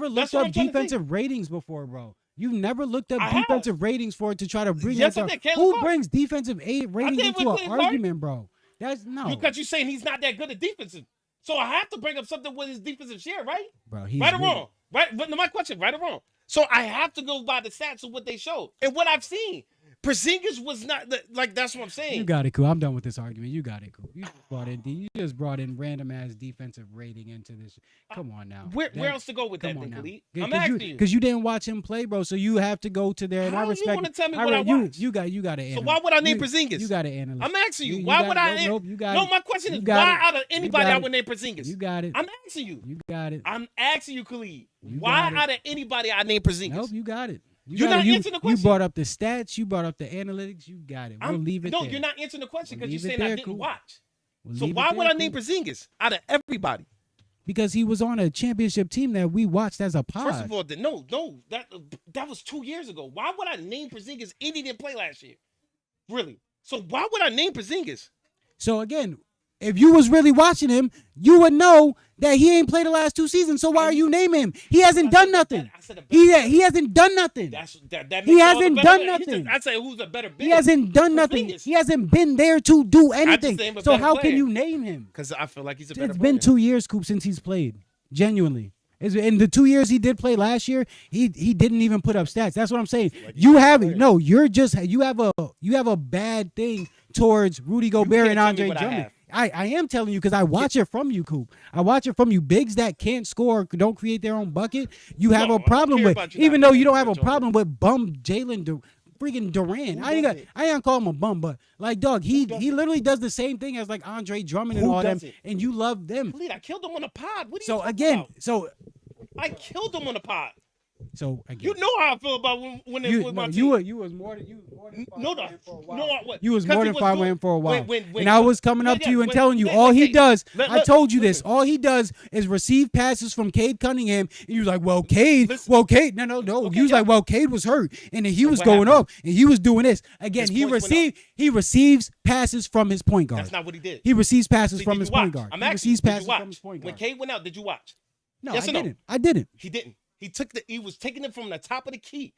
looked up defensive ratings before, bro. You've never looked up defensive ratings for it to try to bring it down. Who brings defensive ratings into an argument, bro? That's no. Because you're saying he's not that good at defensive. So I have to bring up something with his defensive share, right? Bro, right or wrong? Right? But my question, right or wrong? So I have to go by the stats of what they show and what I've seen. Porzingis was not like that's what I'm saying. You got it, cool. I'm done with this argument. You got it, cool. You just brought in random ass defensive rating into this. Come on now. Where else to go with that, Khalid? I'm asking you because you didn't watch him play, bro. So you have to go to there. And I respect. You want to tell me what I watched? You got to analyze. So why would I name Porzingis? You got to analyze. I'm asking you. Why would I? Nope. You got it. No, my question is why out of anybody I would name Porzingis? You got it. I'm asking you. You got it. I'm asking you, Khalid. Why out of anybody I name Porzingis? Nope. You got it. You're not answering the question. You brought up the stats. You brought up the analytics. You got it. We'll leave it there. No, you're not answering the question because you're saying I didn't watch. We'll so why would I name Porzingis out of everybody? Because he was on a championship team that we watched as a pod. First of all, that was 2 years ago. Why would I name Porzingis? And he didn't play last year. Really? So why would I name Porzingis? So again, if you was really watching him, you would know that he ain't played the last 2 seasons. So why are you naming him? He hasn't done nothing. He hasn't done nothing. He hasn't done nothing. I say who's a better big? He hasn't done nothing. He hasn't been there to do anything. So how can you name him? Because I feel like he's a better player. It's been 2 years, Coop, since he's played. Genuinely. In the 2 years he did play last year, he didn't even put up stats. That's what I'm saying. Like, You have you have a bad thing towards Rudy Gobert and can't tell me Andre what I Drummond. have. I am telling you because I watch it from you, Coop. I watch it from you. Bigs that can't score, don't create their own bucket. You have No, I a don't problem care with, about you even not though you don't creating have a your own problem with bum freaking Durant. I ain't gonna call him a bum, but like dog, he literally does the same thing as like Andre Drummond and Who all them, doesn't? and you love them. Bleed, I killed him on the pod. What are you So talking again, about? I killed him on the pod. so again, You know how I feel about when it you, was no, my you team. was more than No, five for a while. no, what? You was 'Cause more he than was five doing- win for a while. when- And I was coming up to you and telling you all he does. I told you this. All he does is receive passes from Cade Cunningham. And you was like, well, Cade. Listen. Well, Cade. No. Okay, you was yeah. like, well, Cade was hurt. And then he was what going happened? off. And he was doing this. Again, His he points went receives passes from his point guard. That's not what he did. He receives passes See, from did his you watch? point guard. I'm He asking you, receives did you passes watch? from his point When guard. Cade went out, did you watch? No, Yes I or no? didn't. I didn't. He didn't. He was taking it from the top of the key.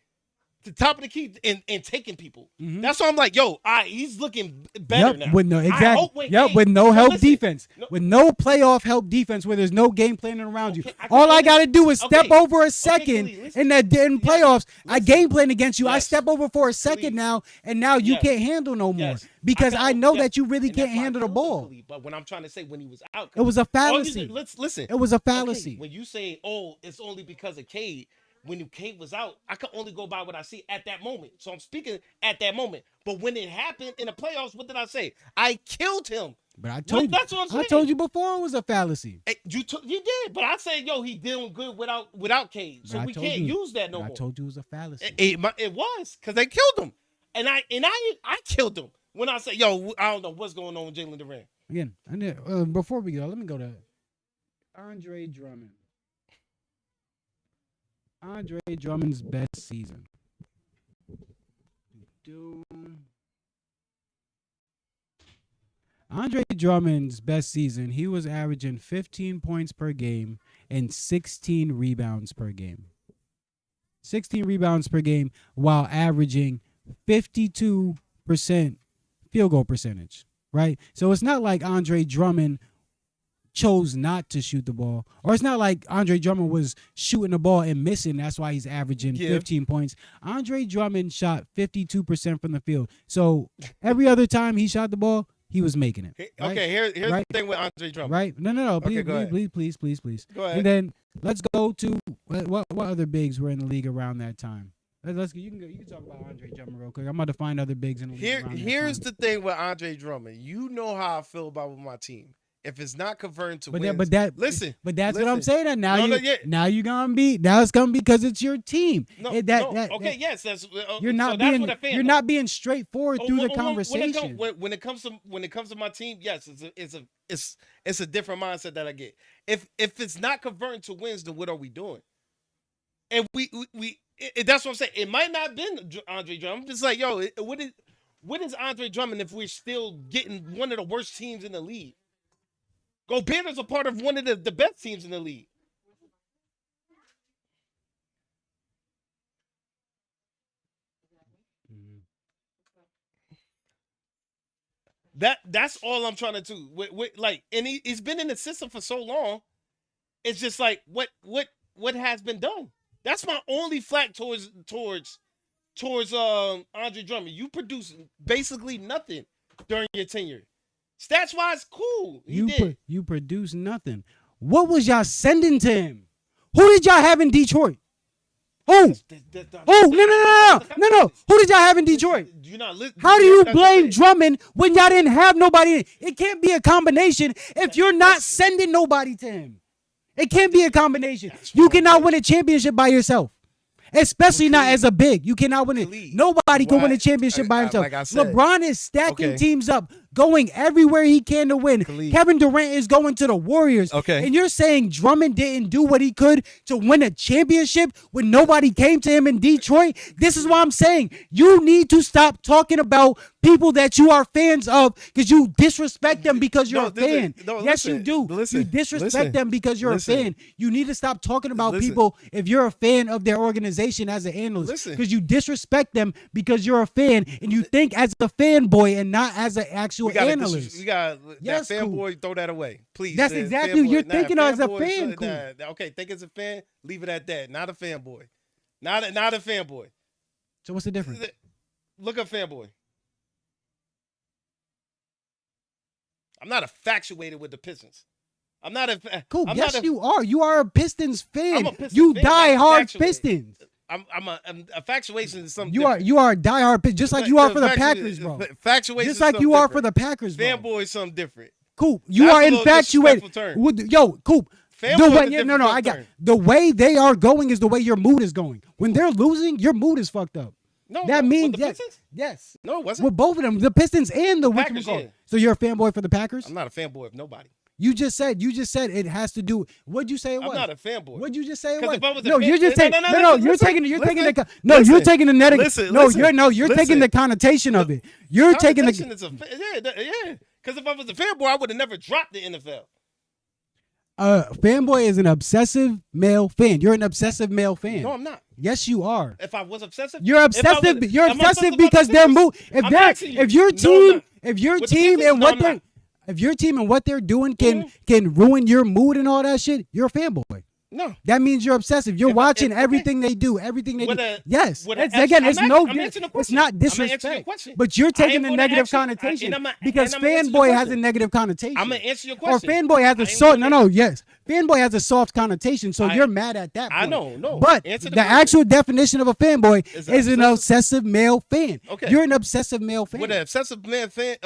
The top of the key and taking people. That's why I'm like, yo, he's looking better now. With no I exactly. hope when Yep, Cade- with no So help listen, defense, with no playoff help defense, where there's no game planning around you. Okay, I All can I gotta do is step okay, over a okay, second Khalid, listen. in playoffs. I listen. game plan against you. I Yes. step over for a second Khalid. now, and now you Yes. can't handle no more Yes. because I know yes. that you really And that's can't why I handle the killed him, ball. Khalid. But when I'm trying to say when he was out, It was a all you fallacy. did- let's listen. It was a Okay, fallacy. when you say, oh, it's only because of Cade. When Cade was out, I could only go by what I see at that moment. So I'm speaking at that moment. But when it happened in the playoffs, what did I say? I killed him. But I told you. That's what I'm saying. I told you before it was a fallacy. You did, but I said, yo, he doing good without Cade, so But I we told can't you- use that no but more. I told you it was a fallacy. It was because they killed him, and I killed him when I said, yo, I don't know what's going on with Jalen Durant. Again, before we go, let me go to Andre Drummond. Andre Drummond's best season. Andre Drummond's best season, he was averaging 15 points per game and 16 rebounds per game. 16 rebounds per game while averaging 52% field goal percentage, right? So it's not like Andre Drummond chose not to shoot the ball, or it's not like Andre Drummond was shooting the ball and missing. That's why he's averaging 15 points. Andre Drummond shot 52% from the field. So every other time he shot the ball, he was making it. Right? Okay, here's Right? the thing with Andre Drummond. Right? No. Please, Okay, go ahead. please. Go ahead. And then let's go to what other bigs were in the league around that time. Let's go. You can talk about Andre Drummond real quick. I'm about to find other bigs in the league. around that Here's time. the thing with Andre Drummond. You know how I feel about with my team. If it's not converting to wins, listen. But that's what I'm listen. saying. That now No, you no, yeah. now you're gonna be it's gonna be because it's your team. No, Okay, yes, that's you're not so that's being what a fan you're does. not being straightforward through the conversation. When it comes to my team, yes, it's a different mindset that I get. If it's not converting to wins, then what are we doing? And that's what I'm saying. It might not have been Andre Drummond. I'm just like, yo, what is Andre Drummond if we're still getting one of the worst teams in the league? Gobert is a part of one of the best teams in the league. That's all I'm trying to do. And he's been in the system for so long. It's just like what has been done. That's my only flack towards Andre Drummond. You produce basically nothing during your tenure. Stats wise, cool. You produce nothing. What was y'all sending to him? Who did y'all have in Detroit? Who? No. Who did y'all have in Detroit? How do you blame Drummond when y'all didn't have nobody? It can't be a combination if you're not sending nobody to him. It can't be a combination. You cannot win a championship by yourself. Especially not as a big. You cannot win it. Nobody can win a championship by himself. Like I said, LeBron is stacking teams up, going everywhere he can to win. Kevin Durant is going to the Warriors. Okay. And you're saying Drummond didn't do what he could to win a championship when nobody came to him in Detroit? This is what I'm saying. You need to stop talking about people that you are fans of because you disrespect them because you're a fan. Yes, you do. You disrespect them because you're a fan. You need to stop talking about people if you're a fan of their organization as an analyst because you disrespect them because you're a fan and you think as a fanboy and not as an actual actual we gotta analyst. we got Yes, that Coop. fanboy. Throw that away, please. That's man. exactly Fanboy, you're thinking as a fanboy, fan, so- Coop. Okay, think as a fan. Leave it at that. Not a fanboy. Not a fanboy. So what's the difference? Look up fanboy. I'm not infatuated with the Pistons. I'm not a. Cool. I'm Yes, not a, you are. You are a Pistons fan. I'm a Pistons you fan, die not hard infatuated. Pistons. I'm infatuation is something. You are a diehard Pistons, just like you are for the Packers, bro. Infatuation, Just like you are for the Packers, bro. fanboy is something different. Coop, you That's are a little infatuated. disrespectful term. Yo, Coop. Fanboy The is way, a no, different I got term. the way they are going is the way your mood is going. When they're losing, your mood is fucked up. No, That with means the yes, Pistons? yes. No, it wasn't. With both of them, the Pistons and the Packers, whatchamacallit. yeah. So you're a fanboy for the Packers? I'm not a fanboy of nobody. You just said it has to do. What'd you say it was? I'm not a fanboy. What'd you just say it 'Cause was? if I was a No, fan- you're just No, taking. no, No, listen, you're listen, taking. You're taking the. listen, No, you're listen, taking the negative. listen, No, listen, you're taking listen. the connotation of it. You're taking the. Connotation is yeah. Because if I was a fanboy, I would have never dropped the NFL. Fanboy is an obsessive male fan. You're an obsessive male fan. No, I'm not. Yes, you are. If I was obsessive, You're obsessive. You're am I obsessive about because the they're Pistons? move. I'm asking you. If your No, I'm team, not. if your With the team Pistons, and no, what I'm they're, not. if your team and what they're doing can Mm-hmm. ruin your mood and all that shit, you're a fanboy. No. That means you're obsessive. You're If I- watching if- okay. everything they do, everything they With do. a- Yes. with a It's, abs- again, I'm it's not- no. I'm answering the It's question. not I'm answering your disrespect. question. But you're I taking am the gonna negative answer- connotation and I'm because answering your fanboy has a question. negative connotation. I'm gonna answer your Or question. fanboy has a I ain't soft. gonna- No, yes. Fanboy has a soft connotation, so I- you're mad at that. I point. know, no. But Answer the the question. actual definition of a fanboy Is is an obsessive- obsessive male fan. Okay. You're an obsessive male fan. Would an obsessive man fan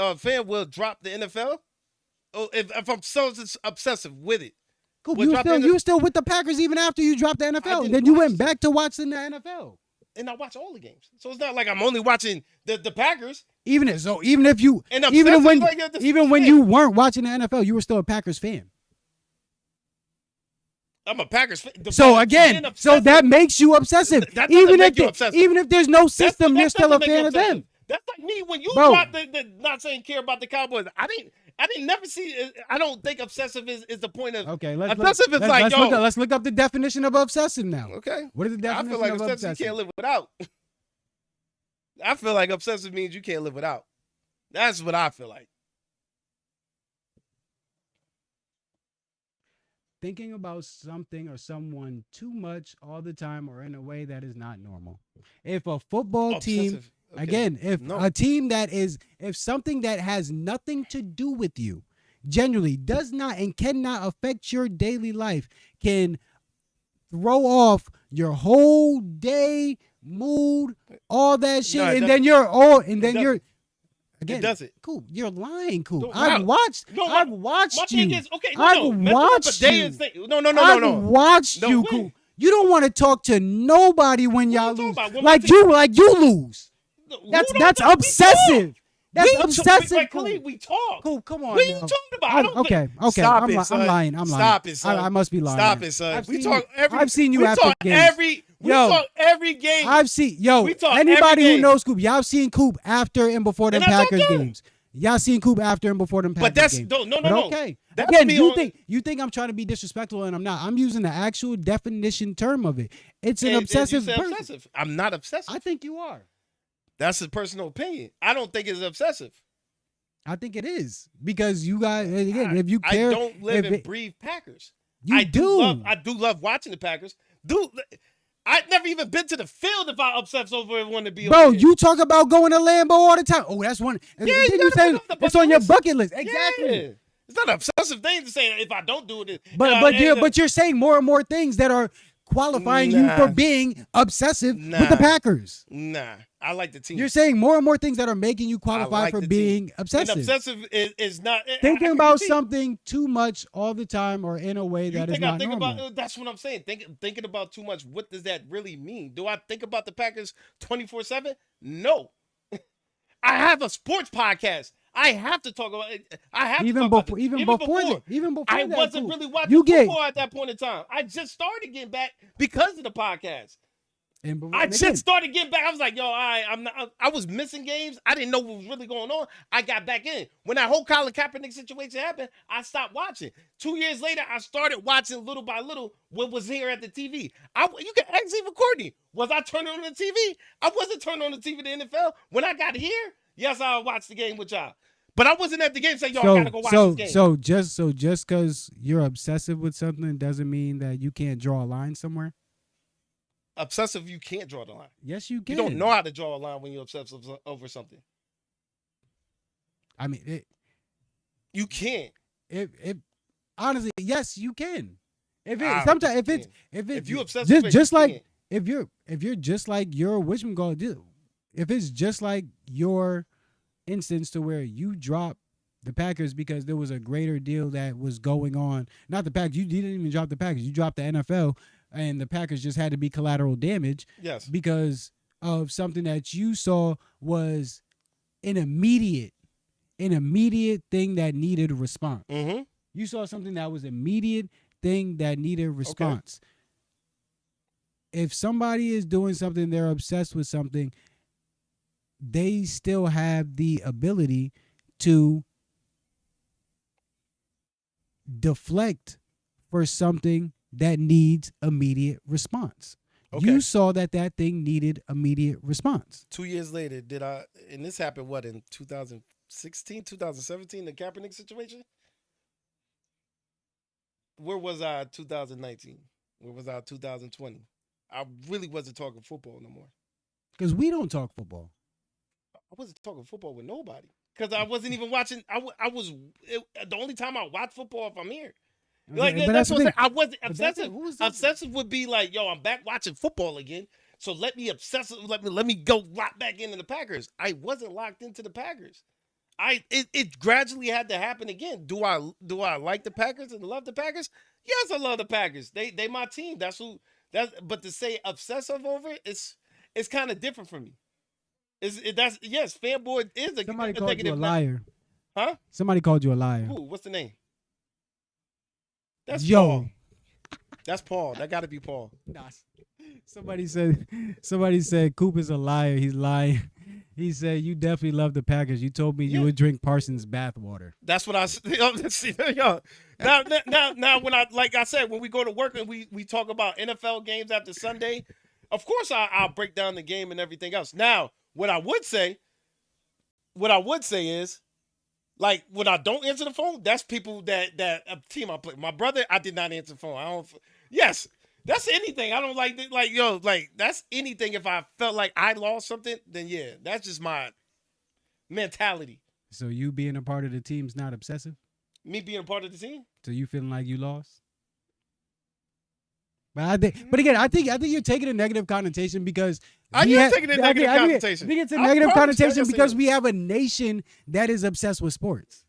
will drop the NFL? Oh, if I'm so obsessive with it, Cool. would drop the You were still with the Packers even after you dropped the NFL. didn't Then you watch went it. back to watching the NFL. and I watch all the games, so it's not like I'm only watching the Packers. Even if you And even obsessive when like this even when fan. you weren't watching the NFL, you were still a Packers fan. I'm a Packers fan. So again, so that makes you obsessive. That doesn't Even make if you obsessive. even if there's no system, That you're still a doesn't make fan you of them. obsessive. That's like me when you Bro. dropped the not saying care about the Cowboys. I didn't never see. I don't think obsessive is the point of. Okay, let's obsessive is like yo. let's look up the definition of obsessive now. Okay. What is the I definition feel like of obsessive obsessive? you can't live without. I feel like obsessive means you can't live without. That's what I feel like. Thinking about something or someone too much all the time or in a way that is not normal. If a football team, Obsessive. Okay. again, if No. a team if something that has nothing to do with you, generally does not and cannot affect your daily life, can throw off your whole day, mood, all that shit, No, it and then you're all, and then doesn't. you're. Again, does it. Cool. You're lying, Cool. No, I've how? watched. No, I've my watched thing you. is okay. I've Messing up a watched day you. is no. I've watched No, you, when? Cool. You don't want to talk to nobody when What y'all you talking lose. about? When Like my you lose. Who That's don't- we obsessive. talk. That's We talk. obsessive. Like, Cool. Khalid, we talk. Cool. Come on. What are you now. talking about? I don't Okay. Stop I'm, it, I'm son. lying. I'm lying. Stop it, son. I must be lying. Stop it, son. I've We seen talk you- every. I've seen you we after talk games. every. We Yo. talk every game. I've seen We talk anybody every who game. knows Coop. Y'all seen Coop after and before them And I talk Packers to him. games. Y'all seen Coop after and before them Packers But that's games. no. But okay. That's Again, me you on- think I'm trying to be disrespectful and I'm not. I'm using the actual definition term of it. It's an and you obsessive said person. obsessive. I'm not obsessive. I think you are. That's a personal opinion. I don't think it's obsessive. I think it is because you guys again. If you I care, don't live if and it- breathe Packers. you do. I do love watching the Packers. I've never even been to the field if I obsess over it. Want to be Bro, over here. you talk about going to Lambeau all the time. Oh, that's one. Yeah, then you you gotta say put it on the it's on your bucket bucket list. Exactly. Yeah. It's not an obsessive thing to say if I don't do it. But you're saying more and more things that are qualifying you for Nah. being obsessive with Nah. the Packers. Nah, I like the team. You're saying more and more things that are making you qualify like for the being team. obsessive. And obsessive is not Thinking I about can see- something too much all the time or in a way You that is think I not think normal. about? That's what I'm saying. Thinking about too much. What does that really mean? Do I think about the Packers 24/7? No. I have a sports podcast. I have to talk about it. I have even to talk before, about it. even before I that, wasn't Coop. really watching You get football at that point in time. I just started getting back because of the podcast. and I again, just started getting back. I was like, yo, I'm not. I was missing games. I didn't know what was really going on. I got back in. When that whole Colin Kaepernick situation happened, I stopped watching. 2 years later, I started watching little by little what was here at the TV. You can ask even Courtney. Was I turning on the TV? I wasn't turning on the TV to the NFL. When I got here, yes, I watched the game with y'all. But I wasn't at the game saying, yo, I gotta go watch this game. Just because you're obsessive with something doesn't mean that you can't draw a line somewhere. Obsessive, you can't draw the line. Yes, you can. You don't know how to draw a line when you're obsessive over something. I mean, you can't. It honestly, yes, you can. If you obsessive, just like if you're just like your whatchamacallit, if it's just like your instance to where you drop the Packers because there was a greater deal that was going on. Not the Packers. You didn't even drop the Packers. You dropped the NFL, and the Packers just had to be collateral damage. Yes. Because of something that you saw was an immediate thing that needed a response. Mm-hmm. You saw something that was immediate thing that needed a response. Okay. If somebody is doing something, they're obsessed with something, they still have the ability to deflect for something that needs immediate response. Okay. You saw that thing needed immediate response. 2 years later, and this happened, what, in 2016, 2017, the Kaepernick situation? Where was I 2019? Where was I 2020? I really wasn't talking football no more. Because we don't talk football. I wasn't talking football with nobody. Because I wasn't even watching. The only time I watch football if I'm here. Okay, that's what I'm saying. I wasn't obsessive. Obsessive would be like, yo, I'm back watching football again. So let me go lock back into the Packers. I wasn't locked into the Packers. It gradually had to happen again. Do I like the Packers and love the Packers? Yes, I love the Packers. They my team. But to say obsessive over it, it's kind of different for me. Yes, fanboy is a somebody a called negative. You a liar. Huh? Somebody called you a liar. Who? What's the name? That's Yo. Paul. That's Paul. That got to be Paul. Nah. Somebody said Coop is a liar. He's lying. He said you definitely love the Packers. You told me you would drink Parsons bathwater. That's what I said. Now when I said, when we go to work and we talk about NFL games after Sunday, of course I'll break down the game and everything else. Now, what I would say is, like, when I don't answer the phone, that's people that a team I play. My brother, I did not answer the phone. Yes, that's anything. I don't like that's anything. If I felt like I lost something, then yeah, that's just my mentality. So you being a part of the team's not obsessive? Me being a part of the team? So you feeling like you lost? But I think you're taking a negative connotation because I am taking a negative connotation. I think it's a negative connotation because we have a nation that is obsessed with sports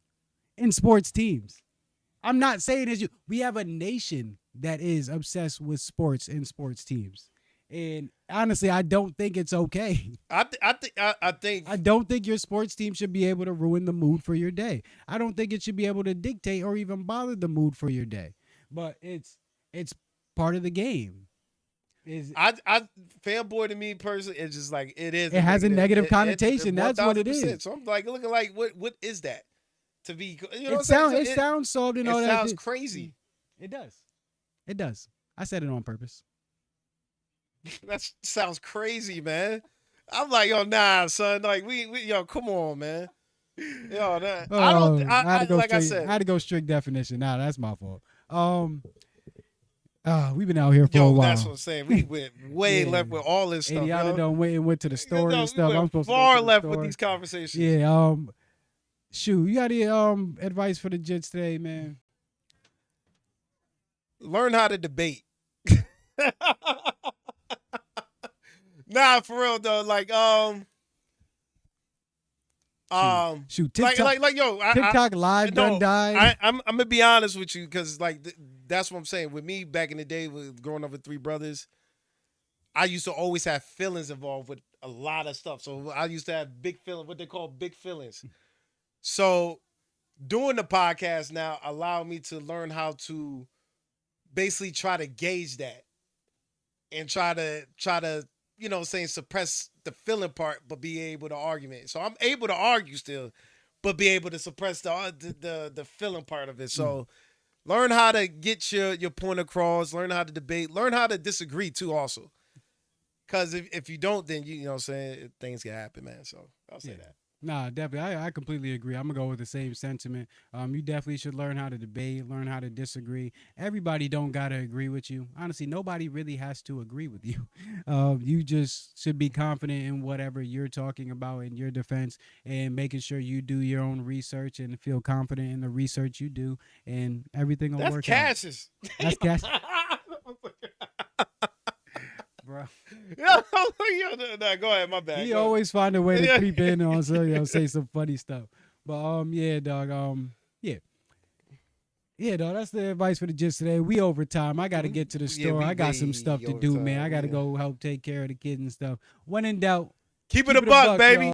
and sports teams. I'm not saying as you. We have a nation that is obsessed with sports and sports teams, and honestly, I don't think it's okay. I don't think your sports team should be able to ruin the mood for your day. I don't think it should be able to dictate or even bother the mood for your day. But it's part of the game. Fanboy to me personally, it's just like it is. It has a negative connotation. That's what it is. So I'm like looking like what is that? To be, you know, it sounds soft and all that. It sounds crazy. It does. I said it on purpose. That sounds crazy, man. I'm like, yo, nah, son. Like yo, come on, man. Yo, I had to go strict definition. Nah, that's my fault. We've been out here for a while. That's what I'm saying. We went way left with all this stuff. Adiana went to the store and stuff. I'm supposed far left with these conversations. Yeah. Shoot, you got any advice for the Jets today, man? Learn how to debate. Nah, for real though. Like shoot, TikTok, TikTok live done died. I'm gonna be honest with you because that's what I'm saying. With me back in the day, with growing up with three brothers, I used to always have feelings involved with a lot of stuff. So I used to have big feelings, what they call big feelings. So doing the podcast now allowed me to learn how to basically try to gauge that and try to suppress the feeling part, but be able to argument. So I'm able to argue still, but be able to suppress the feeling part of it. So learn how to get your point across, learn how to debate, learn how to disagree too also. Because if you don't, then you know what I'm saying, things can happen, man. So I'll say that. Nah, definitely. I completely agree. I'm gonna go with the same sentiment. You definitely should learn how to debate, learn how to disagree. Everybody don't gotta agree with you. Honestly, nobody really has to agree with you. You just should be confident in whatever you're talking about in your defense, and making sure you do your own research and feel confident in the research you do, and everything will That's work out. Cassius. That's Cash, bro. No, go ahead. My bad. He Go ahead. always find a way to Yeah. creep in on so say some funny stuff. But yeah, dog. Yeah. Yeah, dog. That's the advice for the gist today. We over time. I gotta get to the Yeah, store. we I got some way stuff to over do, man. time. I gotta Yeah. go help take care of the kids and stuff. When in doubt, Keep it keep a it a buck, buck, baby. y'all.